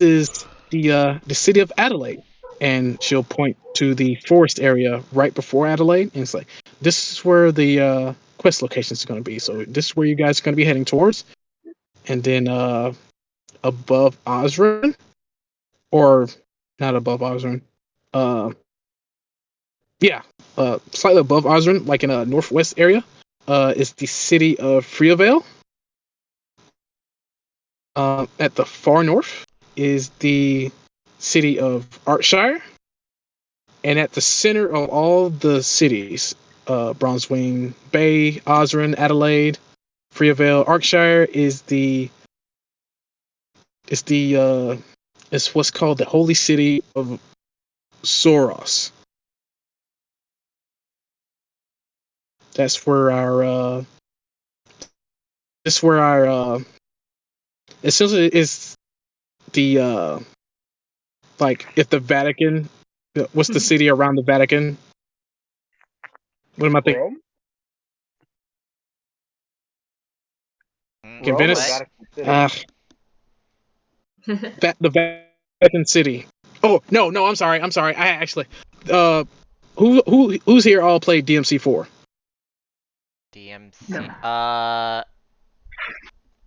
is the city of Adelaide, and she'll point to the forest area right before Adelaide, and it's like, this is where the quest location is going to be. So this is where you guys are going to be heading towards, and then above Osran, or not above Osran, slightly above Osran, like in a northwest area, is the city of Freevale. At the far north is the city of Artshire, and at the center of all the cities, Bronzewing Bay, Osran, Adelaide, Freevale, Artshire is what's called the Holy City of Soros. That's where our essentially is the like if the Vatican, what's the city around the Vatican? What am I thinking? Rome? in Rome or Venice. Vatican City? The Vatican City. Oh no, I'm sorry. I actually, who's here all played DMC4? DMC.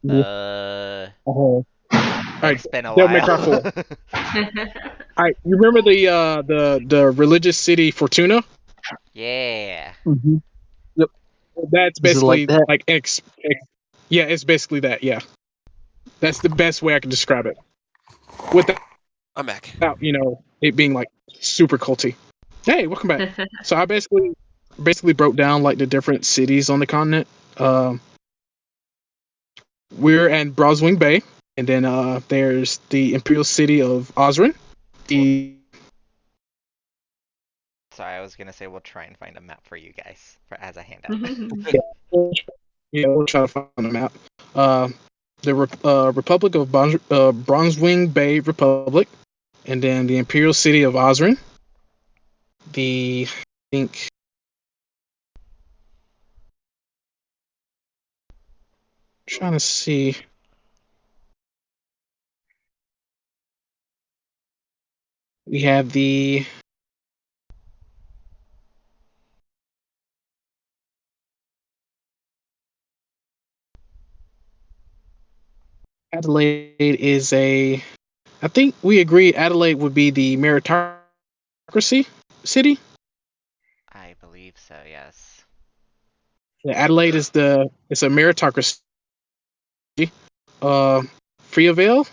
No. All right, It's been a Devil May Cry while. 4. All right, you remember the religious city Fortuna? Yeah. Mm-hmm. That's Is it like basically that? yeah, it's basically that. Yeah, that's the best way I can describe it without I'm back. it being like super culty. Hey, welcome back. So I basically broke down like the different cities on the continent. We're at Broswing Bay, and then there's the Imperial City of Osrin. The Sorry, I was gonna say we'll try and find a map for you guys as a handout. yeah, we'll try to find a map. The Republic of Bronzewing Bay Republic, and then the Imperial City of Osrin. I think trying to see. We have the Adelaide is a. I think we agreed Adelaide would be the meritocracy city. I believe so, yes. Yeah, Adelaide is it's a meritocracy. Freevale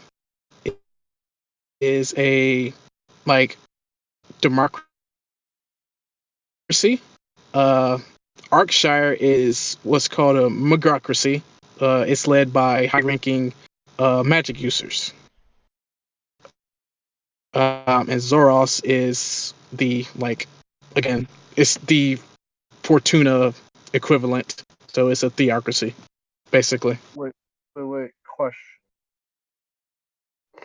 is a like democracy. Arkshire is what's called a magocracy. It's led by high-ranking magic users. And Zoros is again, it's the Fortuna equivalent. So it's a theocracy, basically. Wait, question.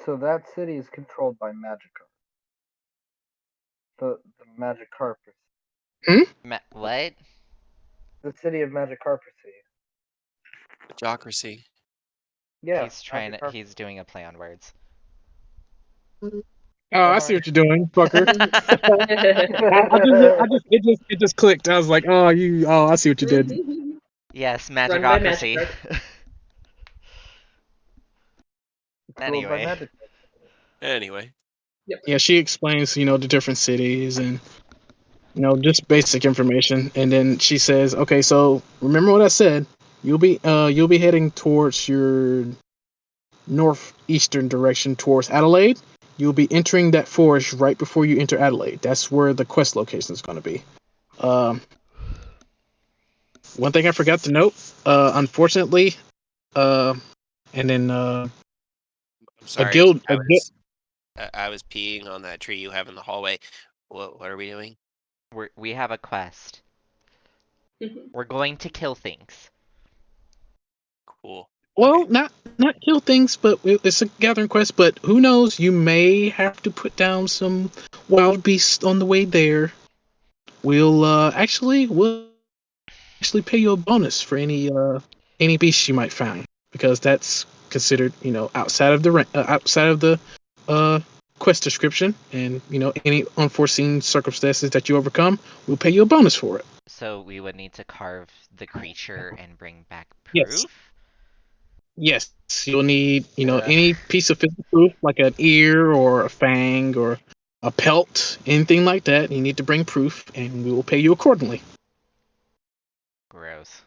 So that city is controlled by Magikarp. The Magikarp. What? The city of Magikarpacy. Geocracy. Yeah. He's doing a play on words. Oh, I see what you're doing, fucker. It just clicked. I was like, I see what you did. Yes, Run by magicocracy. Magikarp. Controlled by Anyway. Magikarp. Anyway, Yeah, she explains, the different cities and just basic information, and then she says, "Okay, so remember what I said. You'll be heading towards your northeastern direction towards Adelaide. You'll be entering that forest right before you enter Adelaide. That's where the quest location is going to be. One thing I forgot to note, unfortunately, and then I'm a sorry. guild. I was peeing on that tree you have in the hallway. What are we doing? We have a quest. We're going to kill things. Cool. Well, Okay. not kill things, but it's a gathering quest. But who knows? You may have to put down some wild beasts on the way there. We'll actually pay you a bonus for any beast you might find, because that's considered outside of the quest description, and any unforeseen circumstances that you overcome, we'll pay you a bonus for it. So we would need to carve the creature and bring back Yes. proof? Yes, you'll need Ugh. any piece of physical proof, like an ear or a fang or a pelt, anything like that. You need to bring proof, and we will pay you accordingly. Gross.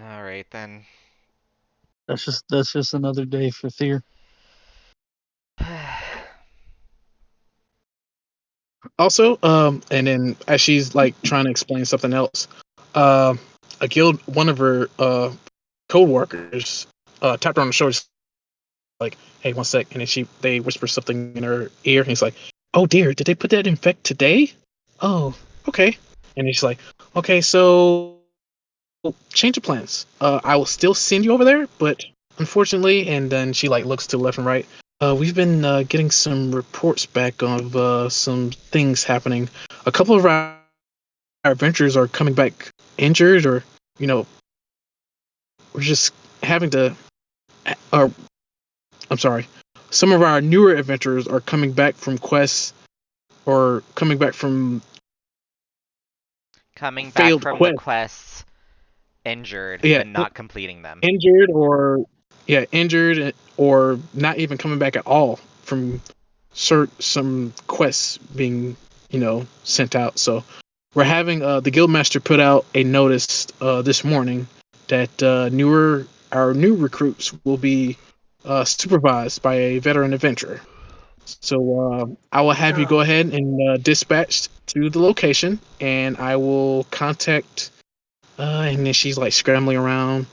Alright then. That's just another day for Fear. Also, and then as she's like trying to explain something else, a guild, one of her co-workers, tapped her on the shoulder, like, "Hey, one sec," and then they whisper something in her ear, and he's like, "Oh dear, did they put that in effect today? Oh, okay." And he's like, "Okay, so change of plans. I will still send you over there, but unfortunately," and then she like looks to the left and right. We've been getting some reports back of some things happening. A couple of our adventurers are coming back injured or you know, we're just having to. Or I'm sorry, some of our newer adventurers are coming back from quests or coming back from Coming back failed from the quests. quests injured, Yeah, but not completing them. injured or injured or not even coming back at all from some quests being sent out. So we're having the guildmaster put out a notice this morning that our new recruits will be supervised by a veteran adventurer. So I will have you go ahead and dispatch to the location, and I will contact. And then she's like scrambling around.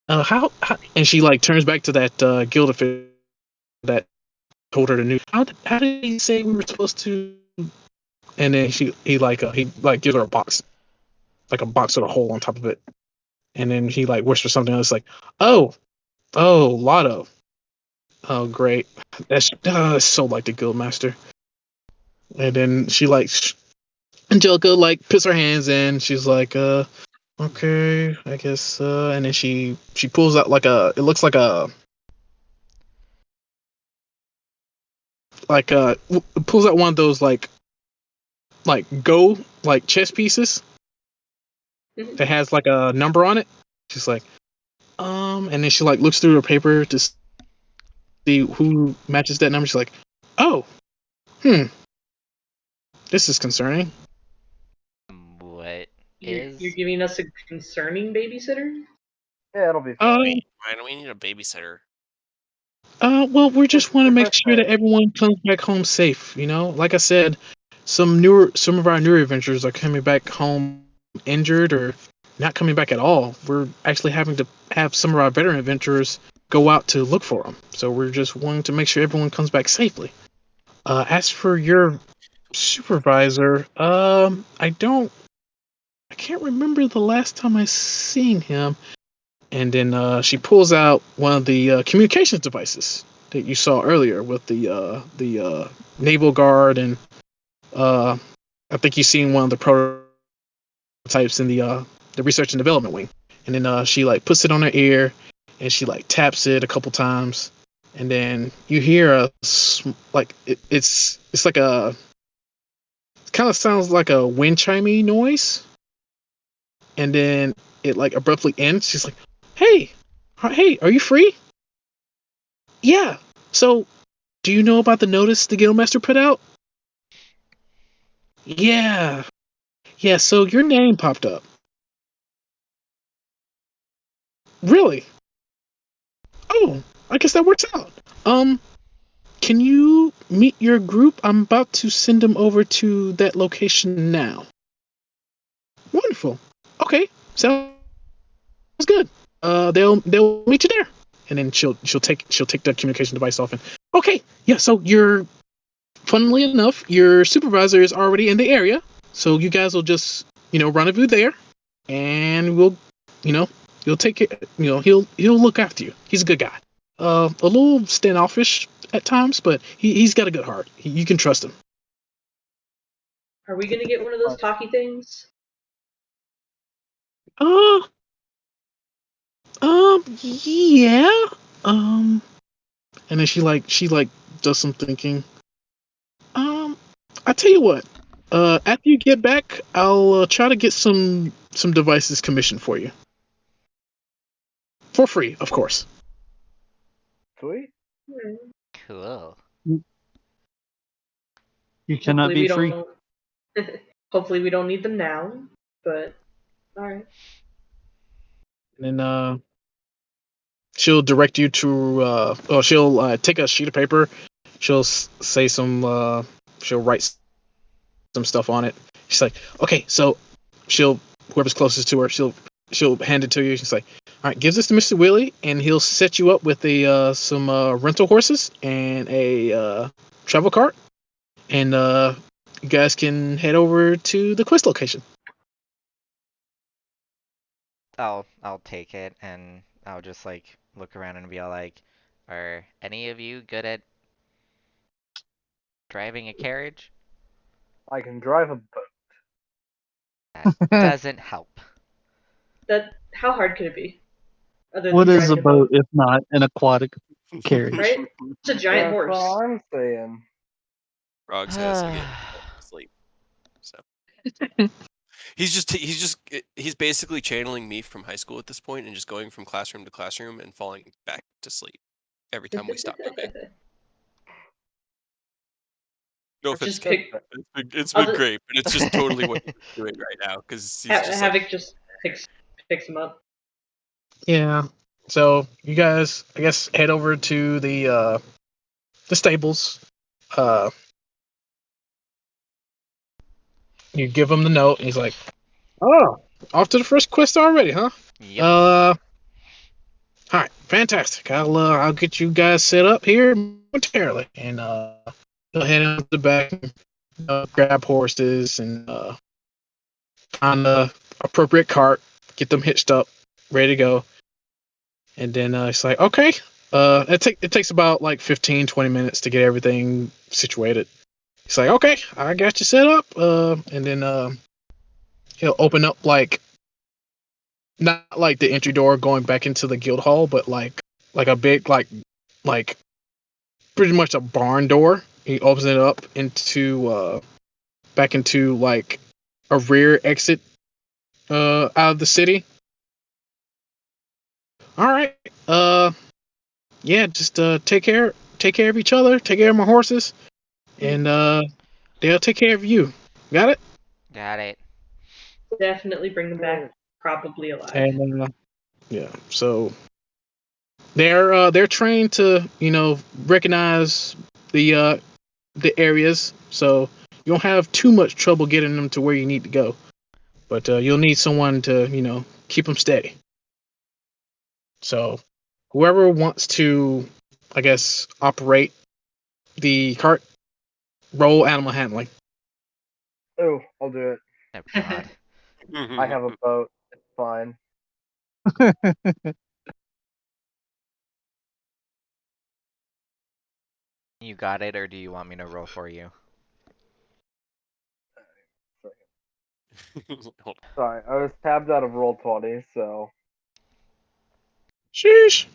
How and she like turns back to that guild official that told her the news. How did he say we were supposed to? And then he like gives her a box, like a box with a hole on top of it. And then he like whispers something else like, oh, Lotto. Oh, great. That's so like the guild master. And then she like Angelica like puts her hands in. She's like, okay, I guess. And then she pulls out it looks pulls out one of those go like chess pieces that has like a number on it. She's like, and then she like looks through her paper to see who matches that number. She's like, oh, this is concerning. What You're is? giving us a concerning babysitter? Yeah, it'll be Uh, fine. Why do we need a babysitter? well, we just want to Your make first sure that day. everyone comes back home safe. Like I said, some of our newer adventurers are coming back home injured or not coming back at all. We're actually having to have some of our veteran adventurers go out to look for them. So we're just wanting to make sure everyone comes back safely. As for your supervisor, I can't remember the last time I seen him. And then she pulls out one of the communications devices that you saw earlier with the naval guard, and I think you've seen one of the prototypes in the research and development wing. And then she like puts it on her ear, and she like taps it a couple times, and then you hear it's like it kind of sounds like a wind chimey noise, and then it like abruptly ends. She's like, hey, are you free? Yeah. So, do you know about the notice the Guildmaster put out? Yeah. Yeah, so your name popped up. Really? Oh, I guess that works out. Um, can you meet your group? I'm about to send them over to that location now. Wonderful. Okay, sounds good. They'll meet you there. And then she'll take the communication device off and okay, yeah, so funnily enough, your supervisor is already in the area, so you guys will just, rendezvous there, and you know, you'll take it. He'll look after you. He's a good guy. A little standoffish at times, but he's got a good heart. You can trust him. Are we gonna get one of those talkie things? Uh, yeah. Um, and then she does some thinking. Um, I tell you what. After you get back, I'll try to get some devices commissioned for you. For free, of course. Sweet. Cool. You cannot Hopefully be we free. don't. Hopefully we don't need them now. But all right. And then she'll direct you to or she'll take a sheet of paper. She'll say she'll write some stuff on it. She's like, okay, so she'll whoever's closest to her, she'll hand it to you. She's like, all right, give this to Mr. Willie, and he'll set you up with some rental horses and a travel cart, and you guys can head over to the quest location. I'll take it and I'll just like look around and be all like, are any of you good at driving a carriage? I can drive a boat. That doesn't help. How hard could it be? Other What than is a driving a boat, boat if not an aquatic carriage? right? It's a giant That's horse. all I'm saying. Frog says again, sleep. So he's basically channeling me from high school at this point and just going from classroom to classroom and falling back to sleep every time we stop moving. No offense, Just Kevin. pick. It's I'll been just- great, but it's just totally what he's doing right now because he's just like, Havoc just picks him up. Yeah. So you guys, I guess, head over to the stables. You give him the note, and he's like, "Oh, off to the first quest already, huh? Yep. All right, fantastic. I'll get you guys set up here momentarily, and he'll head into the back, and, grab horses, and find the appropriate cart, get them hitched up, ready to go, and then it's like, okay, it takes about like 15, 20 minutes to get everything situated. He's like, okay, I got you set up, and then he'll open up like not like the entry door going back into the guild hall, but like a big like pretty much a barn door. He opens it up into back into like a rear exit out of the city. All right. Yeah, just take care of each other, take care of my horses, and they'll take care of you. Got it? Got it. Definitely bring them back, probably alive. And yeah, so they're trained to, recognize the areas, so you don't have too much trouble getting them to where you need to go. But you'll need someone to, keep them steady. So whoever wants to, I guess, operate the cart, roll animal handling. Oh, I'll do it. Oh God. I have a boat. It's fine. You got it, or do you want me to roll for you? Hold Sorry, I was tabbed out of Roll20, so Sheesh.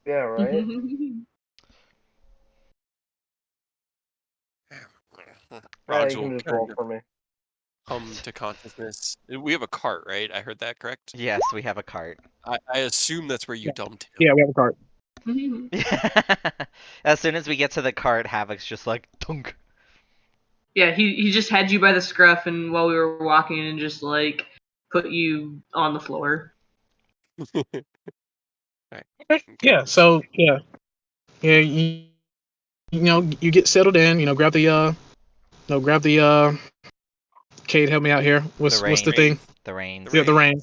yeah, right. on. Yeah, Rogs you will can just kind roll of for me. come to consciousness. We have a cart, right? I heard that correct. Yes, we have a cart. I assume that's where you dumped him. Yeah, we have a cart. As soon as we get to the cart, Havoc's just like, dunk. Yeah, he just had you by the scruff, and while we were walking, and just like put you on the floor. Okay. Okay. Yeah. So yeah, you get settled in. Grab the. Kate, help me out here. What's the Rain. thing? The rains. Yeah, the rain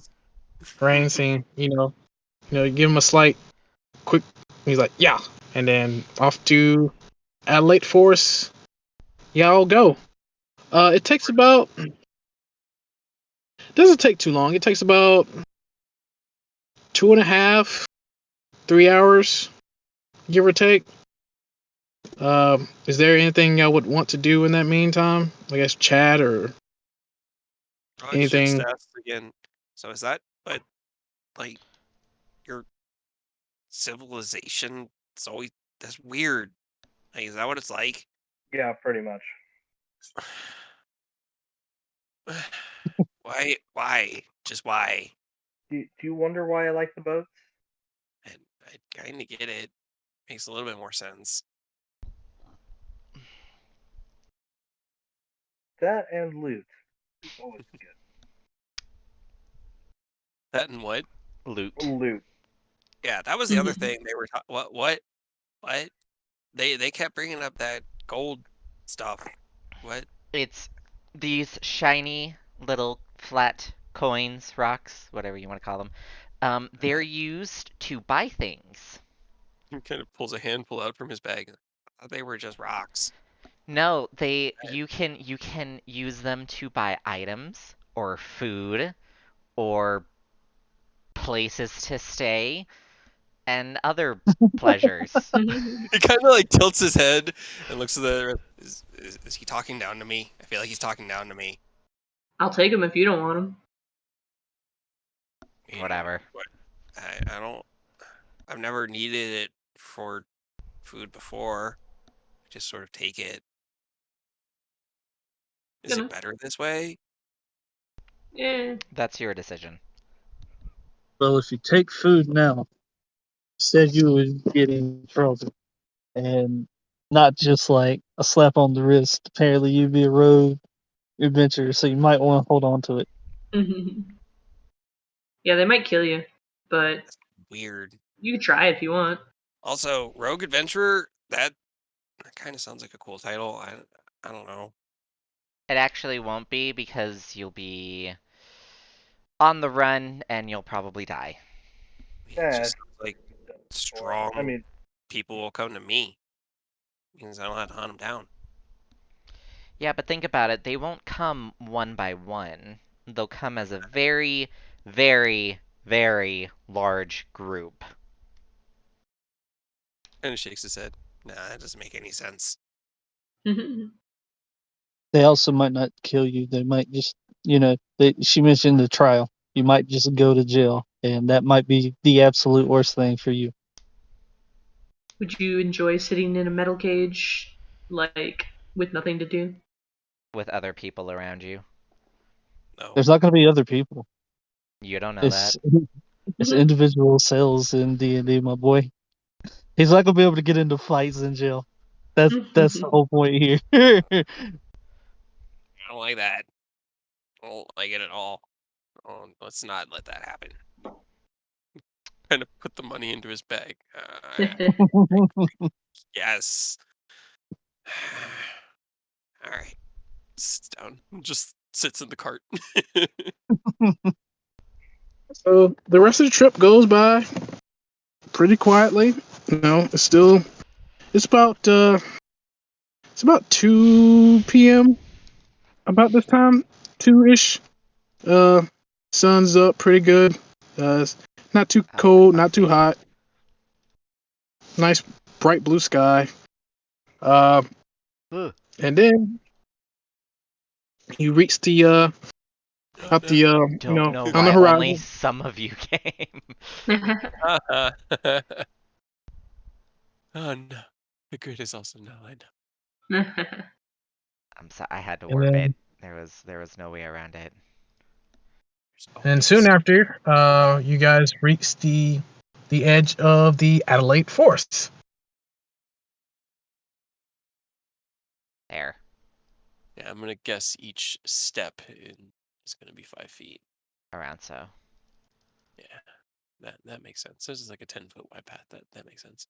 scene. You give him a slight, quick. He's like, yeah, and then off to Adelaide Forest. Y'all go. It takes about. Doesn't take too long. It takes about 2.5, 3 hours, give or take. Is there anything y'all would want to do in that meantime? I guess chat or Rogs anything. just asked again. So is that what, like, your civilization? It's always that's weird. Like, is that what it's like? Yeah, pretty much. Why? Why? Just why? Do you wonder why I like the boats? And I kind of get it. Makes a little bit more sense. That and loot. Always That and what? Loot. good. Loot. Yeah, that was the other thing they were. What? They kept bringing up that gold stuff. What? It's these shiny little flat coins, rocks, whatever you want to call them. They're used to buy things. He kind of pulls a handful out from his bag. I thought they were just rocks. No, you can use them to buy items or food or places to stay and other pleasures. He kind of like tilts his head and looks at the. Is he talking down to me? I feel like he's talking down to me. I'll take him if you don't want him. You know, Whatever. but I don't. I've never needed it for food before. I just sort of take it. Is Gonna. it better this way? Yeah. That's your decision. Well, if you take food now, said you would get in trouble, and not just like a slap on the wrist. Apparently, you'd be a rogue adventurer, so you might want to hold on to it. Yeah, they might kill you, but Weird. you can try if you want. Also, Rogue Adventurer. That kind of sounds like a cool title. I don't know. It actually won't be because you'll be on the run and you'll probably die. It Yeah, just sounds like strong I mean, people will come to me because I don't have to hunt them down. Yeah, but think about it. They won't come one by one. They'll come as a very, very, very large group. And shakes his head. Nah, that doesn't make any sense. They also might not kill you. They might just, she mentioned the trial. You might just go to jail, and that might be the absolute worst thing for you. Would you enjoy sitting in a metal cage, like, with nothing to do? With other people around you. No. There's not going to be other people. You don't know It's that. it's individual cells in D&D, my boy. He's not going to be able to get into fights in jail. That's the whole point here. I don't like that. I don't like it at all. Oh, let's not let that happen. Kind of put the money into his bag. Yes. All right. Sits down. Just sits in the cart. So the rest of the trip goes by pretty quietly. It's about 2 p.m. about this time, 2-ish. Uh, sun's up pretty good. It's not too Oh, for cold, not fuck's too sake. hot. Nice bright blue sky. Uh, Ugh. and then you reach the out the Don't know on the why only horizon. some of you came. Oh no. The grid is also no, I know. I'm sorry, I had to And warp it. then There was no way around it. There's and soon always after, you guys reach the edge of the Adelaide Forest. There. Yeah, I'm gonna guess each step is gonna be 5 feet. Around so. Yeah, that makes sense. This is like a 10-foot wide path. That makes sense.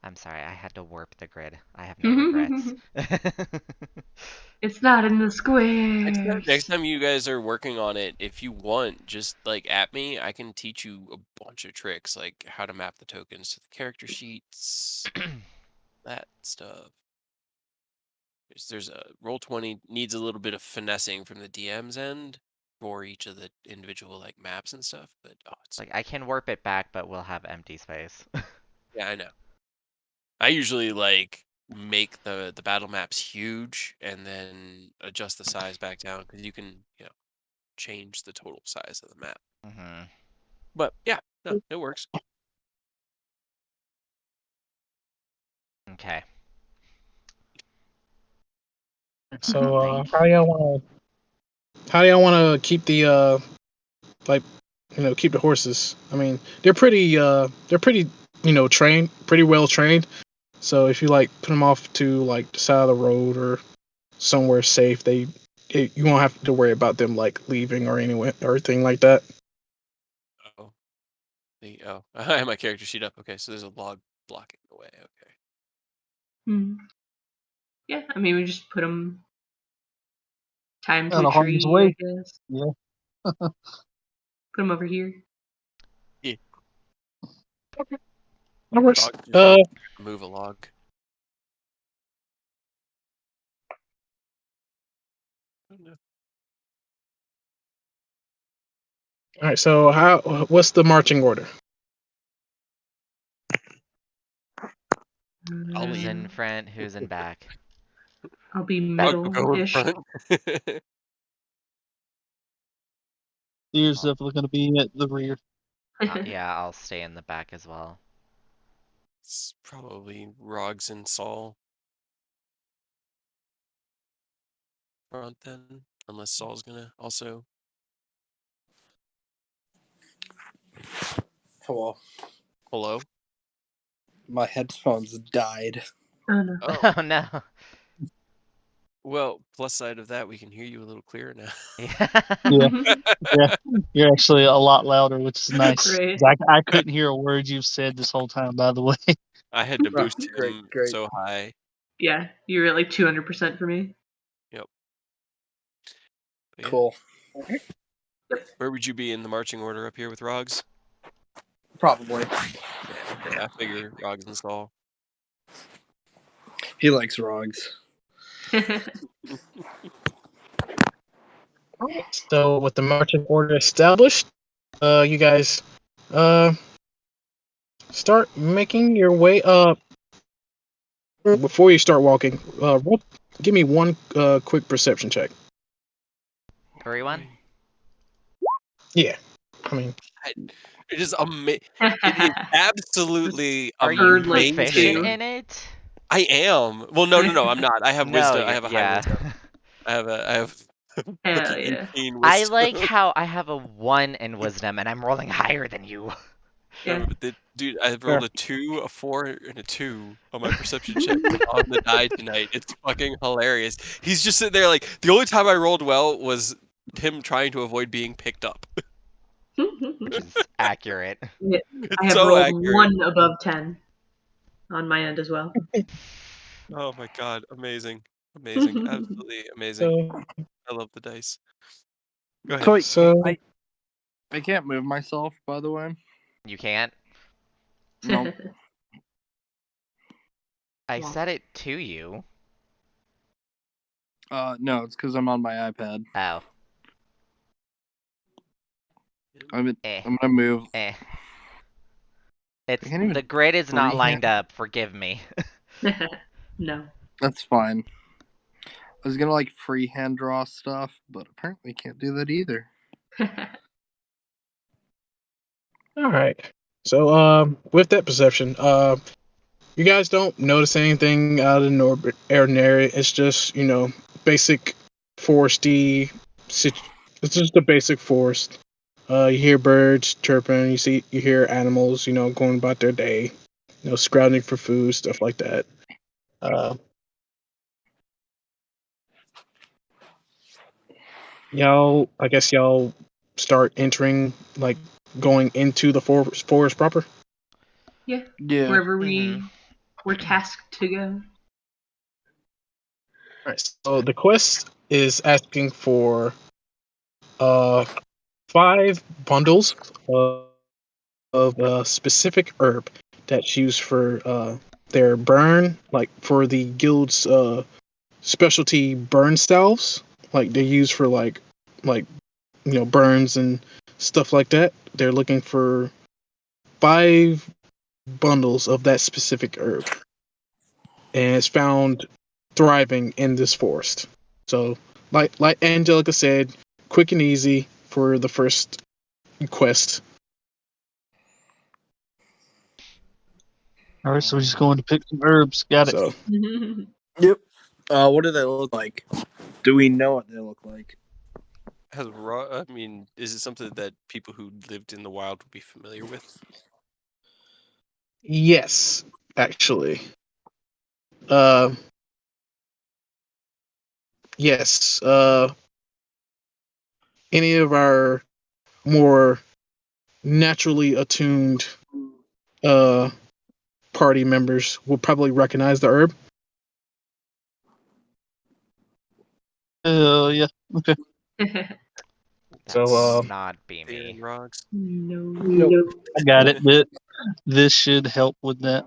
I'm sorry, I had to warp the grid. I have no regrets. It's not in the Next squares. time you guys are working on it, if you want, just like at me, I can teach you a bunch of tricks, like how to map the tokens to the character sheets, that stuff. There's a Roll20 needs a little bit of finessing from the DM's end for each of the individual like maps and stuff, but it's Like, I can warp it back, but we'll have empty space. yeah, I know. I usually like make the battle maps huge and then adjust the size back down because you can change the total size of the map. hmm But yeah, no, it works. Okay. So Nice. how do y'all want to keep the like keep the horses? I mean, they're pretty trained, pretty well trained. So if you like put them off to like the side of the road or somewhere safe, you won't have to worry about them like leaving or anything like that. Oh, I have my character sheet up. Okay, so there's a log blocking the way. Okay. Hmm. Yeah, I mean, we just put them, tie them to Out a of harm's tree, I way. guess. Yeah. Put them over here. That works. Dog just wants to move a log. Oh, no. All right. So what's the marching order? Who's in Um, front? Who's in back? I'll be Dog will go in middle-ish. front. Deer's definitely going to be at the rear. Yeah, I'll stay in the back as well. It's probably Rogs and Saul front then, unless Saul's gonna also. Hello. Hello. My headphones died. Oh no. Oh, Oh no. well. Plus side of that, we can hear you a little clearer now. Yeah. Yeah, yeah. You're actually a lot louder, which is nice. Great. 'Cause I couldn't hear a word you've said this whole time, by the way. I had to Oh, boost great, him great. so high. Yeah, you're at like 200% for me. Yep. But yeah, Cool. where would you be in the marching order up here with Rogs? Probably. Yeah, I figure Rogs and Saul. He likes Rogs. So with the marching order established, you guys start making your way up. Before you start walking, give me one quick perception check. Everyone? Yeah, I mean, It is It is absolutely Are you Heard, like, proficient amazing. two. in it? I am. Well, no, I'm not. I have No, wisdom. I have a high yeah. wisdom. I have Hell fucking yeah. insane I wisdom. like how I have a 1 in wisdom and I'm rolling higher than you. Yeah. Dude, I've rolled a 2, a 4, and a 2 on my perception check on the die tonight. It's fucking hilarious. He's just sitting there like the only time I rolled well was him trying to avoid being picked up. Which is accurate. Yeah, It's I have so rolled accurate. 1 above 10 on my end as well. Oh my god, amazing. Amazing. Absolutely amazing. so I love the dice. Go ahead. So wait, so I can't move myself, by the way. You can't? No. I Yeah. said it to you. No, it's because I'm on my iPad. Oh. I'm Eh. gonna move. Eh. It's I can't even the grid is not freehand- lined up, forgive me. No. That's fine. I was gonna like freehand draw stuff, but apparently can't do that either. all right. So with that perception, you guys don't notice anything out of the ordinary. It's just basic foresty. It's just a basic forest. You hear birds chirping. You hear animals. Going about their day. Scrounging for food, stuff like that. I guess y'all start entering, like going into the forest proper. Yeah. Yeah. Wherever Mhm. we're tasked to go. All right. So the quest is asking for 5 bundles of a specific herb that's used for their burn, like for the guild's specialty burn salves. Like they're used for like burns and stuff like that. They're looking for 5 bundles of that specific herb, and it's found thriving in this forest. So, like Angelica said, quick and easy for the first quest. All right, so we're just going to pick some herbs. Got it. So, Yep. What do they look like? Do we know what they look like? I mean, is it something that people who lived in the wild would be familiar with? yes, actually. Uh, yes. Any of our more naturally attuned uh party members will probably recognize the herb. Yeah. Okay. That So, would not be Fear me. and Rogs. No. I got it. This should help with that.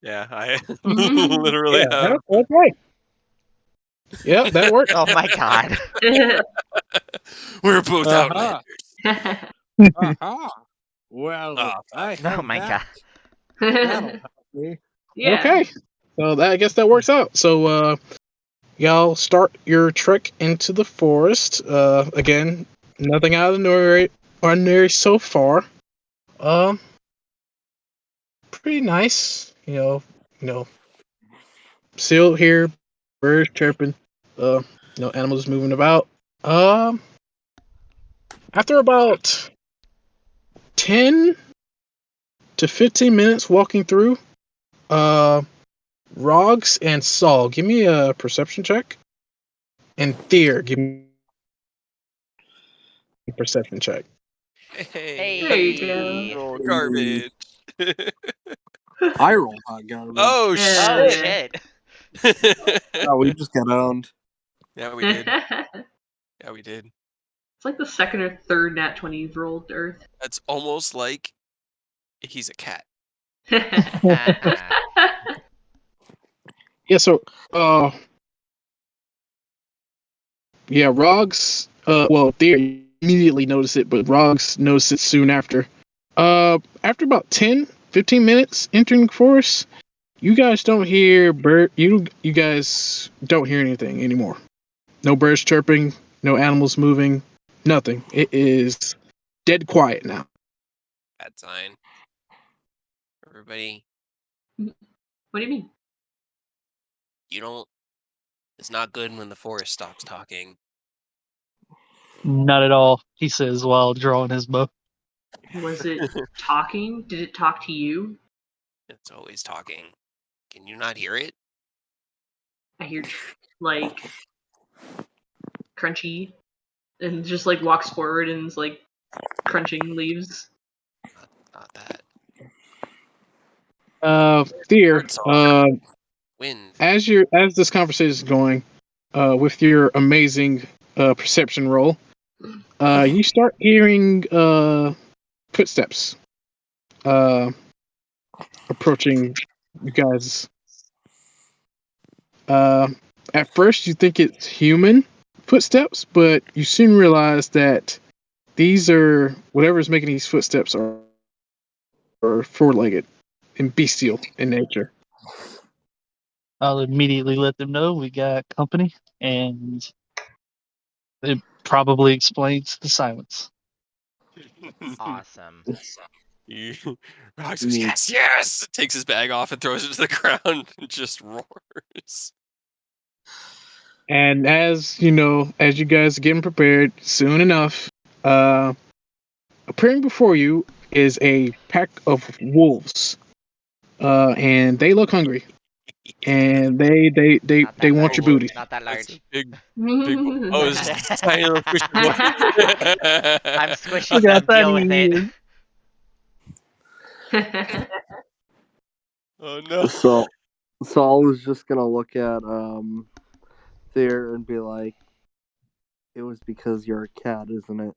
Yeah, I literally have. Okay. Yeah, that worked. Oh my god. We're both Uh-huh. Outlanders. Aha. Well, Ah, I Oh have my that. god. That'll help me. Yeah. Okay. So I guess that works out. So y'all start your trek into the forest. Again, nothing out of the ordinary so far. Pretty nice. Still here, birds chirping. Animals moving about. Um, After about 10 to 15 minutes walking through, Rogs and Saul, give me a perception check, and Thier, give me a perception check. Hey, There you go. roll garbage. I roll hot garbage. Oh Yeah. Oh shit! shit. Oh, we just got owned. Yeah, we did. It's Yeah, we did. like the second or third nat 20 you've rolled to Earth. That's almost like he's a cat. Yeah, so Rogs well, Thier immediately noticed it, but Rogs noticed it soon after. After about 10, 15 minutes entering the forest, you guys don't hear you guys don't hear anything anymore. No birds chirping, no animals moving, nothing. It is dead quiet now. Bad sign. Everybody, What do you mean? you don't. It's not good when the forest stops talking. Not at all, he says while drawing his bow. Was it talking? Did it talk to you? It's always talking. Can you not hear it? I hear like crunchy, and just like walks forward and is like crunching leaves. Not that. Thier, Birdsong. Wind. as this conversation is going, with your amazing perception roll, you start hearing footsteps approaching you guys. At first, you think it's human footsteps, but you soon realize that these are whatever's making these footsteps are four-legged and bestial in nature. I'll immediately let them know we got company, and it probably explains the silence. Awesome. Rox goes, yes! Takes his bag off and throws it to the ground and just roars. And as you guys are getting prepared, soon enough, appearing before you is a pack of wolves, and they look hungry, and they Not that want large. your booty. Not that That's a large. big oh, it's just a tiny little squishy I'm boy. squishy, Look Sam. how Deal tiny with he it. is. Oh no. So Saul was just gonna look at Thier and be like, "It was because you're a cat, isn't it?"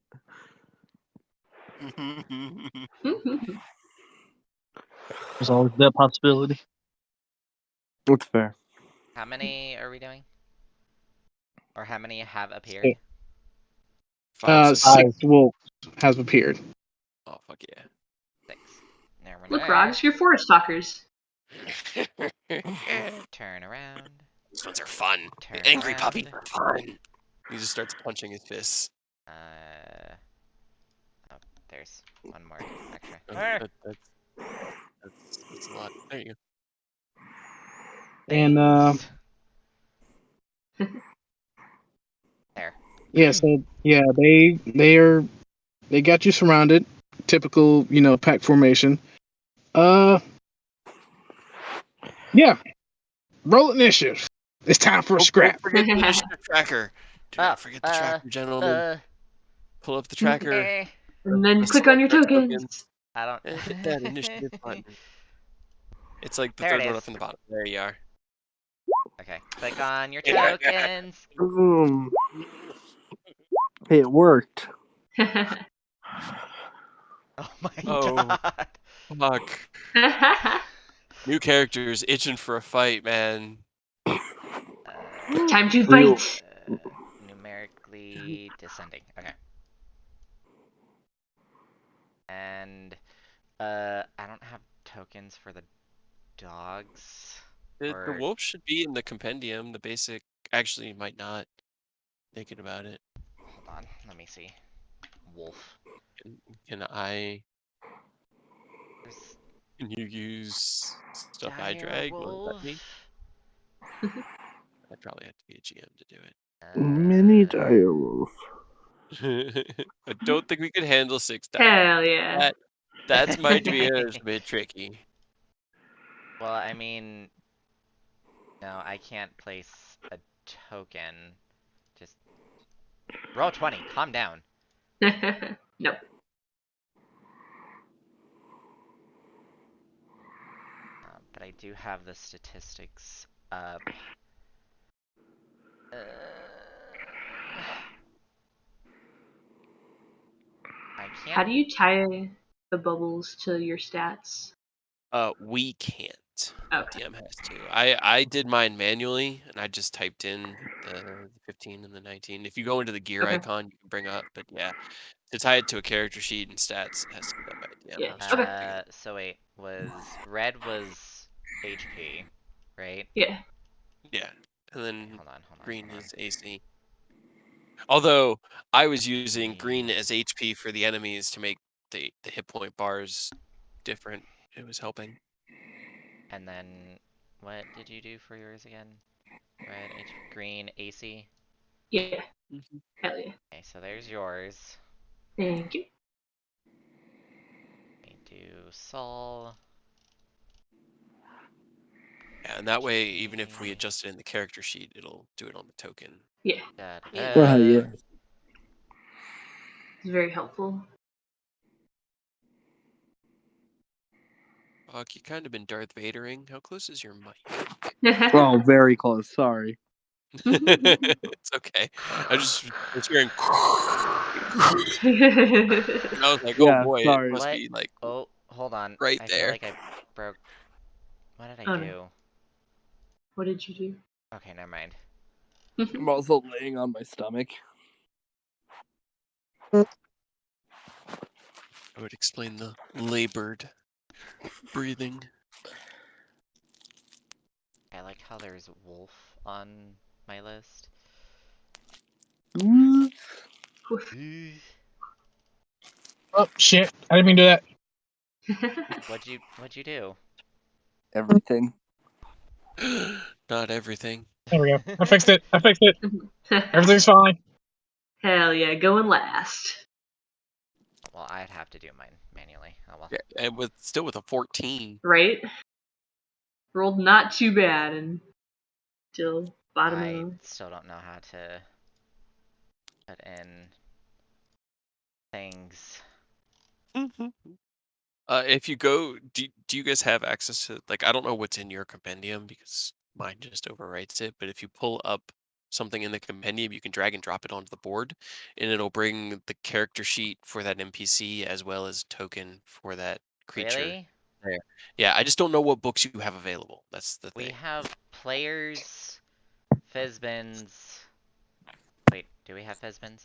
There's always that possibility. That's fair. How many are we doing? Or how many have appeared? 5, 6. 6 wolves has appeared. Oh fuck yeah. 6. There we Look, go. Rogs, you're forest talkers. Turn around. These ones are fun. Turn Angry around. puppies are fun. He just starts punching his fists. Oh, there's one more extra. That's a lot. There you go. And Thanks. There. yeah, so yeah, they got you surrounded. Typical, pack formation. Yeah. Roll initiative. It's time for a scrap. Don't forget the initiative tracker. Do not forget the tracker, gentlemen. Pull up the tracker. Eh, And then Press click on your select tokens. I don't. and hit that initiative button. It's like the There it third one is. up from the bottom. There you are. Okay. Click on your Yeah. tokens. Hey, it worked. Oh my Oh. god. Fuck. New characters itching for a fight, man. Time to Real. fight. Numerically descending. Okay. And I don't have tokens for the dogs. The Or wolf should be in the compendium. The basic. Actually, you might not. Thinking about it. hold on, let me see. Wolf. Can I There's Can you use stuff I dire drag? Will it let me? wolf. I'd probably have to be a GM to do Mini Uh, direwolf. it. I don't think we could handle 6 dire. Hell yeah. That's might be a bit tricky. Well, I mean, no, I can't place a token. Just roll 20. Calm down. Nope. But I do have the statistics up. Uh, I can't. How do you tie the bubbles to your stats? We can't. Okay. DM has to. I did mine manually, and I just typed in the 15 and the 19. If you go into the gear Okay. icon, you can bring up. But yeah, to tie it to a character sheet and stats, it has to be done by a DM. Yeah, I was okay. trying to figure So wait, red was HP, right? Yeah. Yeah, and Okay, then hold on, hold on, green hold on. is AC. Although I was using green Green. as HP for the enemies to make the hit point bars different. It was helping. And then what did you do for yours again? Red, green, AC. Yeah. Mhm. Hell yeah. Okay, so there's yours. Thank you. We do Sol. Yeah, and that way, even if we Okay. adjust it in the character sheet, it'll do it on the token. Yeah. Da, da, Yeah. da. Yeah. It's very helpful. Fuck, you kind of been Darth Vadering. How close is your mic? Oh, very close. Sorry. It's okay. I just was hearing. And I was like, oh Yeah, boy, it sorry. must What? be like Oh, hold on. right I feel there. like I broke. What did I Oh, no. do? What did you do? Okay, never mind. I'm also laying on my stomach. I would explain the labored breathing. I like how there's wolf on my list. Oh shit! I didn't mean to do that. What'd you do? Everything. Not everything. There we go. I fixed it. I fixed it. Everything's fine. Hell yeah, going last. Well, I'd have to do mine manually. Oh well. Yeah, and still with a 14. Right? Rolled not too bad and still bottom of I the. still don't know how to put in things. If you go, do you guys have access to, like, I don't know what's in your compendium because mine just overwrites it, but if you pull up something in the compendium, you can drag and drop it onto the board, and it'll bring the character sheet for that NPC as well as token for that creature Really? there. Yeah, I just don't know what books you have available. That's the We thing. have players, Fizbins. Wait, do we have Fizbins?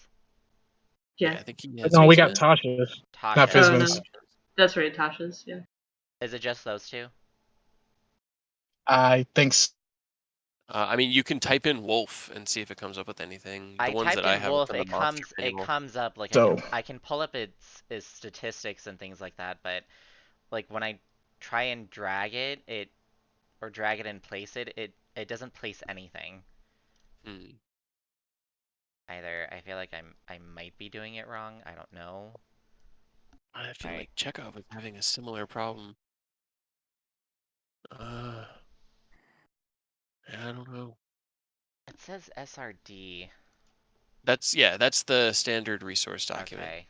Yeah, Yeah. I think he But has no, we got Fizbin. Tasha's, not Tasha's. Oh, no. Fizbin's. That's right, Tasha's, yeah. Is it just those two? I think. So. I mean, you can type in wolf and see if it comes up with anything. The I ones typed that I in have are wolf. from the monster It manual. comes up like So I can pull up its statistics and things like that, but like when I try and drag it, or drag it and place it, it doesn't place anything. Hmm. Either I feel like I might be doing it wrong. I don't know. I feel Alright. like Chekhov is having a similar problem. I don't know. It says SRD. That's the standard resource document. Okay.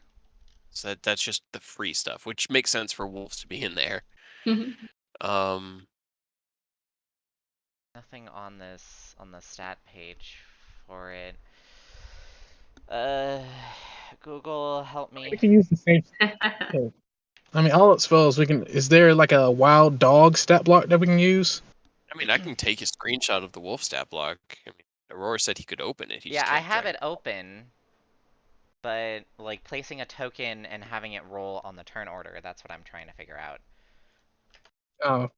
So that's just the free stuff, which makes sense for wolves to be in there. Um, Nothing on the stat page for it. Google, help we me. can use the same. I mean, all it spells we can. Is there like a wild dog stat block that we can use? I mean, I can take a screenshot of the wolf stat block. I mean, Aurora said he could open it. He Yeah, just I can't have drag it it. open, but like placing a token and having it roll on the turn order, that's what I'm trying to figure out. Oh,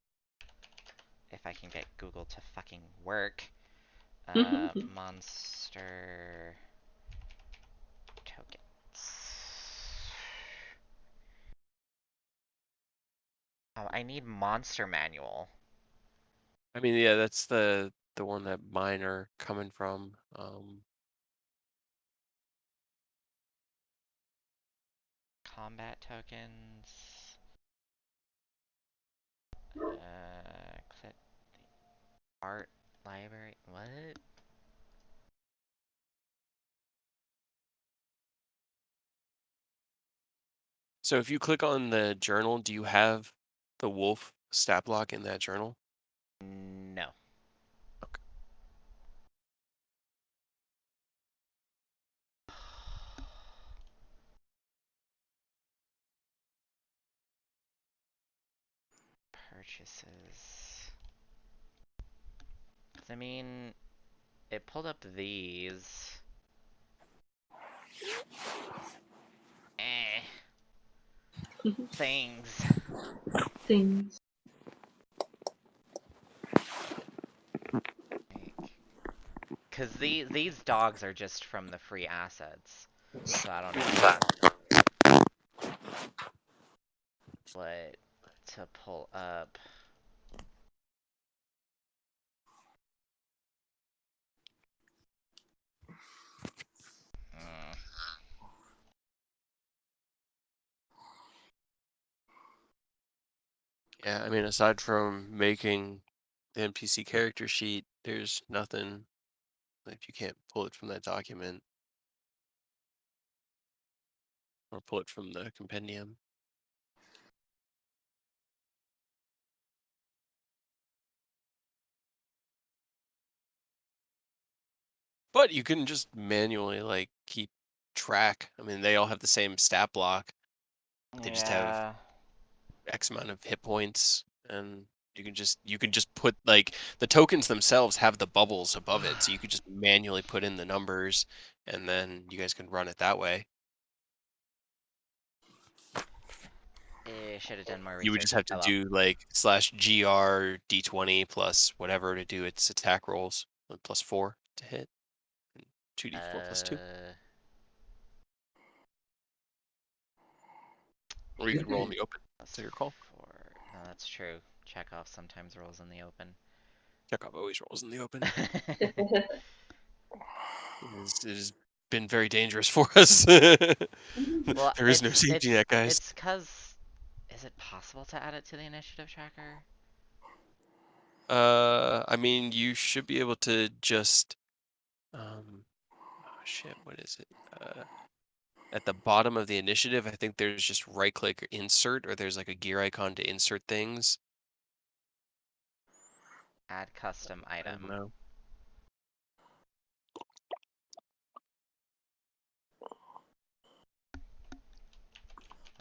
If I can get Google to fucking work. Monster tokens. Oh, I need monster manual. I mean, yeah, that's the one that mine are coming from. Combat tokens. Click the art library. What? So if you click on the journal, do you have the wolf stat block in that journal? No. Okay. Purchases. I mean, it pulled up these. Eh. Things. Things. Cause these dogs are just from the free assets. So I don't know what to pull up. Mm. Yeah, I mean, aside from making the NPC character sheet, there's nothing. Like, you can't pull it from that document or pull it from the compendium. But you can just manually like keep track. I mean, they all have the same stat block. They just have Yeah. X amount of hit points, and you can just put like the tokens themselves have the bubbles above it, so you could just manually put in the numbers, and then you guys can run it that way. Should have done more You would research. just have to Oh well. do like /GR D20 plus whatever to do its attack rolls, +4 to hit, and 2d4 plus 2. Or you could roll in the open. Plus To your call. 4. No, that's true. Chekhov sometimes rolls in the open. Chekhov always rolls in the open. It has been very dangerous for us. Well, There is no safety net, guys. it's cause is it possible to add it to the initiative tracker? I mean, you should be able to just, oh shit, what is it? At the bottom of the initiative, I think there's just right click or insert, or there's like a gear icon to insert things. Add custom I don't item. know.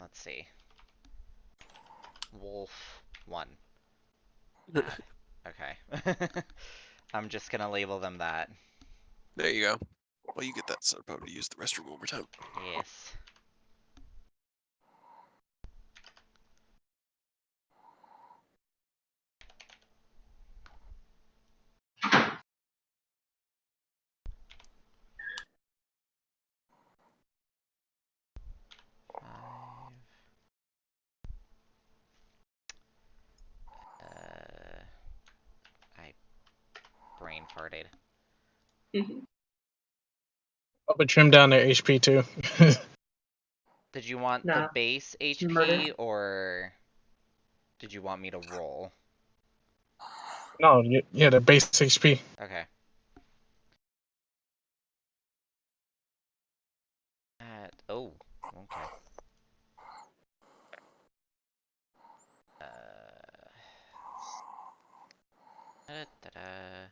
Let's see. Wolf 1. Add. Okay. I'm just gonna label them that. There you go. Well, you get that set up to use the restroom one more time. Yes. Five. I brain farted. Probably trim down their HP too. Did you want the Nah, base it's murder. HP or did you want me to roll? No, yeah, the base HP. Okay. Oh, okay. Da-da-da.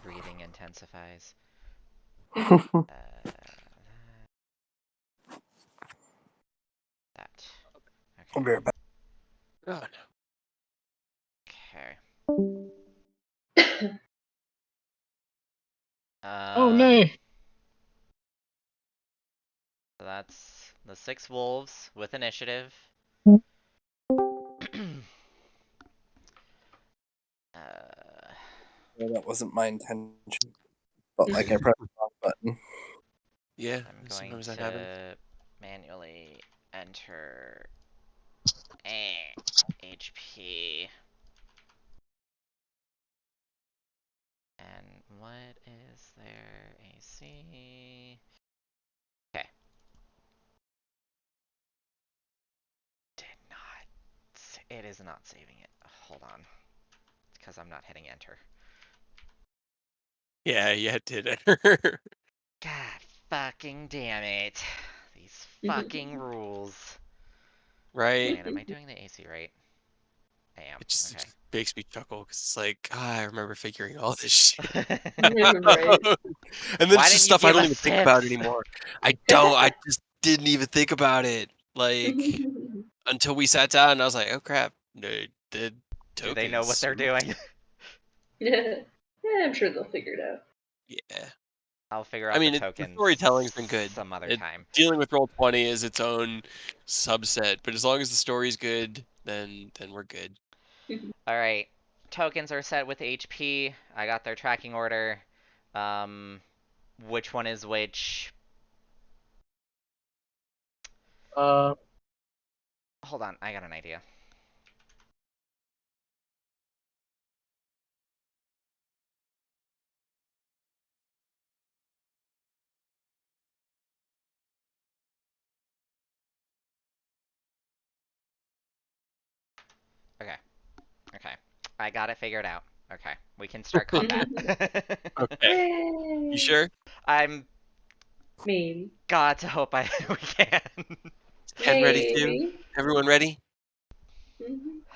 Breathing intensifies. That. I'll be Okay. right back. Oh, Okay. Oh no! So that's The 6 wolves with initiative. Yeah, that wasn't my intention. Felt like I pressed the wrong button. Yeah, I'm going sometimes that happens. to manually enter HP. And what is their AC? Okay. Did not. It is not saving it. Hold on. It's because I'm not hitting enter. Yeah, it did enter. God fucking damn it. These fucking rules. Right? Wait, am I doing the AC right? I am. It just Okay. makes me chuckle because it's like, I remember figuring all this shit Right. out. And then Why it's didn't just you stuff I give don't us even think about tips? anymore. I don't. I just didn't even think about it. Like, until we sat down and I was like, oh crap, the Do they know what tokens. they're doing? Yeah, I'm sure they'll figure it out. Yeah. I'll figure I out the mean, the tokens storytelling's been good. some other time. Dealing with Roll20 is its own subset, but as long as the story's good, then we're good. Alright. Tokens are set with HP. I got their tracking order. Which one is which? Uh, Hold on, I got an idea. Okay. Okay. I got it figured out. Okay. We can start combat. Okay. You sure? I'm Maybe. God to hope we can. Ken ready too? Maybe. Everyone ready?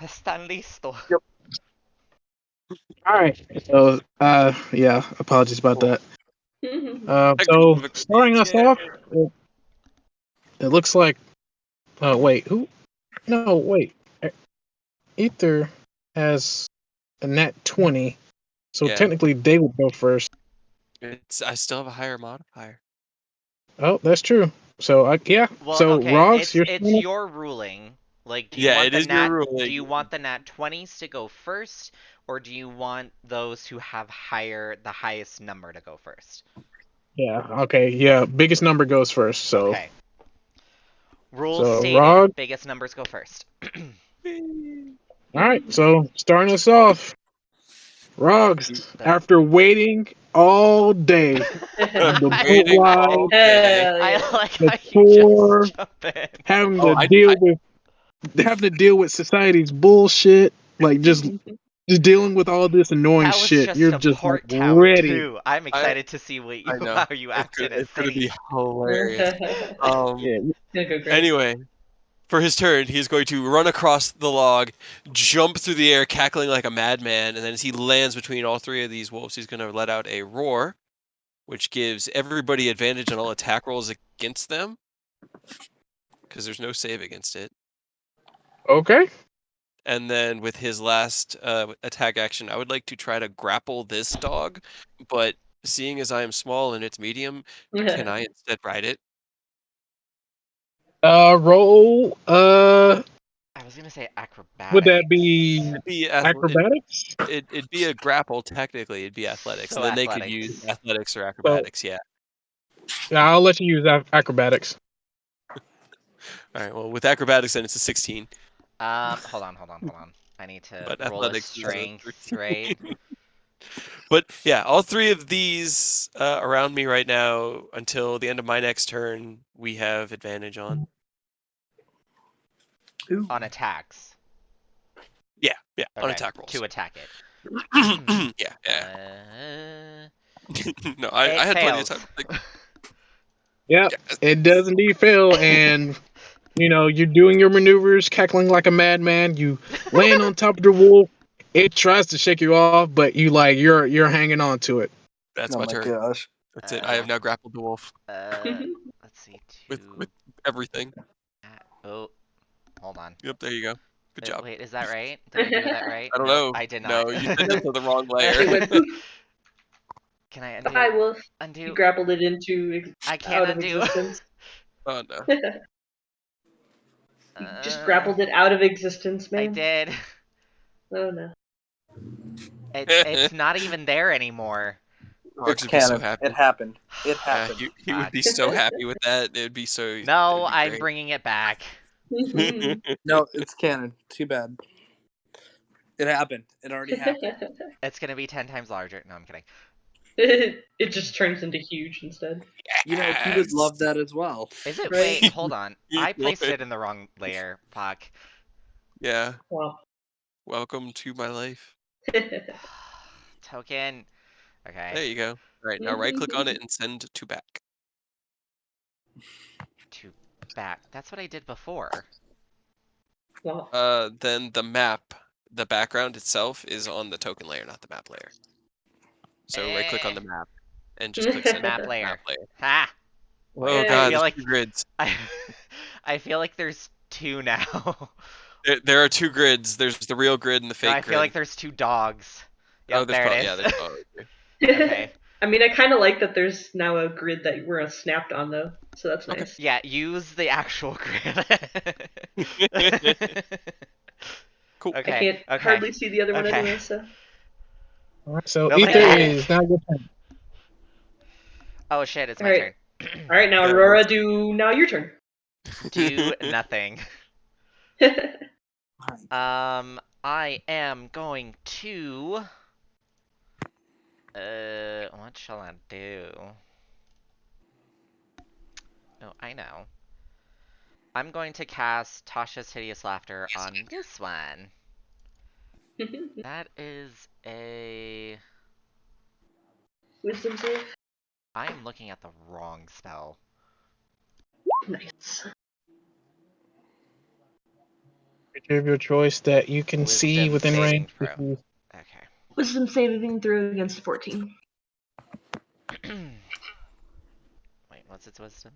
Están listo. Yep. all right. So, yeah, apologies about Cool. that. Technical So starting difficulties, us yeah. off, it looks like. Oh wait, who? No, wait. Ether has a nat 20, so Yeah. technically they would go first. I still have a higher modifier. Oh, that's true. So Well, so okay, Rogs, you're it's your ruling. Like, do you Yeah, want it the is your nat ruling. do you want the nat 20s to go first, or do you want those who have the highest number to go first? Yeah. Okay. Yeah. Biggest number goes first. So Okay. Rules so stated, Rog. biggest numbers go first. All right. So starting us off, Rogs. The- After waiting all day on the boat Waiting all ride, day. Hell I yeah. like the how you tour, just jump in. having Oh, to deal with society's bullshit, like just dealing with all this annoying That was shit. just You're a just like port tower ready. too. I'm excited to see I know. how you act in a It's gonna city. be hilarious. Yeah. Go great. Anyway, for his turn, he's going to run across the log, jump through the air, cackling like a madman, and then as he lands between all three of these wolves, he's going to let out a roar, which gives everybody advantage on all attack rolls against them, because there's no save against it. Okay. And then with his last attack action, I would like to try to grapple this dog, but seeing as I am small and it's medium, can I instead ride it? Roll. I was gonna say Would that acrobatics. be It'd be acrobatics? it'd be a grapple technically. It'd be athletics, So and then they could use athletics. athletics or So acrobatics. Yeah. yeah, I'll let you use acrobatics. All right. Well, with acrobatics, then it's a 16. Hold on. I need to But roll a athletics is a strength, 13. right? But yeah, all three of these around me right now until the end of my next turn, we have advantage on. On attacks. Yeah, on Okay, attack rolls. to attack it. yeah. No, I It had plenty of fails. time. Like, Yep, yeah, it does indeed fail, and you're doing your maneuvers, cackling like a madman. You land on top of the wolf. It tries to shake you off, but you're hanging on to it. that's Oh my my turn. gosh. That's it. I have now grappled the wolf Let's see. with everything. Oh, hold on. Yep, there you go. Good job. Wait, is that right? Did I do that right? I don't No, know. I did No, not. you sent it to the wrong It layer. went poof. Can I undo? Hi, Wolf. Undo. You grappled it into I can't out of undo. existence. Oh no. You just grappled it out of existence, man. I did. Oh no. It's not even there anymore. Rox It's would be so canon. happy. It happened. It Yeah, happened. he would be so happy with that. It'd be so. No, it'd be I'm great. bringing it back. No, it's canon. Too bad. It happened. It already happened. It's gonna be 10 times larger. No, I'm kidding. It just turns into huge instead. You know, he would love that as well. Is it? Right. Wait, hold on. He I placed would. it in the wrong layer, Puck. Yeah. Wow. Welcome to my life. Token. Okay. There you go. All right, now right click on it and send to back. To back. That's what I did before. Wow. Then the map, the background itself is on the token layer, not the map layer. So right click on the map and just click send Map to layer. map layer. Ha! Oh I god, feel there's like 2 grids. I feel like there's 2 now. There are 2 grids. There's the real grid and the No, fake I grid. feel like there's 2 dogs. Yep, Oh, there's there probably it is. there's probably two. Okay. I mean, I kind of like that there's now a grid that we're snapped on, though, so that's Okay. nice. Yeah, use the actual grid. Cool. I Okay. can't Okay. hardly see the other one Okay. anyway, so. Alright, so Nobody Ether got it. is now your turn. Oh shit, it's my Alright. turn. Alright, now Yeah, Aurora, now your turn. Do nothing. I am going to. What shall I do? Oh, I know. I'm going to cast Tasha's Hideous Laughter on this one. That is a. Wisdom save. I am looking at the wrong spell. Nice. Creature of your choice that you can see Wisdom within saving range. throw. Okay. Wisdom saving throw against 14. Wait, what's its wisdom?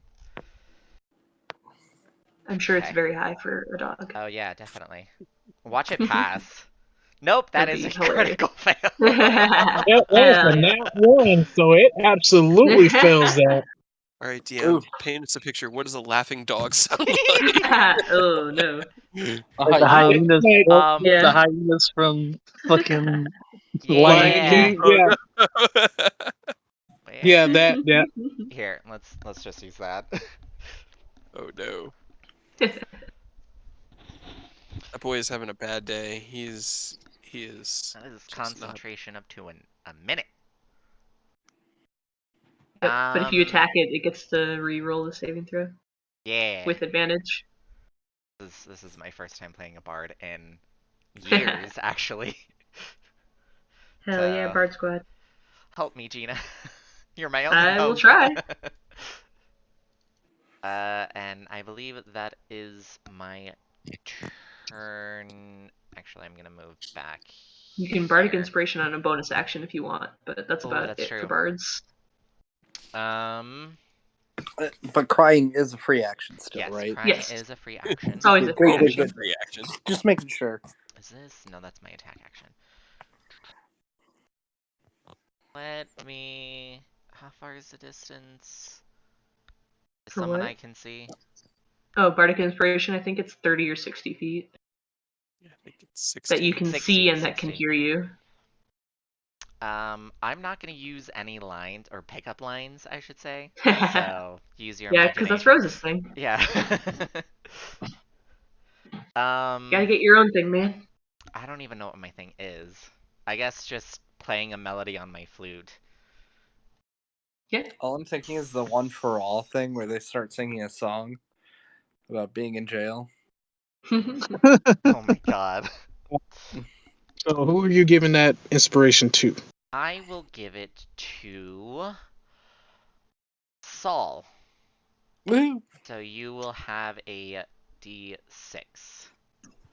I'm sure it's Okay. very high for a dog. Oh yeah, definitely. Watch it pass. Nope, that That'd is be a hilarious. critical fail. That is Hell a yeah. nat 1, so it absolutely fails that. All right, DM, Ooh. paint us a picture. What does a laughing dog sound like? Oh no. Like the hyenas, Like, the Yeah. hyenas from fucking Lion Lion Yeah. King. King, yeah, yeah, Where? that. Here, let's just use that. Oh no. That boy is having a bad day. He is That is just not. concentration up to a minute. Yep, but if you attack it, it gets to re-roll the saving throw Yeah. with advantage. This is my first time playing a bard in years, actually. Hell yeah, Bard Squad. Help me, Gina. You're my only I will hope. try. And I believe that is my turn. Actually, I'm gonna move back. You can Bardic here. Inspiration on a bonus action if you want, but that's Oh, about that's it true. for bards. But crying is a free action still, Yes, right? crying Yes. is a free action. It's always a Good, free good, action. good. Free action. Just making sure. Is this? No, that's my attack action. Let me. How far is the distance? Is For someone what? I can see? Oh, Bardic Inspiration, I think it's 30 or 60 feet. Yeah, I think it's 60. That you can 60, see and that can 60. hear you. I'm not gonna use any lines or pickup lines, I should say. Yeah, So use your because that's imagination. Rose's thing. Yeah. Gotta get your own thing, man. I don't even know what my thing is. I guess just playing a melody on my flute. Yeah. All I'm thinking is the One for All thing where they start singing a song about being in jail. Oh my god. So who are you giving that inspiration to? I will give it to Saul. Woo! So you will have a D6.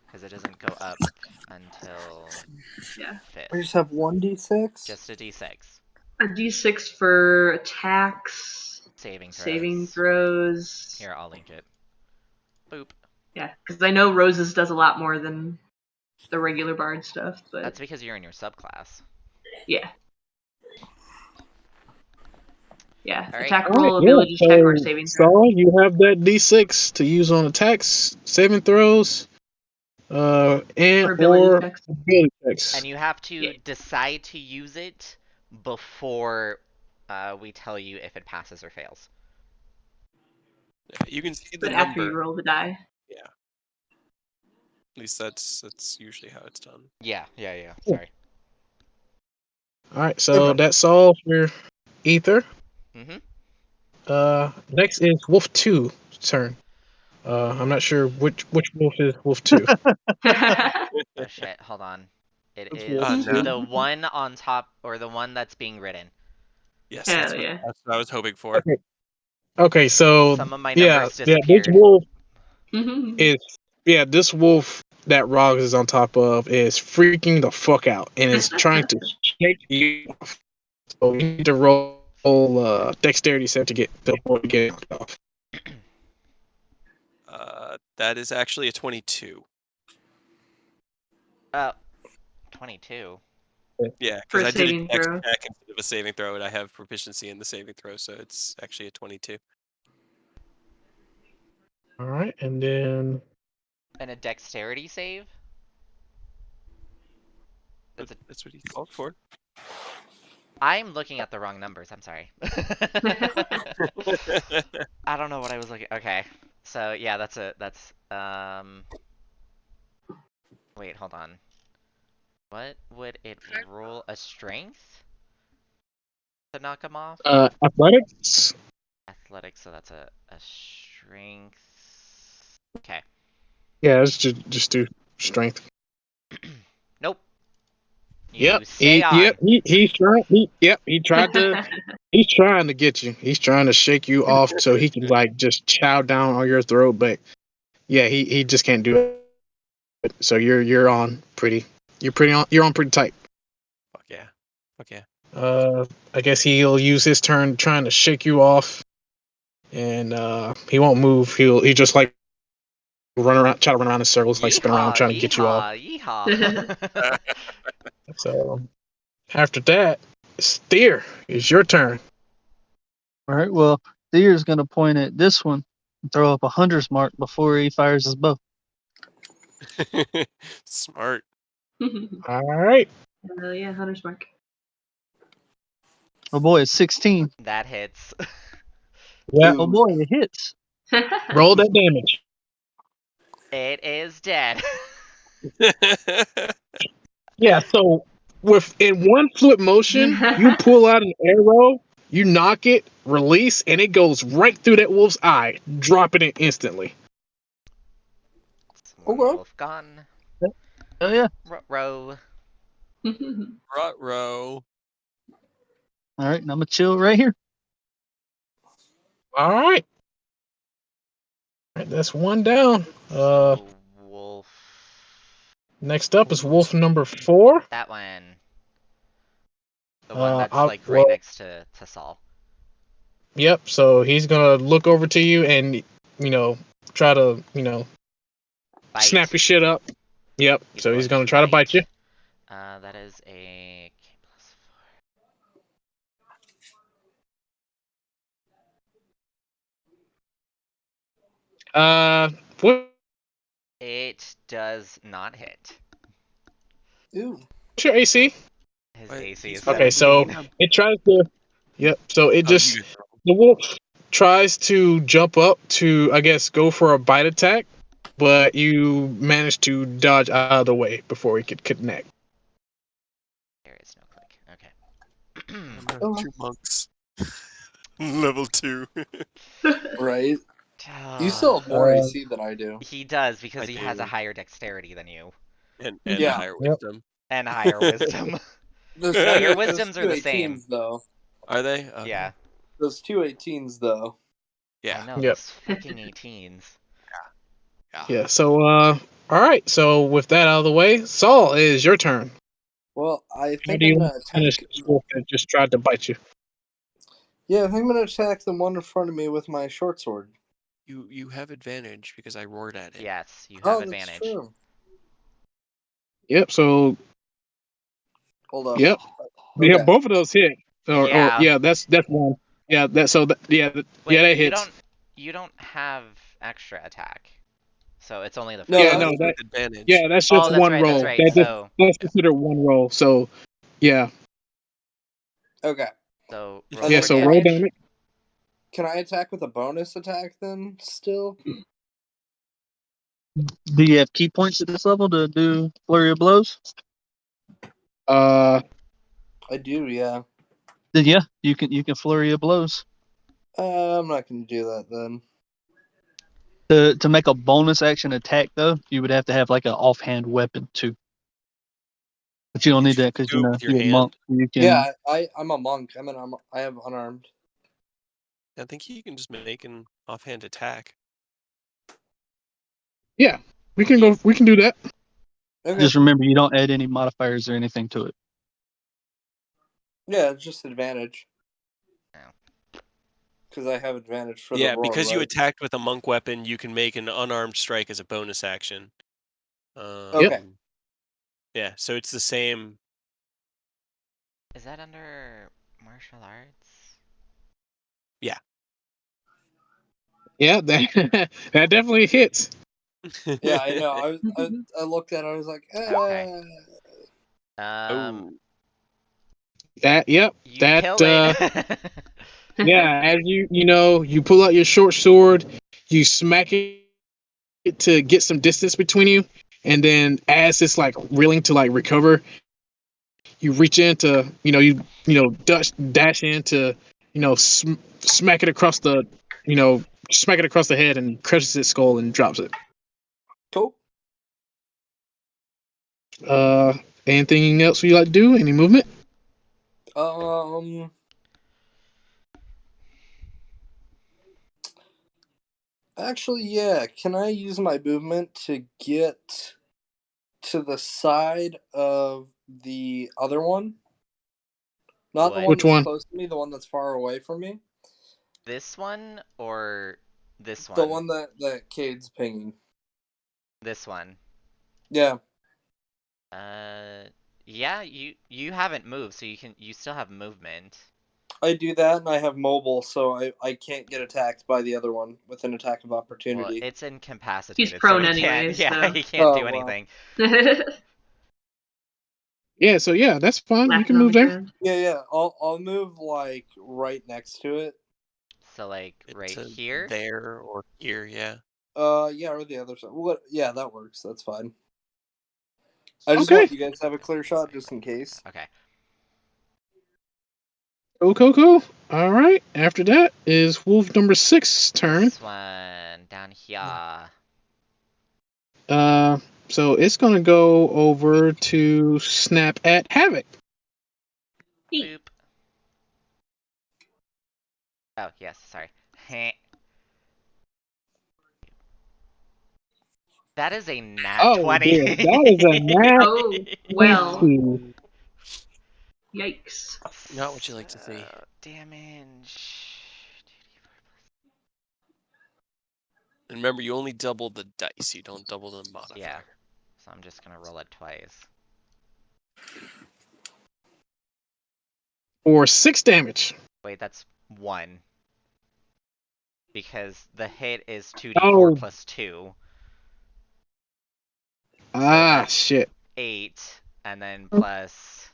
Because it doesn't go up until Yeah. We 5th. just have 1d6? Just a D6. A d6 for attacks, Saving throws. saving throws. Here, I'll link it. Boop. Yeah, because I know Rose's does a lot more than the regular bard stuff, but That's because you're in your subclass. yeah. Yeah. All right. Attack All right, roll, yeah. ability check, or saving throw. Saul, you have that D6 to use on attacks, saving throws, and Or ability or checks. ability checks. And you have to Yeah. decide to use it before we tell you if it passes or fails. You can see the But after you number. roll the die. Yeah. At least that's usually how it's done. Yeah. Cool. Sorry. All right, so that's all for Ether. Mm-hmm. Next is Wolf 2's turn. I'm not sure which wolf is Wolf 2. Oh shit, hold on. It It's is Wolf two. the one on top, or the one that's being ridden. Yes, Hell that's yeah. what I was hoping for. Okay, so Some of my yeah, numbers this disappeared. wolf is this wolf that Roggs is on top of is freaking the fuck out and is trying to shake you off. So you need to roll dexterity set to get knocked off. That is actually a 22. 22. Yeah, For because a I did a saving dex throw. check instead of a saving throw, and I have proficiency in the saving throw, so it's actually a 22. All right, and then And a dexterity save? That's a... That's what he called for. I'm looking at the wrong numbers, I'm sorry. I don't know what I was looking... Okay. So, yeah, that's... Wait, hold on. What would it roll? A strength? To knock him off? athletics. Athletics, so that's a strength... Okay. Yeah, let's just do strength. Nope. You He's trying. He tried to. He's trying to get you. He's trying to shake you off so he can like just chow down on your throat. But yeah, he just can't do it. So you're on pretty. You're on pretty tight. Fuck yeah. Fuck yeah. I guess he'll use his turn trying to shake you off, and he won't move. He just like try to run around in circles, like spin around, trying to get you off. Yeehaw. So after that, Steer, it's your turn. All right. Well, Deer's gonna point at this one and throw up a hunter's mark before he fires his bow. Smart. All right. Hell yeah, hunter's mark. Oh boy, it's 16. That hits. Yeah. Oh boy, it hits. Roll that damage. It is dead. Yeah. So in one flip motion, you pull out an arrow, you knock it, release, and it goes right through that wolf's eye, dropping it instantly. Oh, well. Wolf gone. Oh yeah. Row. Row. All right, and I'm gonna chill right here. All right. All right, that's one down. Wolf. Next up is wolf number 4. That one. The one that's like right well, next to Saul. Yep. So he's gonna look over to you and try to Bite. snap your shit up. Yep. So he's gonna try to bite you. That is a K +4. What? It does not hit. Ew. What's your AC? His Wait, AC is Okay, 17. so it tries to. Yep. So it just You the wolf tries to jump up to, I guess, go for a bite attack, but you manage to dodge out of the way before he could connect. There is no click. Okay. go. 2 monks. Level 2. Right? You still have more AC than I do. He does because I he has a do. higher dexterity than you and Yeah. higher Yep. wisdom. and higher wisdom. Those, Your those wisdoms are two the same. 18s, though. Are they? Okay. Yeah. Those two 18s, though. Yeah. I know Yep. those fucking 18s. Yeah. So all right. So with that out of the way, Saul, it is your turn. Well, I How think do I'm you gonna finish attack. this wolf that just tried to bite you? Yeah, I think I'm gonna attack the one in front of me with my short sword. You have advantage because I roared at it. Yes, you Oh, have that's advantage. true. Yep. So Hold up. yep. Okay. Yeah, both of those hit. Or Yeah. yeah, that's one. Yeah, that so that, yeah, Wait, yeah, that you hits. don't have extra attack, so it's only the No, first. Yeah, that's no, that with advantage. yeah, that's Oh, just that's one right. roll. That's right. So That's considered one roll. So yeah, Okay. so Yeah, roll yeah. for So roll damage. damage. Can I attack with a bonus attack then? Still? Do you have key points at this level to do flurry of blows? Uh, I do, yeah. Then yeah, you can flurry of blows. I'm not gonna do that then. To make a bonus action attack though, you would have to have like an offhand weapon too. But you don't need that because Do it with your you're a monk. hand. You can. Yeah, I'm a monk. I have unarmed. I think you can just make an offhand attack. yeah, we can go. We can do that. Okay. Just remember, you don't add any modifiers or anything to it. Yeah, it's just advantage. Oh. Because I have advantage for the Yeah, roll, because you right? attacked with a monk weapon, you can make an unarmed strike as a bonus action. Okay. Yeah, so it's the same. Is that under martial arts? Yeah, that that definitely hits. Yeah, I know. I looked at it, I was like, Okay. Oh, That yep. You That kill it. yeah. As you pull out your short sword, you smack it to get some distance between you, and then as it's like reeling to like recover, you reach into dash into smack it across the smack it across the head and crushes its skull and drops it. cool. Anything else you like to do? Any movement? Actually, yeah. Can I use my movement to get to the side of the other one? Not the What? one Which that's one? close to me, the one that's far away from me. This one or this The one? one that Cade's pinging. This one. Yeah. Yeah, you haven't moved, so you still have movement. I do that, and I have mobile, so I can't get attacked by the other one with an attack of Well, opportunity. it's incapacitated, He's so prone he can't. anyways, Yeah, so. he can't do Oh, well. anything. Yeah, so yeah, that's fine. You can Laughing on move the there. ground. Yeah. I'll move like right next to it. So like right it's here. there or here, yeah. Yeah, or the other side. What? Yeah, that works. That's fine. I just Okay. want you guys to have a clear shot just in case. Okay. Cool. All right. After that is Wolf number 6's turn. This one down here. So it's gonna go over to snap at Havoc. Boop. Oh yes, sorry. That is a nat Oh 20. dear, that is a nat Oh, well. 20. Yikes. Not what you like to see. Damage. And remember, you only double the dice. You don't double the modifier. Yeah. So I'm just gonna roll it twice. For 6 damage. Wait, that's 1. Because the hit is 2d4 Oh. plus 2. Ah, that's shit. 8, and then plus...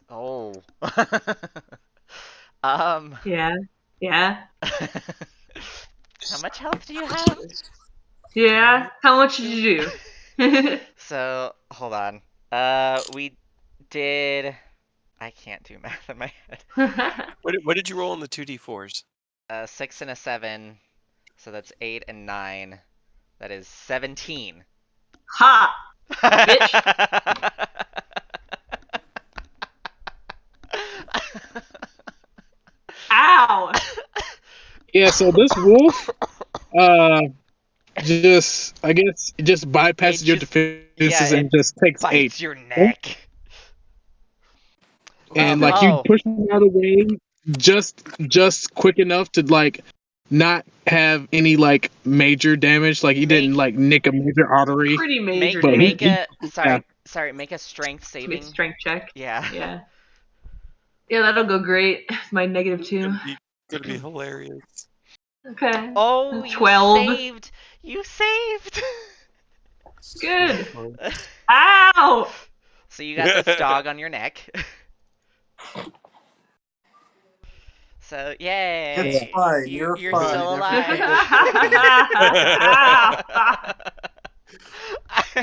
Oh. Yeah. How much health do you have? Yeah. How much did you do? So, hold on. We did... I can't do math in my head. What did you roll on the 2d4s? 6 and a 7. So that's 8 and 9. That is 17. Ha! Ow! Yeah, so this wolf just bypasses your defenses and just takes 8. Bites your neck. And like you Oh. push him out of the way just quick enough to like not have any like major damage. Like he didn't like nick a major artery. Pretty major but damage. Make a sorry. yeah. Sorry, make a strength Make saving. a strength check. Yeah. Yeah. Yeah, that'll go great. My -2. It's gonna be hilarious. Okay. Oh, you 12. saved! You saved! Good. So Ow! So you got this dog on your neck. So, yay! It's fine. You're You're fine. still Everything alive. is I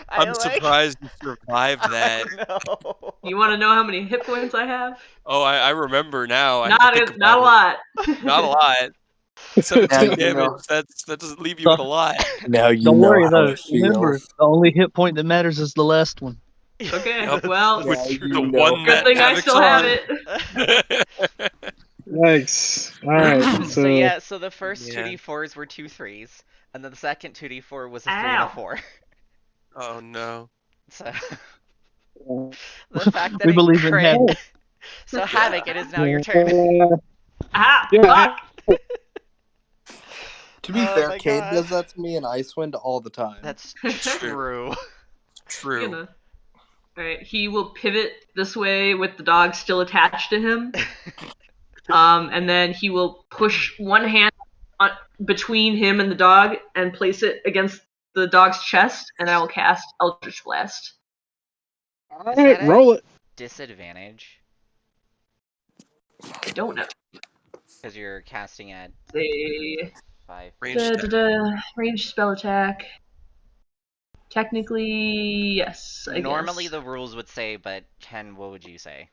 I'm like... surprised you survived that. I know. You want to know how many hit points I have? Oh, I remember now. I had to think Not a about lot. it. Not a lot. Now 17 you damage. know. That doesn't leave you with a lot. Now you Don't know worry how though. it Remember, feels. the only hit point that matters is the last one. Okay, Yup. well, Which Now the you know one how good that thing I Havoc's still have on. it. Nice. All right. So So yeah, so the first Yeah. 2d4s were 2 3s, and then the second 2d4 was a 3 and a Ow. 4. Oh no. So the fact that We it believe in crit. Havoc. So Havoc, it is now your turn. Ah, yeah, fuck! To be Oh fair, my Cade God. does that to me in Icewind all the time. That's True. true. True. You know. Alright, he will pivot this way with the dog still attached to him. And then he will push one hand between him and the dog and place it against the dog's chest, and I will cast Eldritch Blast. all Is right, that a roll it. disadvantage? I don't know. Because you're casting at Say 5. Range attack. range spell attack. Technically, yes, I Normally guess. the rules would say, but Ken, what would you say?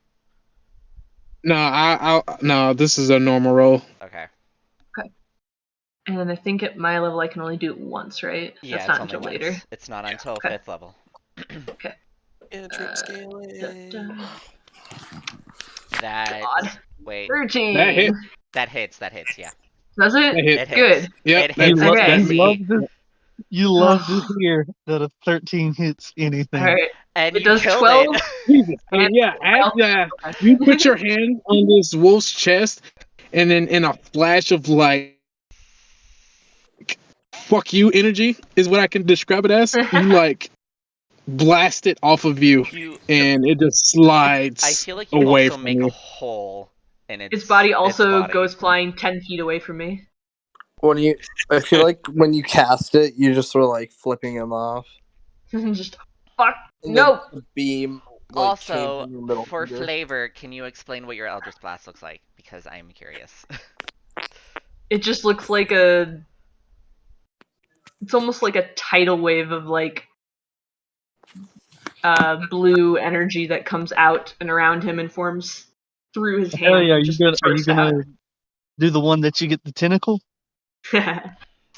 No, no. This is a normal roll. Okay. And I think at my level I can only do it once, right? Yeah, That's it's not only until once. later. It's not until Okay. 5th level. Cantrip scaling. That... God. Wait. 13. That hit. That hits, yeah. Does it? That hit. It hits. Good. Yep. It That You, hits lo- its Okay. AC. you love to hear that a 13 hits anything. Alright. And It you does killed 12. it. Jesus. And Yeah. You put your hand on this wolf's chest, and then in a flash of like "fuck you" energy is what I can describe it as. You like blast it off of you, You... and it just I slides feel like you away also from make a you. hole in its body also body. goes flying 10 feet away from me. I feel like when you cast it, you just sort of like flipping him off. Just fuck. And No. the beam like came Also, from your middle for finger. flavor, can you explain what your Eldritch Blast looks like? Because I'm curious. It just looks like a. It's almost like a tidal wave of like blue energy that comes out and around him and forms through his Hell hand. yeah, And are you just bursts out. gonna do the one that you get the tentacle?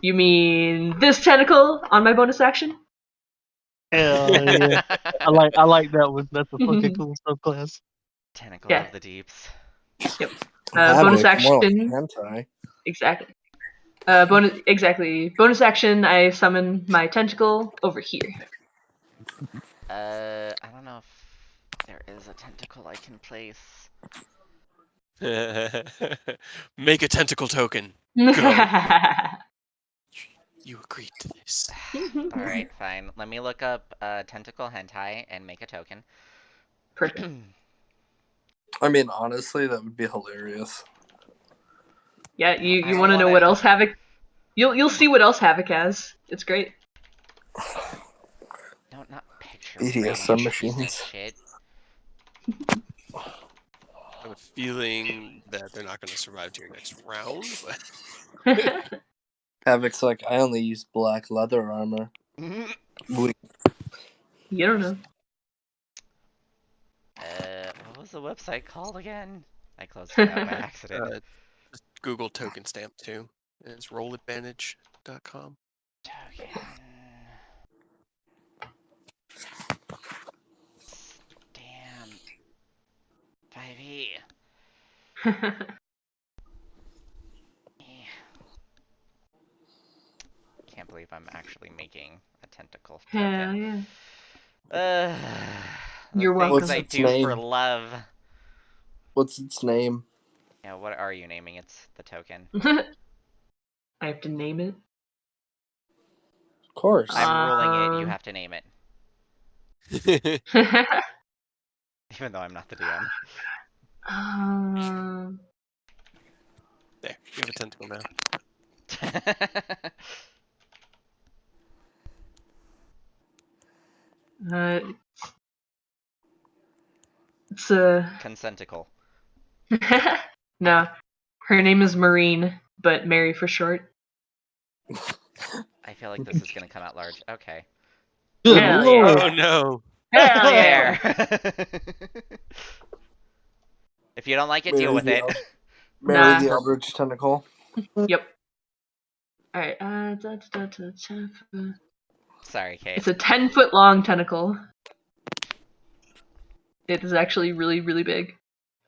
You mean this tentacle on my bonus action? Hell yeah. I like that one. That's a fucking cool subclass. Tentacle Yeah. of the Deeps. Yep. Havoc, Bonus more like action. hentai. Exactly. Bonus action. I summon my tentacle over here. I don't know if there is a tentacle I can place. Make a tentacle token. You agreed to this. Alright, fine. Let me look up tentacle hentai and make a token. Perfect. I mean, honestly, that would be hilarious. Yeah, you I want to love know what it. else Havoc? You'll see what else Havoc has. It's great. No, not picture BDSM frame, piece of machines. shit. I have a feeling that they're not going to survive to your next round. But Havoc's like, I only use black leather armor. You don't know. What was the website called again? I closed it out by accident. just Google token stamp too. It's rolladvantage.com. Token. Damn. 5e. Can't believe I'm actually making a tentacle Hell token. yeah. The You're welcome. things What's I its do for name? love. What's its name? Yeah, what are you naming? It's the token. I have to name it. Of course. I'm ruling it. You Um, have to name it. Even though I'm not the DM. There, you have a tentacle now. It's a Consenticle. no. Her name is Marine, but Mary for short. I feel like this is gonna come out large. Okay. Good Hell lord. Oh no! Hell yeah! There. If you don't like it, deal Mary with the it. El- Mary Nah. the Eldritch Tentacle. Yep. All right. Sorry, Kate. It's a 10-foot long tentacle. It is actually really, really big.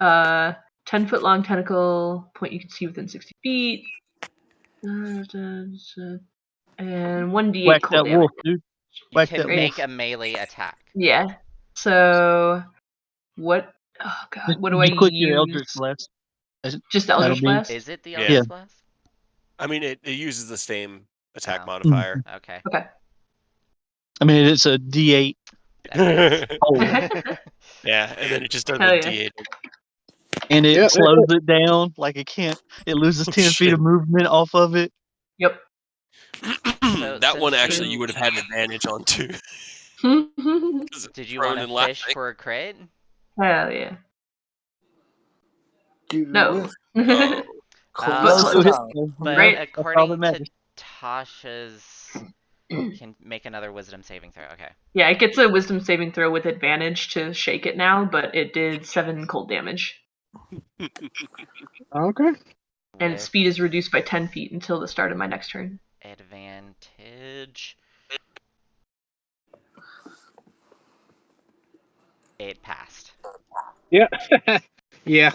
10-foot long tentacle. Point you can see within 60 feet. And 1d8 Whack cold that damage. wolf, dude. You Whack can that make wolf. a melee attack. Yeah. So what? Oh god, what do I You click your Eldritch use? Blast. Just the That'll Eldritch be- Blast. Is it the Yeah. Eldritch Blast? I mean, it uses the same attack Oh. modifier. Okay. Okay. I mean, it's a D8. That Oh, Yeah, and then it just does Hell a yeah. D8. and it Yep. slows it down. Like it can't. It loses Oh, 10 feet shit. of movement off of it. Yep. So That one since actually you- you would have had advantage on too. Hell 'Cause it's Did you prone want to and fish laughing. for a crit? yeah. Do No. it. Oh. Close So hit- enough. But Right. That's all that according to matters. Tasha's, can make another Wisdom saving throw. Okay. Yeah, it gets a Wisdom saving throw with advantage to shake it now, but it did 7 cold damage. Okay. And With its speed is reduced by 10 feet until the start of my next turn. advantage. It passed. Yeah. Yeah.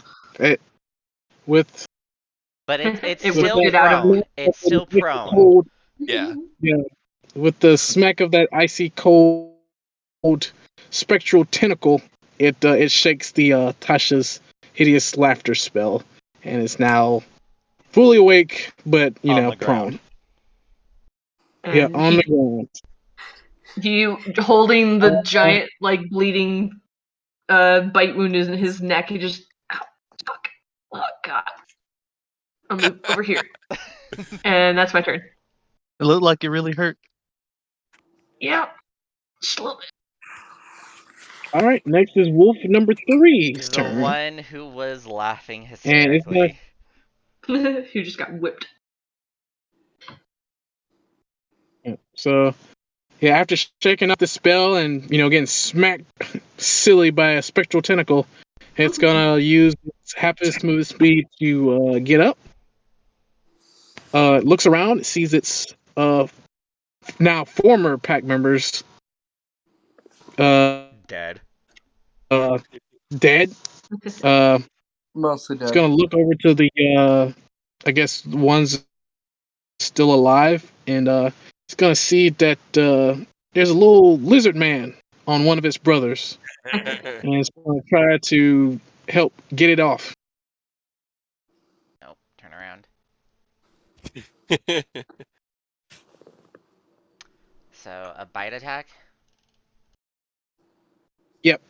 With But it's It still whipped it out of prone. me. It's still with the prone. cold, Yeah. with the smack of that icy cold spectral tentacle, it shakes the Tasha's hideous laughter spell, and is now fully awake, but On the prone. ground. Yeah, And on the ground. he holding the giant, like, bleeding bite wound in his neck. He just, ow, fuck, oh god. I'll move over here. And that's my turn. It looked like it really hurt. Yeah. Just a little bit. All right, next is Wolf number 3's The turn, one who was laughing and it's hysterically. Who just got whipped. so. Yeah, after shaking up the spell and getting smacked silly by a spectral tentacle, it's gonna use half its movement speed to get up. It looks around, it sees its now former pack members Dead. dead. Mostly It's dead. gonna look over to the I guess the ones still alive, and it's gonna see that there's a little lizard man on one of its brothers, and it's gonna try to help get it off. Nope. Turn around. So a bite attack. Yep.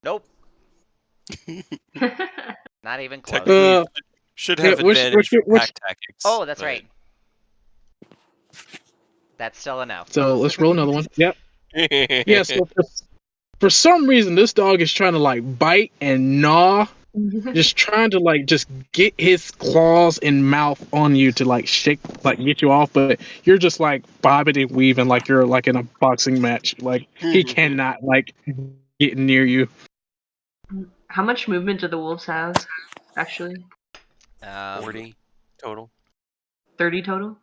Nope. Not even close. Technically, should have yeah, which- advantage which- for pack tactics. Oh, that's but- right. That's still enough. So let's roll another one. Yep. Yeah. So for some reason, this dog is trying to like bite and gnaw, just trying to like just get his claws and mouth on you to like shake, like get you off, but you're just like bobbing and weaving like you're like in a boxing match. Like he cannot like get near you. How much movement do the wolves have, actually? 40 total. 30 total?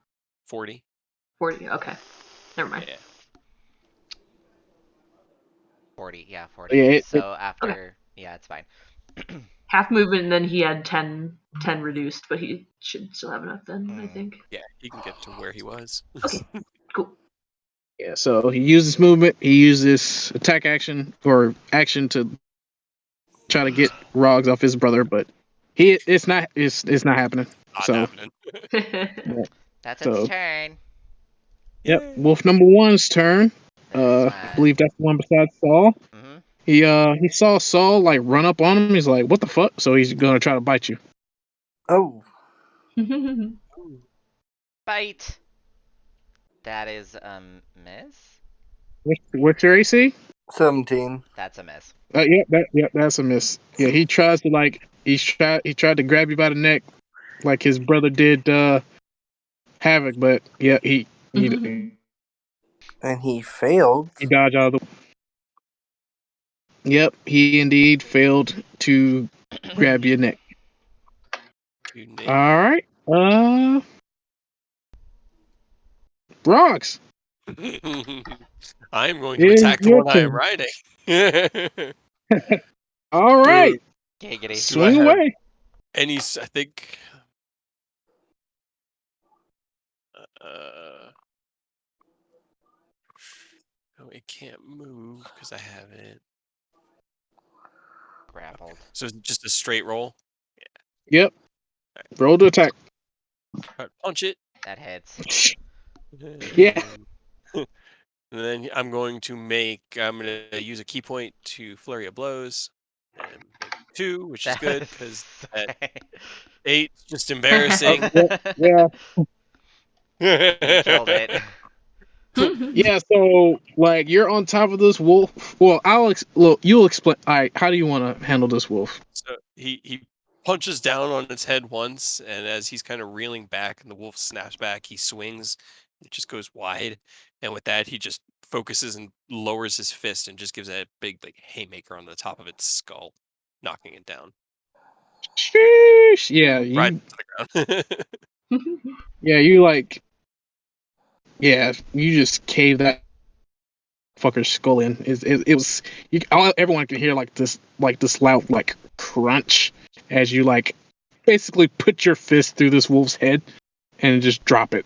40. 40, okay. Never mind. Yeah. 40. Yeah, 40. Yeah, So after, yeah, it's fine. Half movement, and then he had 10 reduced, but he should still have enough then, I think. Yeah, he can get to where he was. Okay, cool. Yeah. So he uses movement. He uses attack action or action to try to get Rogs off his brother, but It's not happening. Not So happening. That's its So- turn. yep, Yay. wolf number 1's turn. This I one. believe that's the one besides Saul. Hmm. He saw Saul like run up on him. He's like, "What the fuck?" So he's gonna try to bite you. Oh, Bite. That is miss. What's your AC? 17. That's a miss. That's a miss. Yeah, he tries to like he tried to grab you by the neck like his brother did Havoc, but yeah, he And he failed. dodged out of the. Yep, he indeed failed to grab your neck. You nailed All right, Bronx. it. I am going to It's attack the your one I am turn. riding. All right, Giggity. swing have- away. I think. Oh, it can't move because I have it. Grappled. So it's just a straight roll. Yep, roll to attack. Punch it. That hits. Yeah. And then I'm going to use a key point to flurry of blows. And make 2, which is good because that 8 is just embarrassing. Yeah. You killed it. Yeah, so like you're on top of this wolf. Well, you'll explain. All right, how do you want to handle this wolf? So he punches down on its head once, and as he's kind of reeling back and the wolf snaps back, he swings. It just goes wide, and with that, he just focuses and lowers his fist and just gives it a big like haymaker on the top of its skull, knocking it down Sheesh. Yeah, right you. to the ground. Yeah, you like. Yeah, you just cave that fucker's skull in. It was. Everyone can hear like this loud like crunch as you like basically put your fist through this wolf's head and just drop it.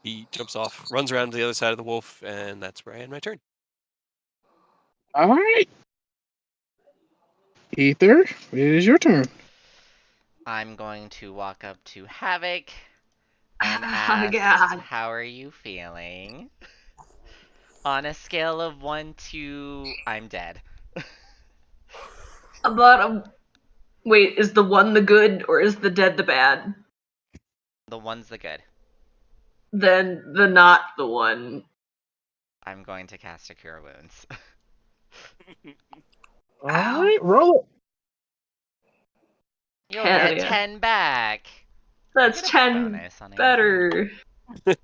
He jumps off, runs around to the other side of the wolf, and that's where I end my turn. All right, Ether, it is your turn. I'm going to walk up to Havoc and Oh, ask, God. how are you feeling? On a scale of 1 to I'm dead. Wait, is the one the good or is the dead the bad? The one's the good. Then the not the one. I'm going to cast a Cure Wounds. All right, roll it. You'll Hell get yeah. 10 back. That's Get a 10 bonus on anything. better I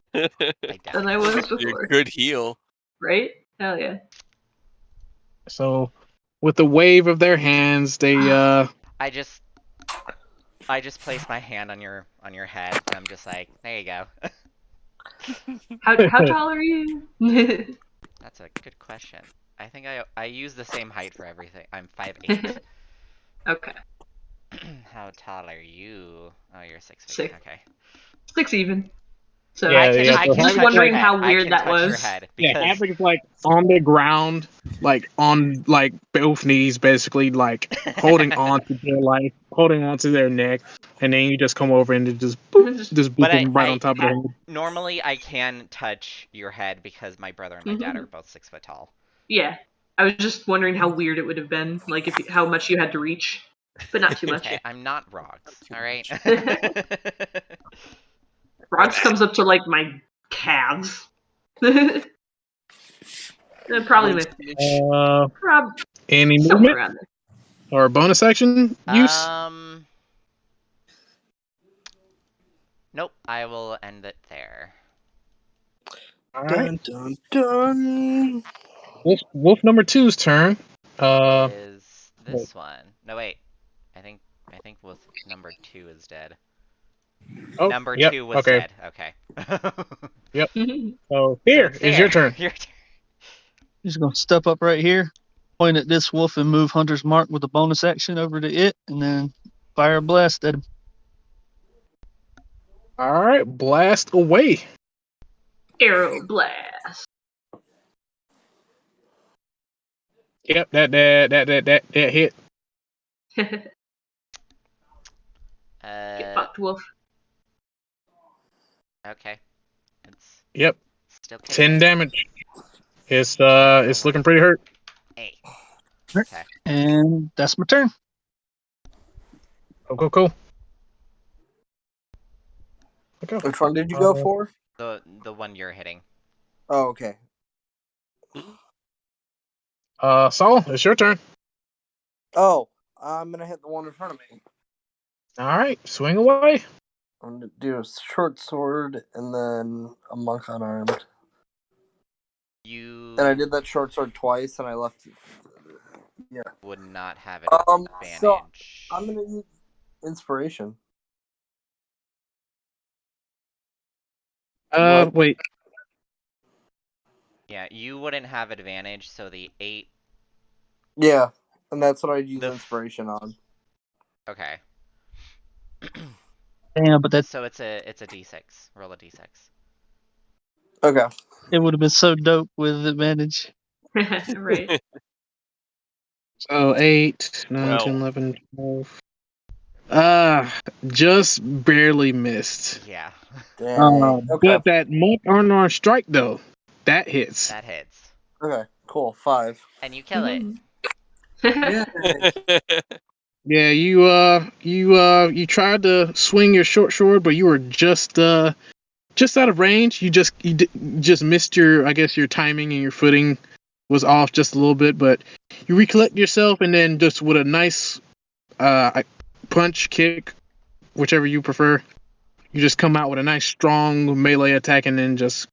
doubt than I it. was Your before. good heal. Right? Hell yeah. So, with the wave of their hands, they I just place my hand on your head and I'm just like, there you go. How tall are you? That's a good question. I think I use the same height for everything. I'm 5'8". Okay. How tall are you? Oh, you're 6 feet. 6. Okay. 6 even. So Yeah, I can, yeah, I so can just touch wondering your head. how I weird can that touch your was. head yeah, because Havoc's like on the ground, like on like both knees, basically like holding on to their life, holding on to their neck, and then you just come over and just boop But them right on top of their head. normally I can touch your head because my brother and my dad are both 6 foot tall. Yeah. I was just wondering how weird it would have been, like how much you had to reach, but not too much. Okay, I'm not rocks. Too All right. Rocks comes up to like my calves. Probably my Any somewhere movement around there. or bonus action use? Nope. I will end it there. All right, Dun dun dun. Wolf number 2's turn. Is this one? No, wait. I think wolf number 2 is dead. Number 2 was okay. dead. Okay. Yep. So So here it's is your there. turn. Your turn. He's gonna step up right here, point at this wolf, and move Hunter's Mark with a bonus action over to it, and then fire a blast at him. All right, blast away. Arrow blast. Yep, that hit. Get fucked, wolf. Okay. It's Yep, still 10 kicking. damage. It's looking pretty hurt. Hey. Right. Okay. And that's my turn. Cool. Okay. Which one did you go for? The one you're hitting. Oh, okay. Saul, it's your turn. Oh, I'm gonna hit the one in front of me. All right, swing away. I'm gonna do a short sword and then a monk unarmed. You And I did that short sword twice, and I left. Yeah. would not have an advantage. So I'm gonna use inspiration. What? Wait. Yeah, you wouldn't have advantage, so the 8. Yeah, and that's what I'd use The f- inspiration on. Okay. Damn, but that So it's a d6. Roll a d6. Okay. it would have been so dope with advantage. Right. So 8, 9, Well. 10, 11, 12. Just barely missed. Yeah. Dang. Okay. But that monk unarmed strike though, that hits. That hits. Okay. Cool. 5. And you kill it. Yeah. Yeah, you tried to swing your short sword, but you were just out of range. You just missed your, I guess, your timing and your footing was off just a little bit, but you recollect yourself and then just with a nice punch, kick, whichever you prefer, you just come out with a nice strong melee attack and then just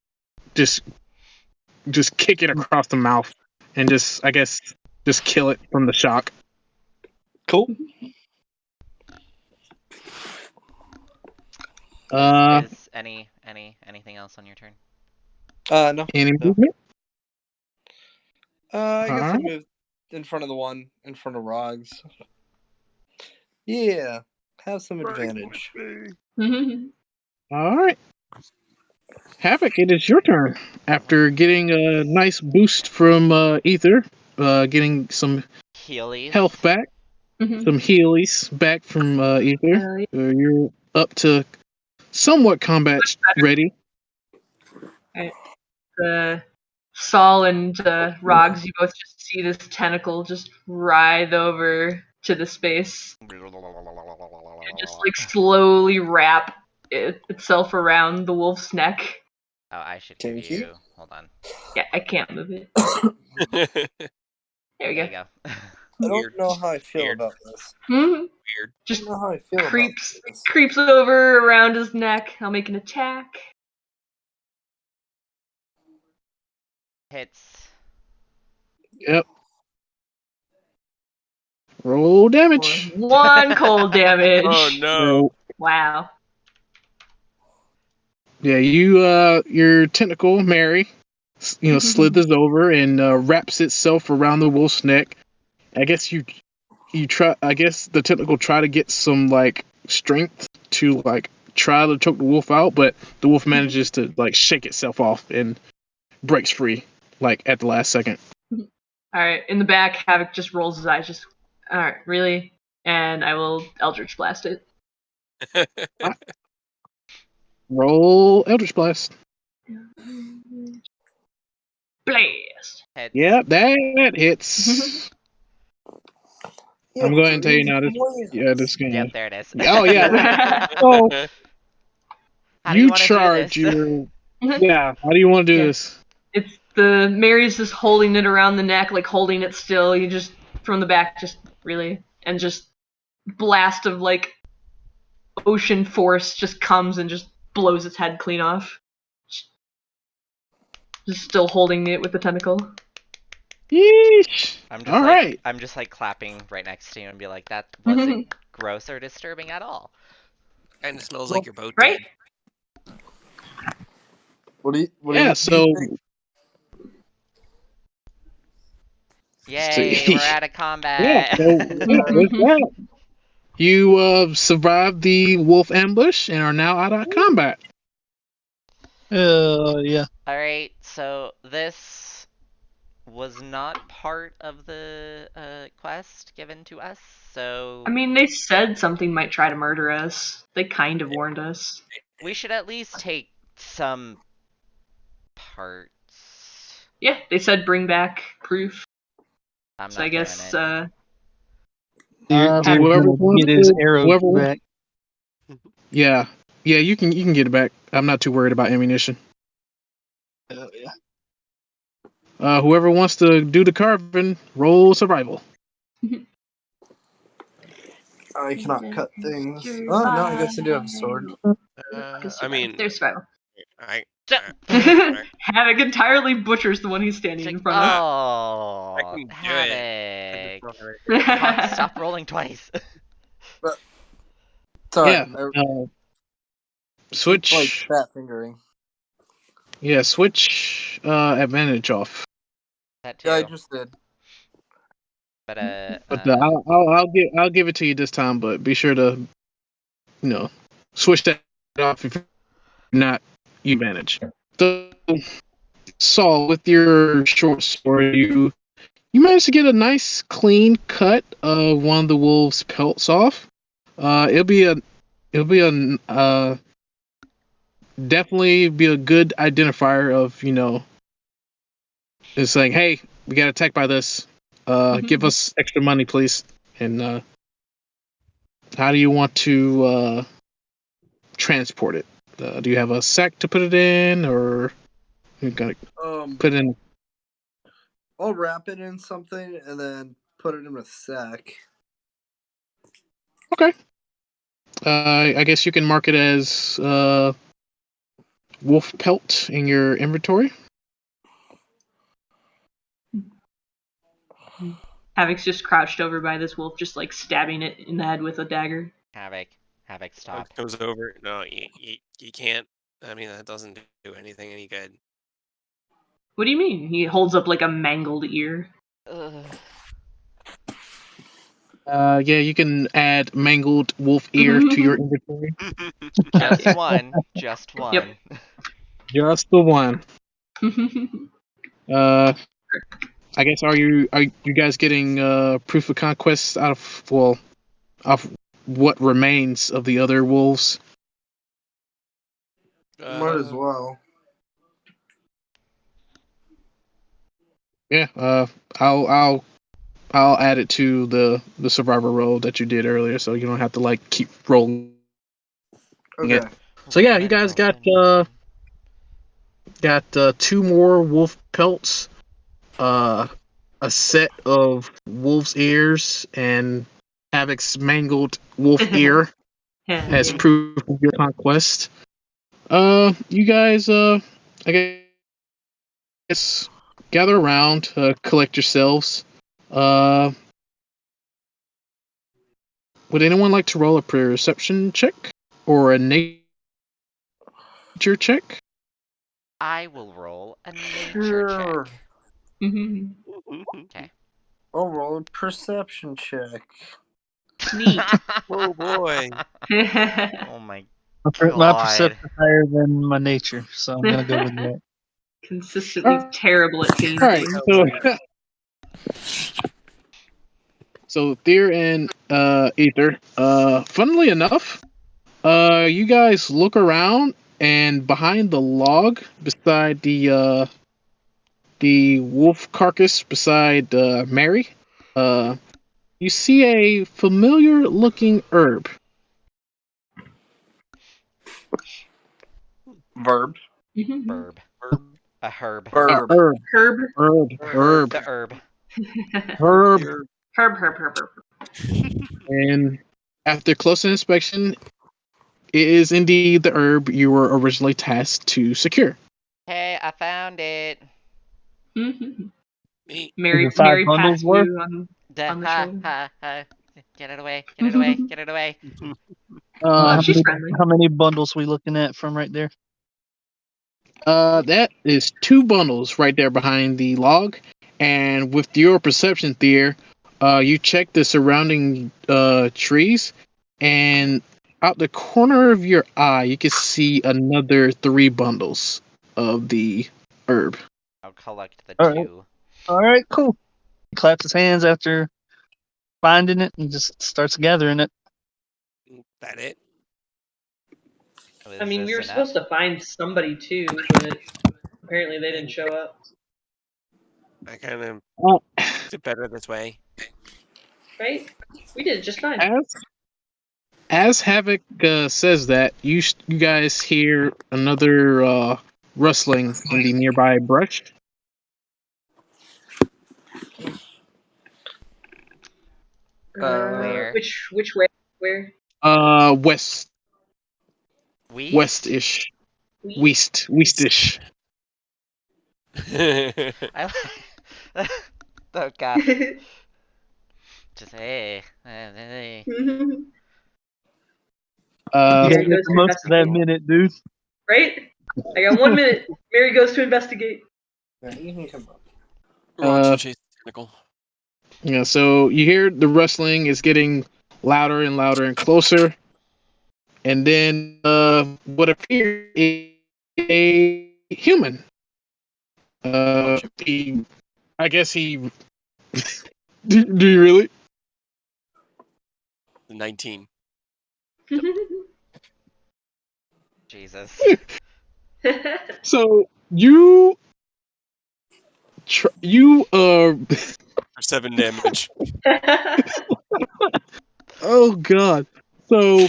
kick it across the mouth and just, I guess, just kill it from the shock. Cool. Is anything else on your turn? No. Any No. movement? I guess I'll Alright. move in front of the one in front of Rogs. Yeah. Have some advantage. All right. Havoc, it is your turn. After getting a nice boost from Ether, getting some Healies. health back, some healies back from Ether, you're up to somewhat combat ready. Saul and Rogs, you both just see this tentacle just writhe over to the space and just like slowly wrap itself around the wolf's neck. Oh, I should give Thank you. you. Hold on. Yeah, I can't move it. There we There go. you go. I Weird. don't know how I feel Weird. about this. Mhm. Weird. I Just don't know how I feel creeps about this. creeps over around his neck. I'll make an attack. Hits. Yep. Roll damage. One cold damage. Oh no. Wow. Yeah, your tentacle, Mary, slithers over and wraps itself around the wolf's neck. I guess you try. I guess the tentacle try to get some like strength to like try to choke the wolf out, but the wolf manages to like shake itself off and breaks free like at the last second. Alright, in the back, Havoc just rolls his eyes, just, alright, really? And I will Eldritch Blast it. Roll Eldritch Blast. Blast! Hits. Yeah, that hits. I'm going to tell you now. This game. Yep, there it is. Oh yeah. So How do you you want to do charge this? your. Yeah. How do you want to do Yeah. this? It's the Mary's just holding it around the neck, like holding it still. You just from the back, just really, and just blast of like ocean force just comes and just blows its head clean off. Just still holding it with the tentacle. Yeesh. I'm just All like right. I'm just like clapping right next to you and be like, that wasn't gross or disturbing at all. Kind of smells like your boat. Right? What do you Yeah. So. think? Yay, we're out of combat. Yeah. So with that, you survived the wolf ambush and are now out of combat. Yeah. Alright, so this was not part of the quest given to us, so I mean, they said something might try to murder us. They kind of warned us. we should at least take some parts. Yeah, they said bring back proof. I'm So I not doing guess it. He's Whoever gonna wants get his to, arrow whoever wants, back. yeah, you can get it back. I'm not too worried about ammunition. Oh, yeah. Whoever wants to do the carving, roll survival. I cannot cut things. Oh no, I guess I do have a sword. I mean, There's survival. I, Havoc entirely butchers the one he's standing in front of. Oh, I can do it. I Havoc. just don't have it. Come on, stop rolling twice. Sorry, Yeah. Switch. like fat fingering. Yeah, switch advantage off. That too. Yeah, I just did. But But I'll give it to you this time. But be sure to switch that off if you're not you advantage. So Saul, with your short sword, you managed to get a nice clean cut of one of the wolf's pelts off. It'll be a definitely be a good identifier of it's like, hey, we got attacked by this. Give us extra money, please. And how do you want to transport it? Do you have a sack to put it in, or you gotta put it in? I'll wrap it in something and then put it in a sack. Okay. I guess you can mark it as wolf pelt in your inventory. Havoc's just crouched over by this wolf, just like stabbing it in the head with a dagger. Havoc, stop. Comes over. No, you can't. I mean, that doesn't do anything any good. What do you mean? He holds up like a mangled ear. Ugh. Yeah, you can add mangled wolf ear to your inventory. Just one. Just one. Yep. Just the one. I guess are you guys getting proof of conquest out of what remains of the other wolves? Might as well. Yeah. I'll add it to the survivor roll that you did earlier, so you don't have to keep rolling Okay. it. So yeah, you guys got 2 more wolf pelts, a set of wolf's ears, and Havoc's mangled wolf ear as proof of your conquest. You guys, I guess, gather around, collect yourselves. Would anyone like to roll a perception check or a nature check? I will roll a nature Sure. check. Okay. I'll roll a perception check. Neat. Oh boy. Oh my My God. perception is higher than my nature, so I'm gonna go with that. Consistently terrible at seeing All right, things. so Thea and Ether. Funnily enough, you guys look around, and behind the log, beside the wolf carcass, beside Mary, you see a familiar-looking herb. Verb. Burb. A herb. Verb. Herb. Herb. Herb. The herb. Herb. Herb. And after closer inspection, it is indeed the herb you were originally tasked to secure. Hey, I found it. Mary Is it 5 bundles passed worth? you on the Ha shoulder. ha ha. Get it away. Get it away. Get it away. Oh, she's friendly. How many bundles we looking at from right there? That is 2 bundles right there behind the log. And with your perception, Thea, you check the surrounding trees, and out the corner of your eye, you can see another 3 bundles of the herb. I'll collect the All right. 2. All right, cool. He claps his hands after finding it and just starts gathering it. That it? I Was mean, we this were enough? supposed to find somebody too, but apparently they didn't show up. I kind of Oh, did better this way. Right? We did just fine. as Havoc says that, you guys hear another rustling in the nearby brush. Where? Which way? Where? West, West? west-ish, We. westish. I oh god. Just hey. Uh, Yeah, Mary make goes the to most of that investigate. minute, dude. Right? I got 1 minute. Mary goes to investigate. Yeah, you can come up. Launch and chase the tentacle. yeah. So you hear the rustling is getting louder and louder and closer, and then what appears is a human. I guess he. Do you really? 19. Jesus. So you For 7 damage. oh god. So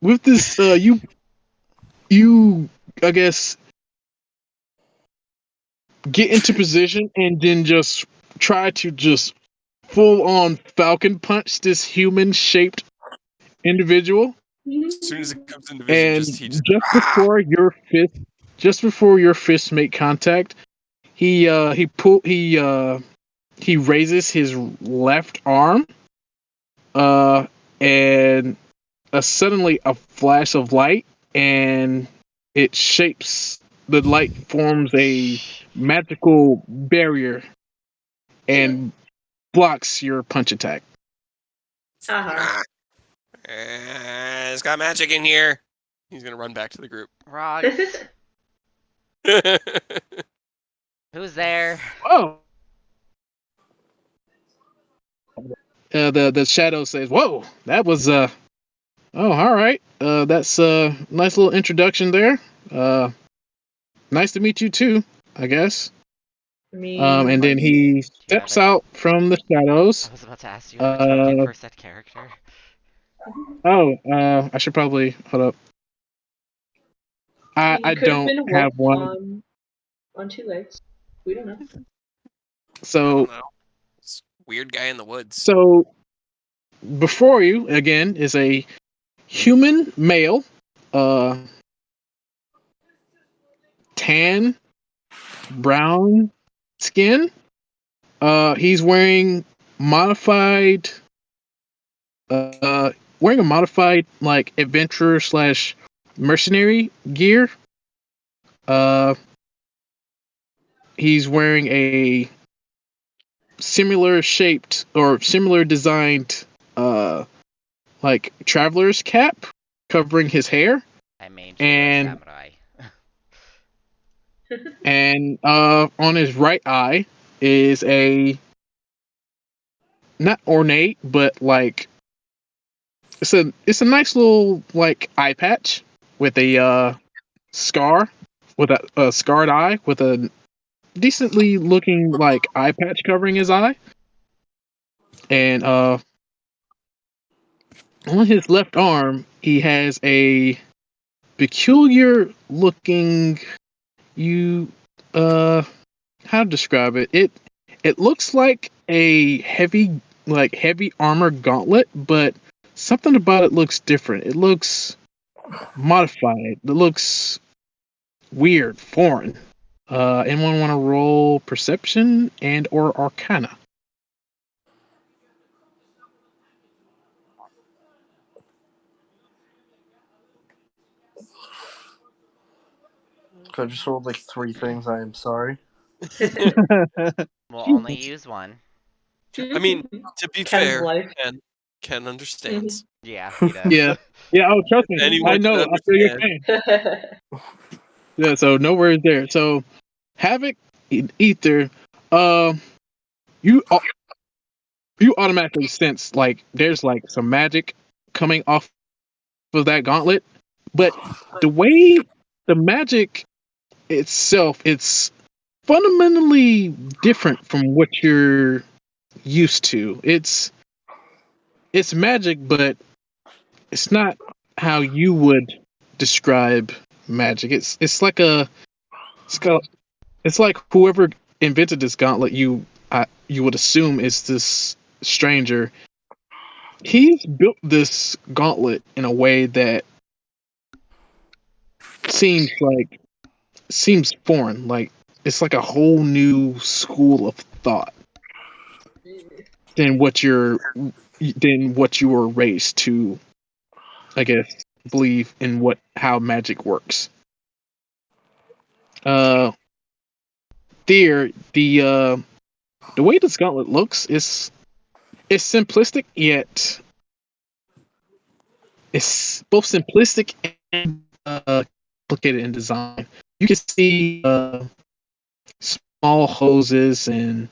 with this you I guess get into position and then just try to just full on falcon punch this human shaped individual, As soon as it comes into vision, and he just just before your fists make contact, he raises his left arm, uh and suddenly a flash of light, and it shapes the light forms a magical barrier and blocks your punch attack. Uh-huh. It's got magic in here. He's gonna run back to the group. Rogs. Who's there? Oh. The shadow says, "Whoa, that was oh, all right. That's a nice little introduction there. Nice to meet you too, I guess." I mean, And then he Do you have steps a out from the I shadows. was about to ask, do you have a token for said character? I should probably hold up. I mean, I it could have don't been a have wolf one. on 2 legs. We don't know. I So don't know. It's weird guy in the woods. so before you again is a human male, tan, brown skin. He's uh, wearing a modified like adventurer slash mercenary gear. Uh, he's wearing a similar shaped or similar designed like traveler's cap covering his hair, I made you a and samurai. on his right eye is a not ornate but like it's a nice little like eye patch with a scar with a scarred eye with a decently looking like eye patch covering his eye, and on his left arm he has a peculiar looking you how to describe it, it looks like a heavy armor gauntlet, but something about it looks different. It looks modified. It looks weird, foreign. Anyone want to roll perception and or arcana? So I just rolled like 3 things. I am sorry. We'll only use one. I mean, to be Ken's fair, life. Ken understands. Yeah, he does. Yeah. Yeah, oh trust me. I Anyone know. can I feel your understand. pain. Yeah, so no worries there. So Havoc and Ether, Uh, you au- you automatically sense like there's like some magic coming off of that gauntlet, but the way the magic itself, it's fundamentally different from what you're used to. It's magic, but it's not how you would describe magic. It's got it's like whoever invented this gauntlet, you would assume is this stranger. He's built this gauntlet in a way that seems like seems foreign. Like it's like a whole new school of thought than what you were raised to, I guess, believe in what how magic works. Uh, there the way this gauntlet looks is it's simplistic yet it's both simplistic and complicated in design. You can see small hoses and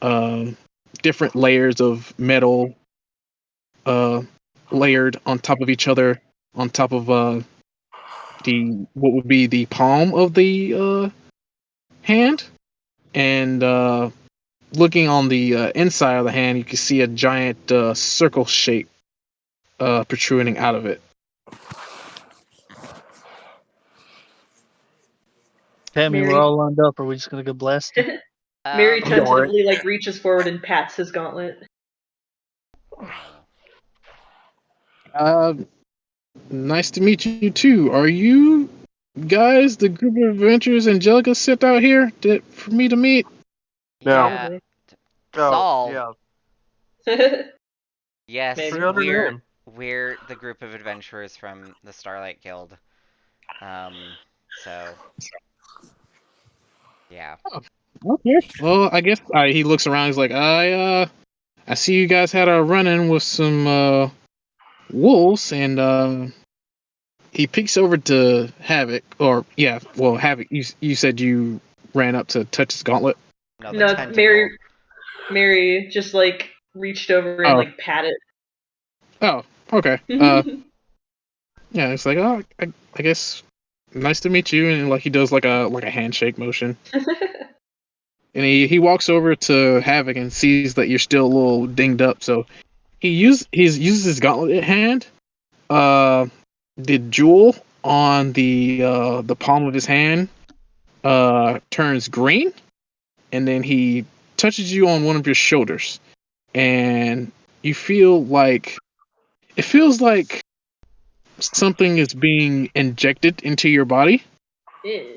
um, different layers of metal uh, layered on top of each other, on top of the what would be the palm of the hand, and looking on the inside of the hand, you can see a giant circle shape protruding out of it. Tammy, we're Mary all lined up. Are we just gonna go blasting? Mary Um, tentatively like reaches forward and pats his gauntlet. Uh, Nice to meet you too. Are you guys the group of adventurers Angelica sent out here for me to meet? yeah. Probably. Saul. Yeah. Yes, Maybe. Forgot her name. we're the group of adventurers from the Starlight Guild. So yeah. Okay. Well, I guess he looks around. He's like, I see you guys had a run-in with some wolves, and he peeks over to Havoc. Or yeah, well, Havoc. You said you ran up to touch his gauntlet. No, the No, tentacle. Mary just like reached over and Oh. like patted. Oh, okay. Yeah, it's like, oh, I guess nice to meet you, and like he does like a handshake motion, and he walks over to Havoc and sees that you're still a little dinged up, so he uses his gauntlet hand. The jewel on the palm of his hand turns green, and then he touches you on one of your shoulders, and you feel like it feels like something is being injected into your body,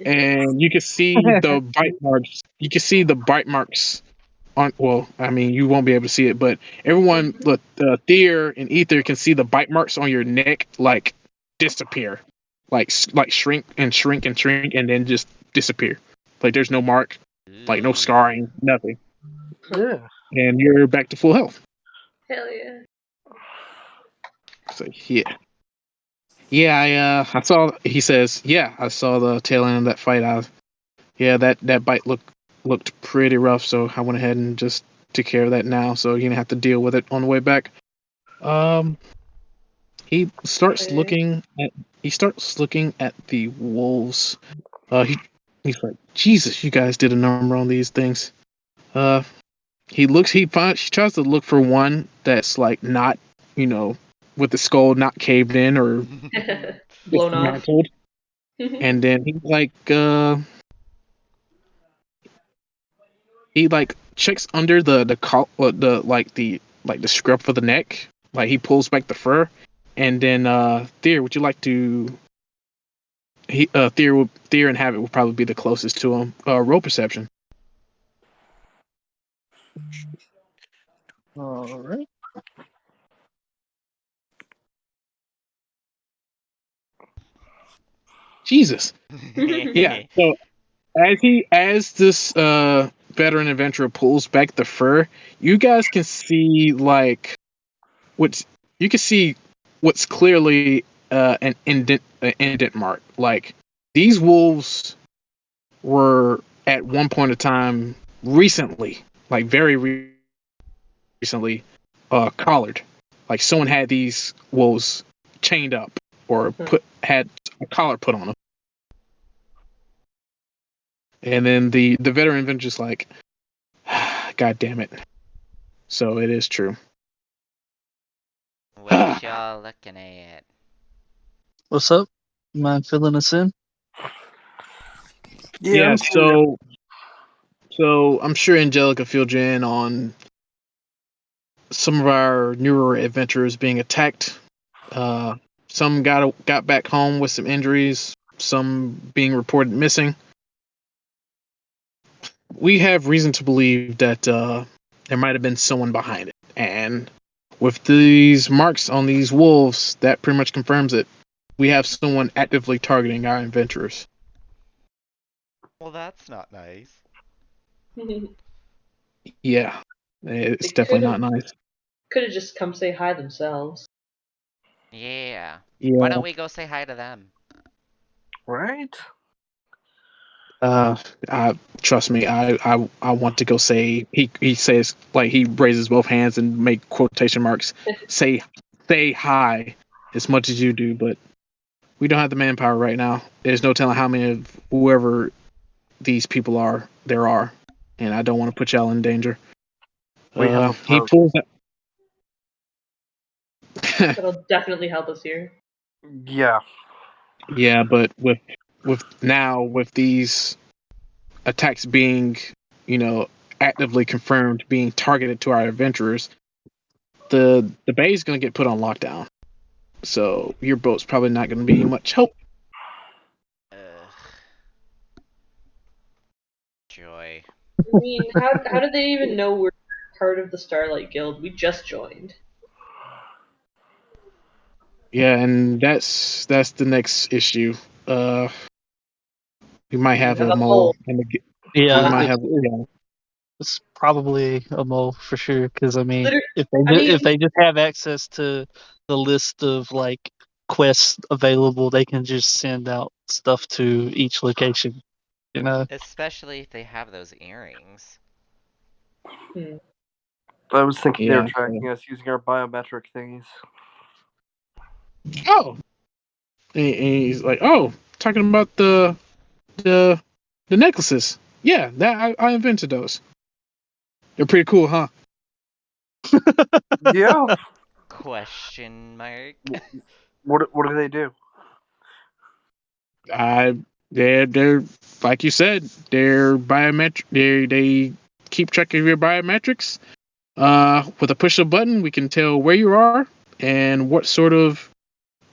and you can see the bite marks. You can see the bite marks on. Well, I mean, you won't be able to see it, but everyone, look, Thier and Ether can see the bite marks on your neck, like disappear, like shrink and shrink and shrink, and then just disappear. Like there's no mark, like no Ooh. scarring, nothing, Yeah. and you're back to full health. Hell yeah. It's like, yeah. Yeah, I saw. He says, "Yeah, I saw the tail end of that fight. Yeah, that bite looked pretty rough, so I went ahead and just took care of that now, so you're gonna have to deal with it on the way back." Um, he starts Okay. looking at the wolves. He's like, "Jesus, you guys did a number on these things." Uh, he tries to look for one that's like not, with the skull not caved in or Blown off. dismantled. And then he like checks under the scruff of the neck, like he pulls back the fur, and then Thier, would you like to? Thier and Habit will probably be the closest to him. Roll perception. All right. Jesus. Yeah. So as this veteran adventurer pulls back the fur, you guys can see like what's you can see what's clearly an indent mark. Like these wolves were at one point in time, recently, like very recently, collared. Like someone had these wolves chained up or had a collar put on them, and then the veteran Avengers like, God damn it. So it is true. What y'all looking at? What's up? Mind filling us in? Yeah, so I'm sure Angelica filled you in on some of our newer adventurers being attacked. Some got back home with some injuries, some being reported missing. We have reason to believe that there might have been someone behind it. And with these marks on these wolves, that pretty much confirms it. We have someone actively targeting our adventurers. Well, that's not nice. Yeah, it's They definitely could've- not nice. Could have just come say hi themselves. Yeah. Yeah. Why don't we go say hi to them? Right? Trust me, I want to go say he says like he raises both hands and make quotation marks. Say hi as much as you do, but we don't have the manpower right now. There's no telling how many of whoever these people there are, and I don't want to put y'all in danger. We have a He boat. pulls that. That'll definitely help us here. Yeah. Yeah, but with these attacks being, actively confirmed being targeted to our adventurers, the bay is going to get put on lockdown. So your boat's probably not going to be much help. Ugh. Joy. I mean, how did they even know we're part of the Starlight Guild? We just joined. Yeah, and that's the next issue. We might have a mole, and we Yeah, might have. Yeah. it's probably a mole for sure. Because I mean, Liter- if I mean, if they just have access to the list of like quests available, they can just send out stuff to each location. You know. Especially if they have those earrings. I was thinking they Yeah. were tracking us using our biometric thingies. Oh, and he's like, oh, talking about the necklaces. Yeah, that I invented those. They're pretty cool, huh? Yeah. Question mark. What do they do? They're like you said, they're biometric. They keep track of your biometrics. With a push of a button, we can tell where you are and what sort of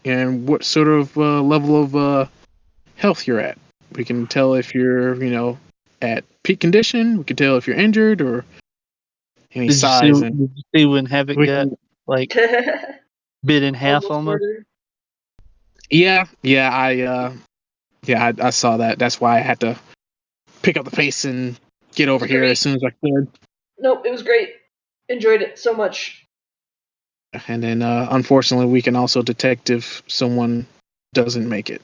level of health you're at. We can tell if you're at peak condition. We can tell if you're injured or any size, and Did you see when Havoc we got can. like bit in half almost almost? murder. I saw that. That's why I had to pick up the pace and get over here as soon as I could. Nope, it was great. Enjoyed it so much. And then, unfortunately, we can also detect if someone doesn't make it.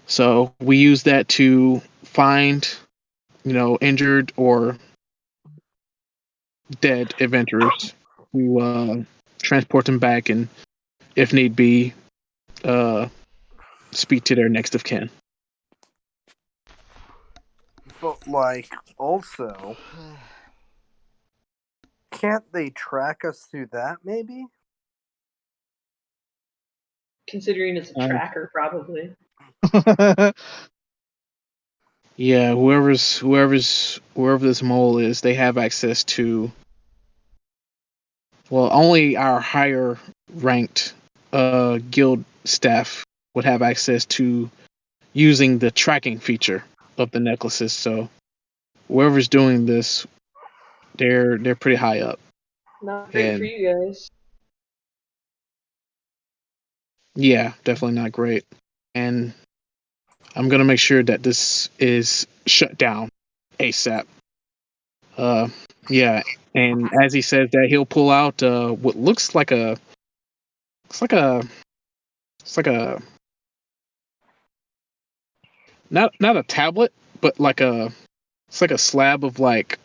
So we use that to find, injured or dead adventurers to transport them back, and if need be, speak to their next of kin. But also, can't they track us through that? Maybe. Considering it's a tracker, probably. Yeah, whoever this mole is, they have access to. Well, only our higher ranked guild staff would have access to using the tracking feature of the necklaces. So whoever's doing this, they're pretty high up. Not great for And you guys. yeah, definitely not great. And I'm gonna make sure that this is shut down ASAP. Uh, yeah. And as he says that, he'll pull out what looks like it's like a it's like a not a tablet, but like it's like a slab of like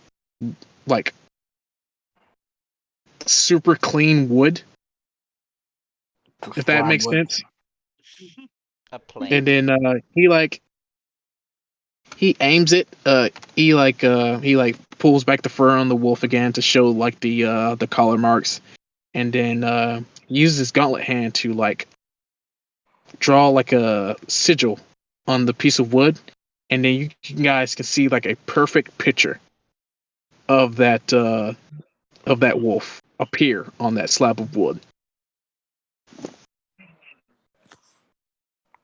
super clean wood, if that makes sense. A And plank. then he aims it. He pulls back the fur on the wolf again to show like the collar marks, and then uses his gauntlet hand to like draw like a sigil on the piece of wood, and then you guys can see like a perfect picture of that wolf appear on that slab of wood.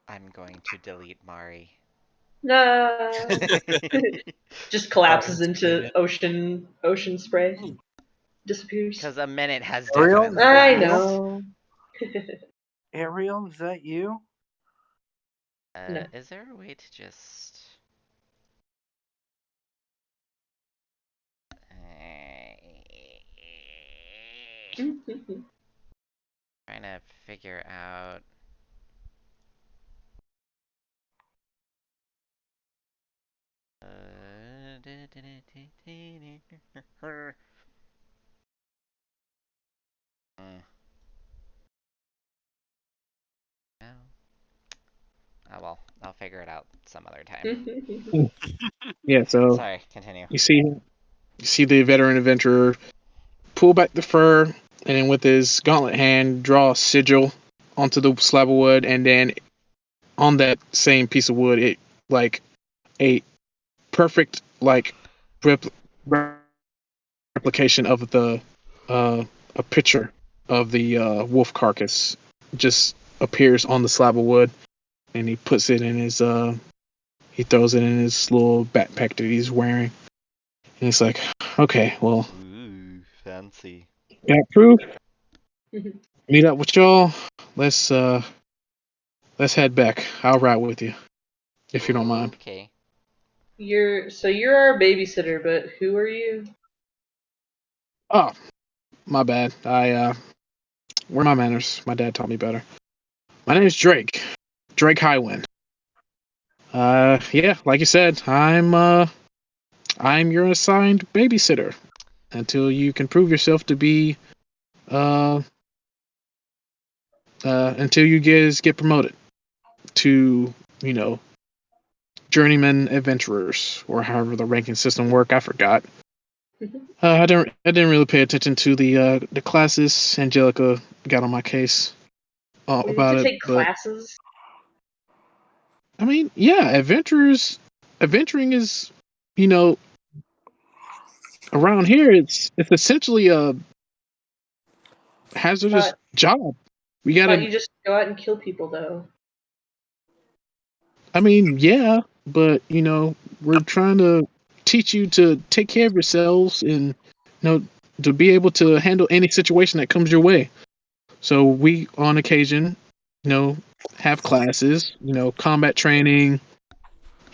I'm going to delete Mari. No. Just collapses into ocean spray. Disappears. Because a minute has Ariel? definitely I passed. know. Ariel, is that you? No. Is there a way to just... trying to figure out... Oh well, I'll figure it out some other time. Yeah, so Sorry, continue. you see the veteran adventurer pull back the fur, and then with his gauntlet hand draw a sigil onto the slab of wood, and then on that same piece of wood, it like a perfect like replication of the a picture of the wolf carcass just appears on the slab of wood, and he puts it in his he throws it in his little backpack that he's wearing, and he's like, okay, well, Ooh, fancy. got proof. Meet up with y'all. Let's head back. I'll ride with you if you don't mind. Okay. You're our babysitter, but who are you? Oh, my bad. Where are my manners? My dad taught me better. My name is Drake. Drake Highwind. Yeah, like you said, I'm your assigned babysitter until you can prove yourself to be until you guys get promoted to, journeyman adventurers, or however the ranking system work. I forgot. I didn't really pay attention to the classes. Angelica got on my case We need about to it, take but classes. I mean, yeah, adventuring is, you know, around here it's essentially a hazardous Thought job. We thought gotta, you just go out and kill people though. I mean, yeah, but we're trying to teach you to take care of yourselves and to be able to handle any situation that comes your way. So we, on occasion, you know, have classes, combat training,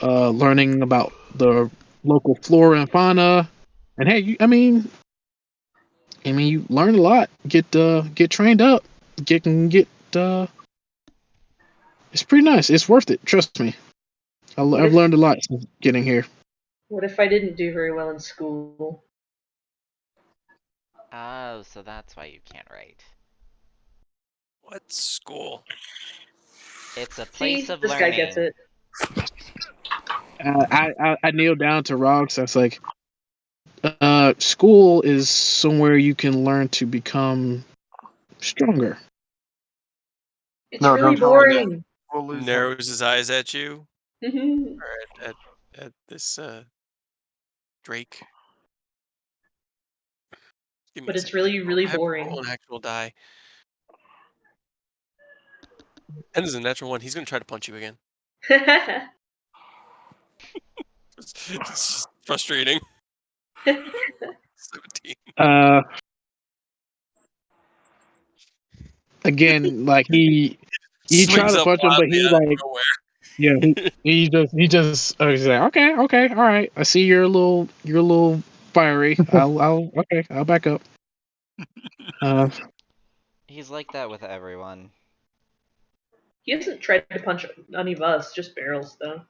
learning about the local flora and fauna, and hey, I mean, you learn a lot. Get trained up. Get. It's pretty nice. It's worth it. Trust me. What I've if learned a lot since getting here. I didn't do very well in school? Oh, so that's why you can't write. What school? It's a place See, of this guy gets learning. it. I kneeled down to rocks. I was like, school is somewhere you can learn to become stronger. It's No, really don't tell him that. boring. We'll lose him. Narrows his eyes at you, Mhm. or at this Drake. Give me But a it's second. I really have to boring. roll an actual die. 10 is a natural one. He's gonna try to punch you again. It's just frustrating. 17. Uh, Again, like he tried Swings to up punch him, but wildly he out of like yeah nowhere. he just he's like, okay, all right. I see you're a little fiery. I'll okay. I'll back up. Uh, He's like that with everyone. He hasn't tried to punch any of us, just barrels though.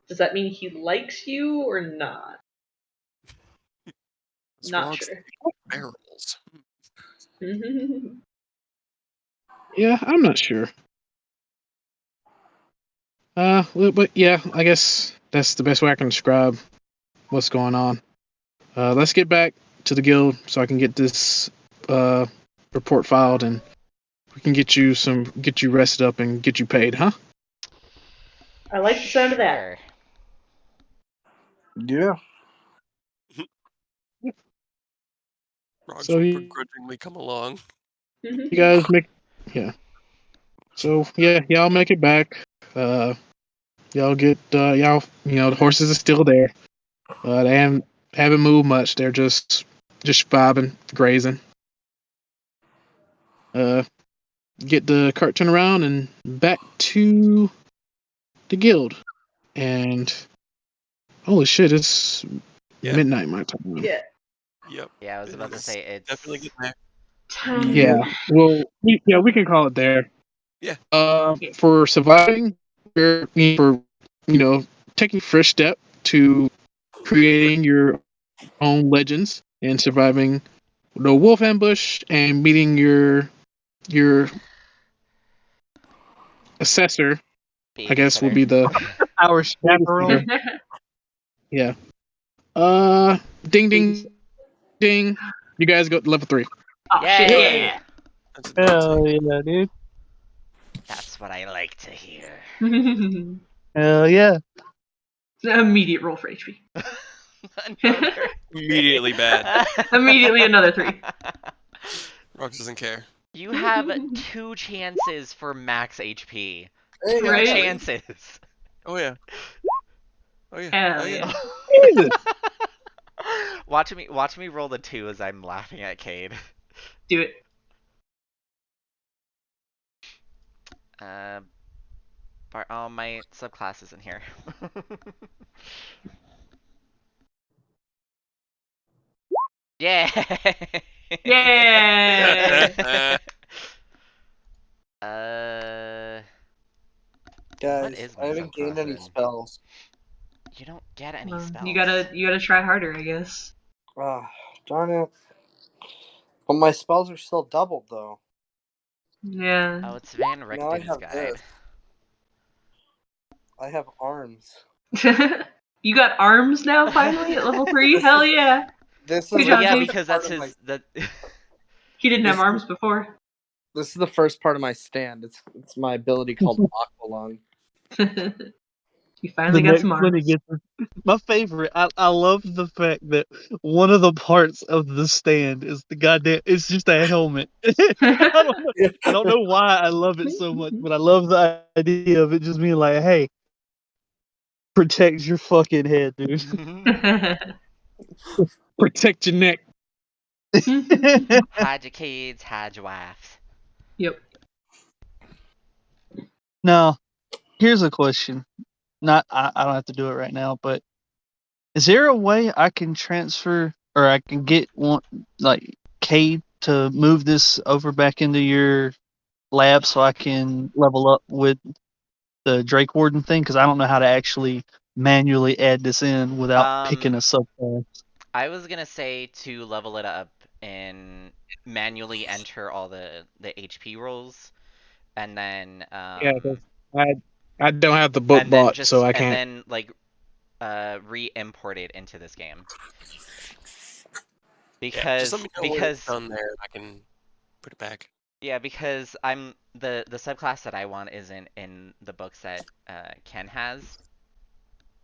Does that mean he likes you or not? Those Not frogs sure. like barrels. Yeah, I'm not sure. But yeah, I guess that's the best way I can describe what's going on. Let's get back to the guild so I can get this report filed and we can get you rested up and get you paid, huh? I like the sound of that. Sure. Yeah. Frogs So will you begrudgingly come along. guys make yeah. So yeah, y'all make it back. Y'all get y'all the horses are still there. They haven't moved much. They're just vibing, grazing. Get the cart turned around and back to the guild. And holy shit, it's Yeah. midnight my time. Yeah. Yep. Yeah, I was It about to is say it's definitely getting there. Time. Yeah. Well, we can call it there. Yeah. For surviving, for taking first step to creating your own legends and surviving the wolf ambush and meeting your assessor, I guess will babysitter. be the Our chaperone. yeah. Ding ding ding. You guys got level 3. Oh shit! Yay! Yeah. That's Hell advancing. yeah, dude. That's what I like to hear. Hell yeah. Immediate roll for HP. Another Immediately bad. Immediately another 3. Frogs doesn't care. You have 2 chances for max HP. Hey, 2 Right? chances. Oh yeah. Oh yeah. Hell Oh yeah. yeah. Jesus. Watch me roll the 2 as I'm laughing at Cade. Do it. Oh, my subclass isn't here. Yeah. Yeah. uh, what guys, is I my haven't gained subclass any in? spells. You don't get any Well, spells. you gotta try harder, I guess. Ah, darn it. But my spells are still doubled, though. Yeah. Oh, it's Van Now I Richten's have guide. this. I have arms. You got arms now finally at level 3? Hell yeah. This Good is Well, the job, yeah, dude. first because part that's of my. his. That. He didn't have This, arms before. this is the first part of my stand. It's my ability called Aqualung. You The finally got next some one he arms. gets my favorite. I love the fact that one of the parts of the stand is the goddamn. It's just a helmet. I don't know why I love it so much, but I love the idea of it just being like, "Hey, protect your fucking head, dude." Protect your neck. Hide your kids, hide your wives. Yep. Now, here's a question. I don't have to do it right now, but is there a way I can transfer or I can get one like Cade to move this over back into your lab so I can level up with the Drake Warden thing? Because I don't know how to actually manually add this in without picking a subclass. I was gonna say to level it up and manually enter all the HP rolls, and then Yeah, 'cause I don't have the book and then bought, so just I and can't. then like re-import it into this game Yeah. Just let because me know when it's done there and I can put it back. yeah, because I'm the subclass that I want isn't in the books that Ken has.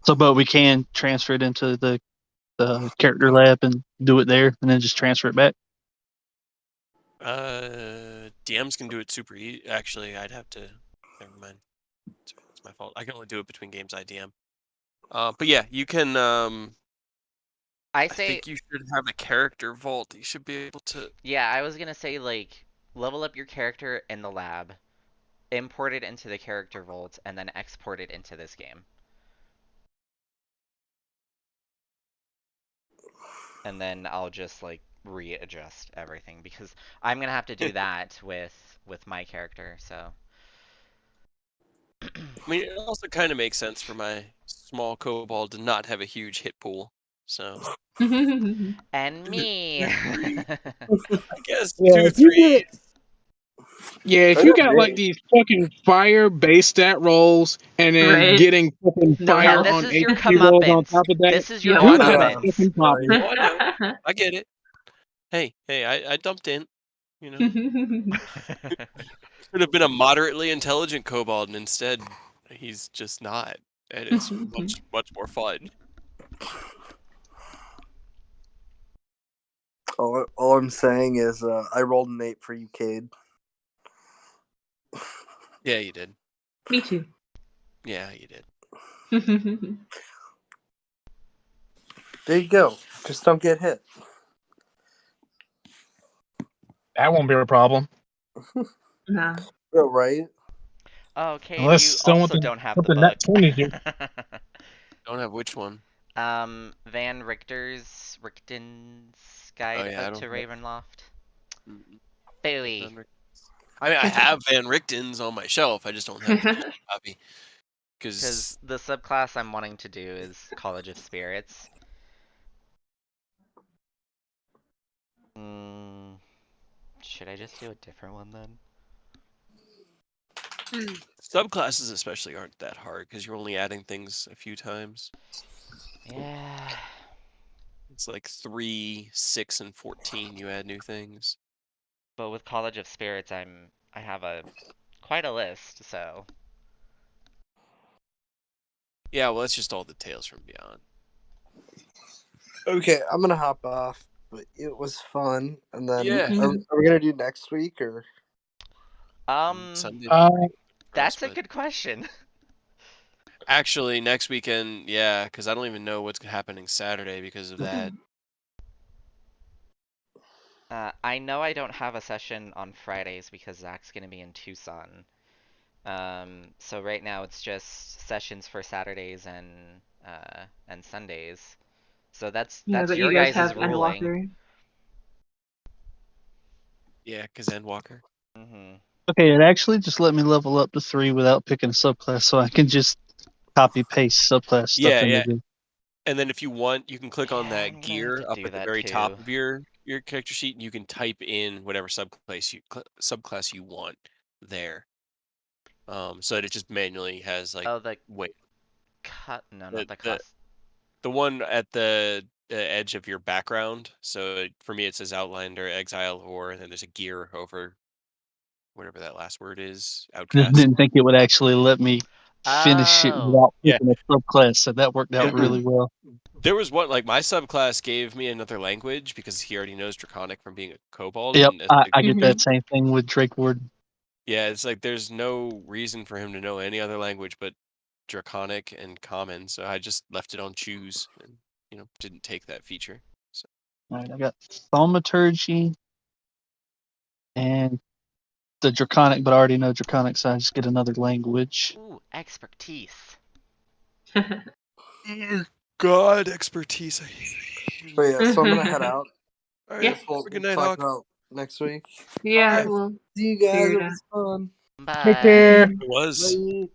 So, but we can transfer it into the character lab and do it there, and then just transfer it back. DMs can do it super easy. Actually, I'd have to. Never mind. It's my fault. I can only do it between games I DM. But yeah, you can. I I say think you should have a character vault. You should be able to. yeah, I was gonna say like level up your character in the lab, import it into the character vault, and then export it into this game. And then I'll just like readjust everything because I'm gonna have to do that with my character. So I mean, it also kind of makes sense for my small kobold to not have a huge hit pool. So And me. I guess Yeah, two, if you three. if I you got got like big. these fucking fire based stat rolls and then Right. getting fucking No Yeah, fire help. this on is your HP rolls on comeuppance. top of that, This is your Yep. you got a Yeah. comeuppance. fucking problem. Oh, I know. I get it. Hey, I dumped in. You know, could have been a moderately intelligent kobold, and instead, he's just not, and it's much more fun. All I'm saying is I rolled an 8 for you, Cade. Yeah, you did. Me too. Yeah, you did. There you go. Just don't get hit. That won't be a problem. Nah. Oh, right? Oh, Cade, Unless you someone also don't have the something that book. 20 you. Don't have which one? Van Richten's Oh Guide yeah, I to don't have. Ravenloft. Mm, Booey. Van Richt- I mean, I have Van Richten's on my shelf. I just don't have the digital copy Because because the subclass I'm wanting to do is College of Spirits. Mm, should I just do a different one then? subclasses especially aren't that hard because you're only adding things a few times. Yeah. It's like 3, 6, and 14. You add new things. But with College of Spirits, I have quite a list, so. Yeah, well, that's just all the Tales from Beyond. Okay, I'm gonna hop off, but it was fun. And then Yeah. are we gonna do next week or? Sundays Uh, for us, That's a but good question. actually next weekend, yeah, because I don't even know what's happening Saturday because of that. I know I don't have a session on Fridays because Zach's gonna be in Tucson. So right now it's just sessions for Saturdays and Sundays. So that's Yeah, but your you guys guys' have ruling. Endwalker. Yeah, because Endwalker. Hmm. Okay, it actually just let me level up to 3 without picking a subclass, so I can just copy paste subclass stuff Yeah, into yeah. the. And then if you want, you can click on Yeah, that I'm gonna have gear to up do at the that very top too. of your character sheet, and you can type in whatever subclass you want there. So that it just manually has like Oh, the wait cut. No, not the the the cost. the one at the edge of your background. So for me, it says outland or exile, or and then there's a gear over whatever that last word is, Just outcast. didn't think it would actually let me finish it Oh. without Yeah, picking a subclass, so that worked yeah. out really well. There was one like my subclass gave me another language because he already knows Draconic from being a kobold, Yep, and it's like, I get that same thing with Drake Ward. yeah, it's like there's no reason for him to know any other language but Draconic and Common, so I just left it on choose and didn't take that feature. So All right, I got Thaumaturgy and the Draconic, but I already know Draconic, so I just get another language. Ooh, expertise. God, expertise. I hate it. But yeah, so I'm gonna head out. All I right, Yeah. guess we'll have a good night, talk Hawk. about next week. Yeah, Yeah, we'll See you guys. figure It it out. was fun. Take Bye. care. it was. Bye.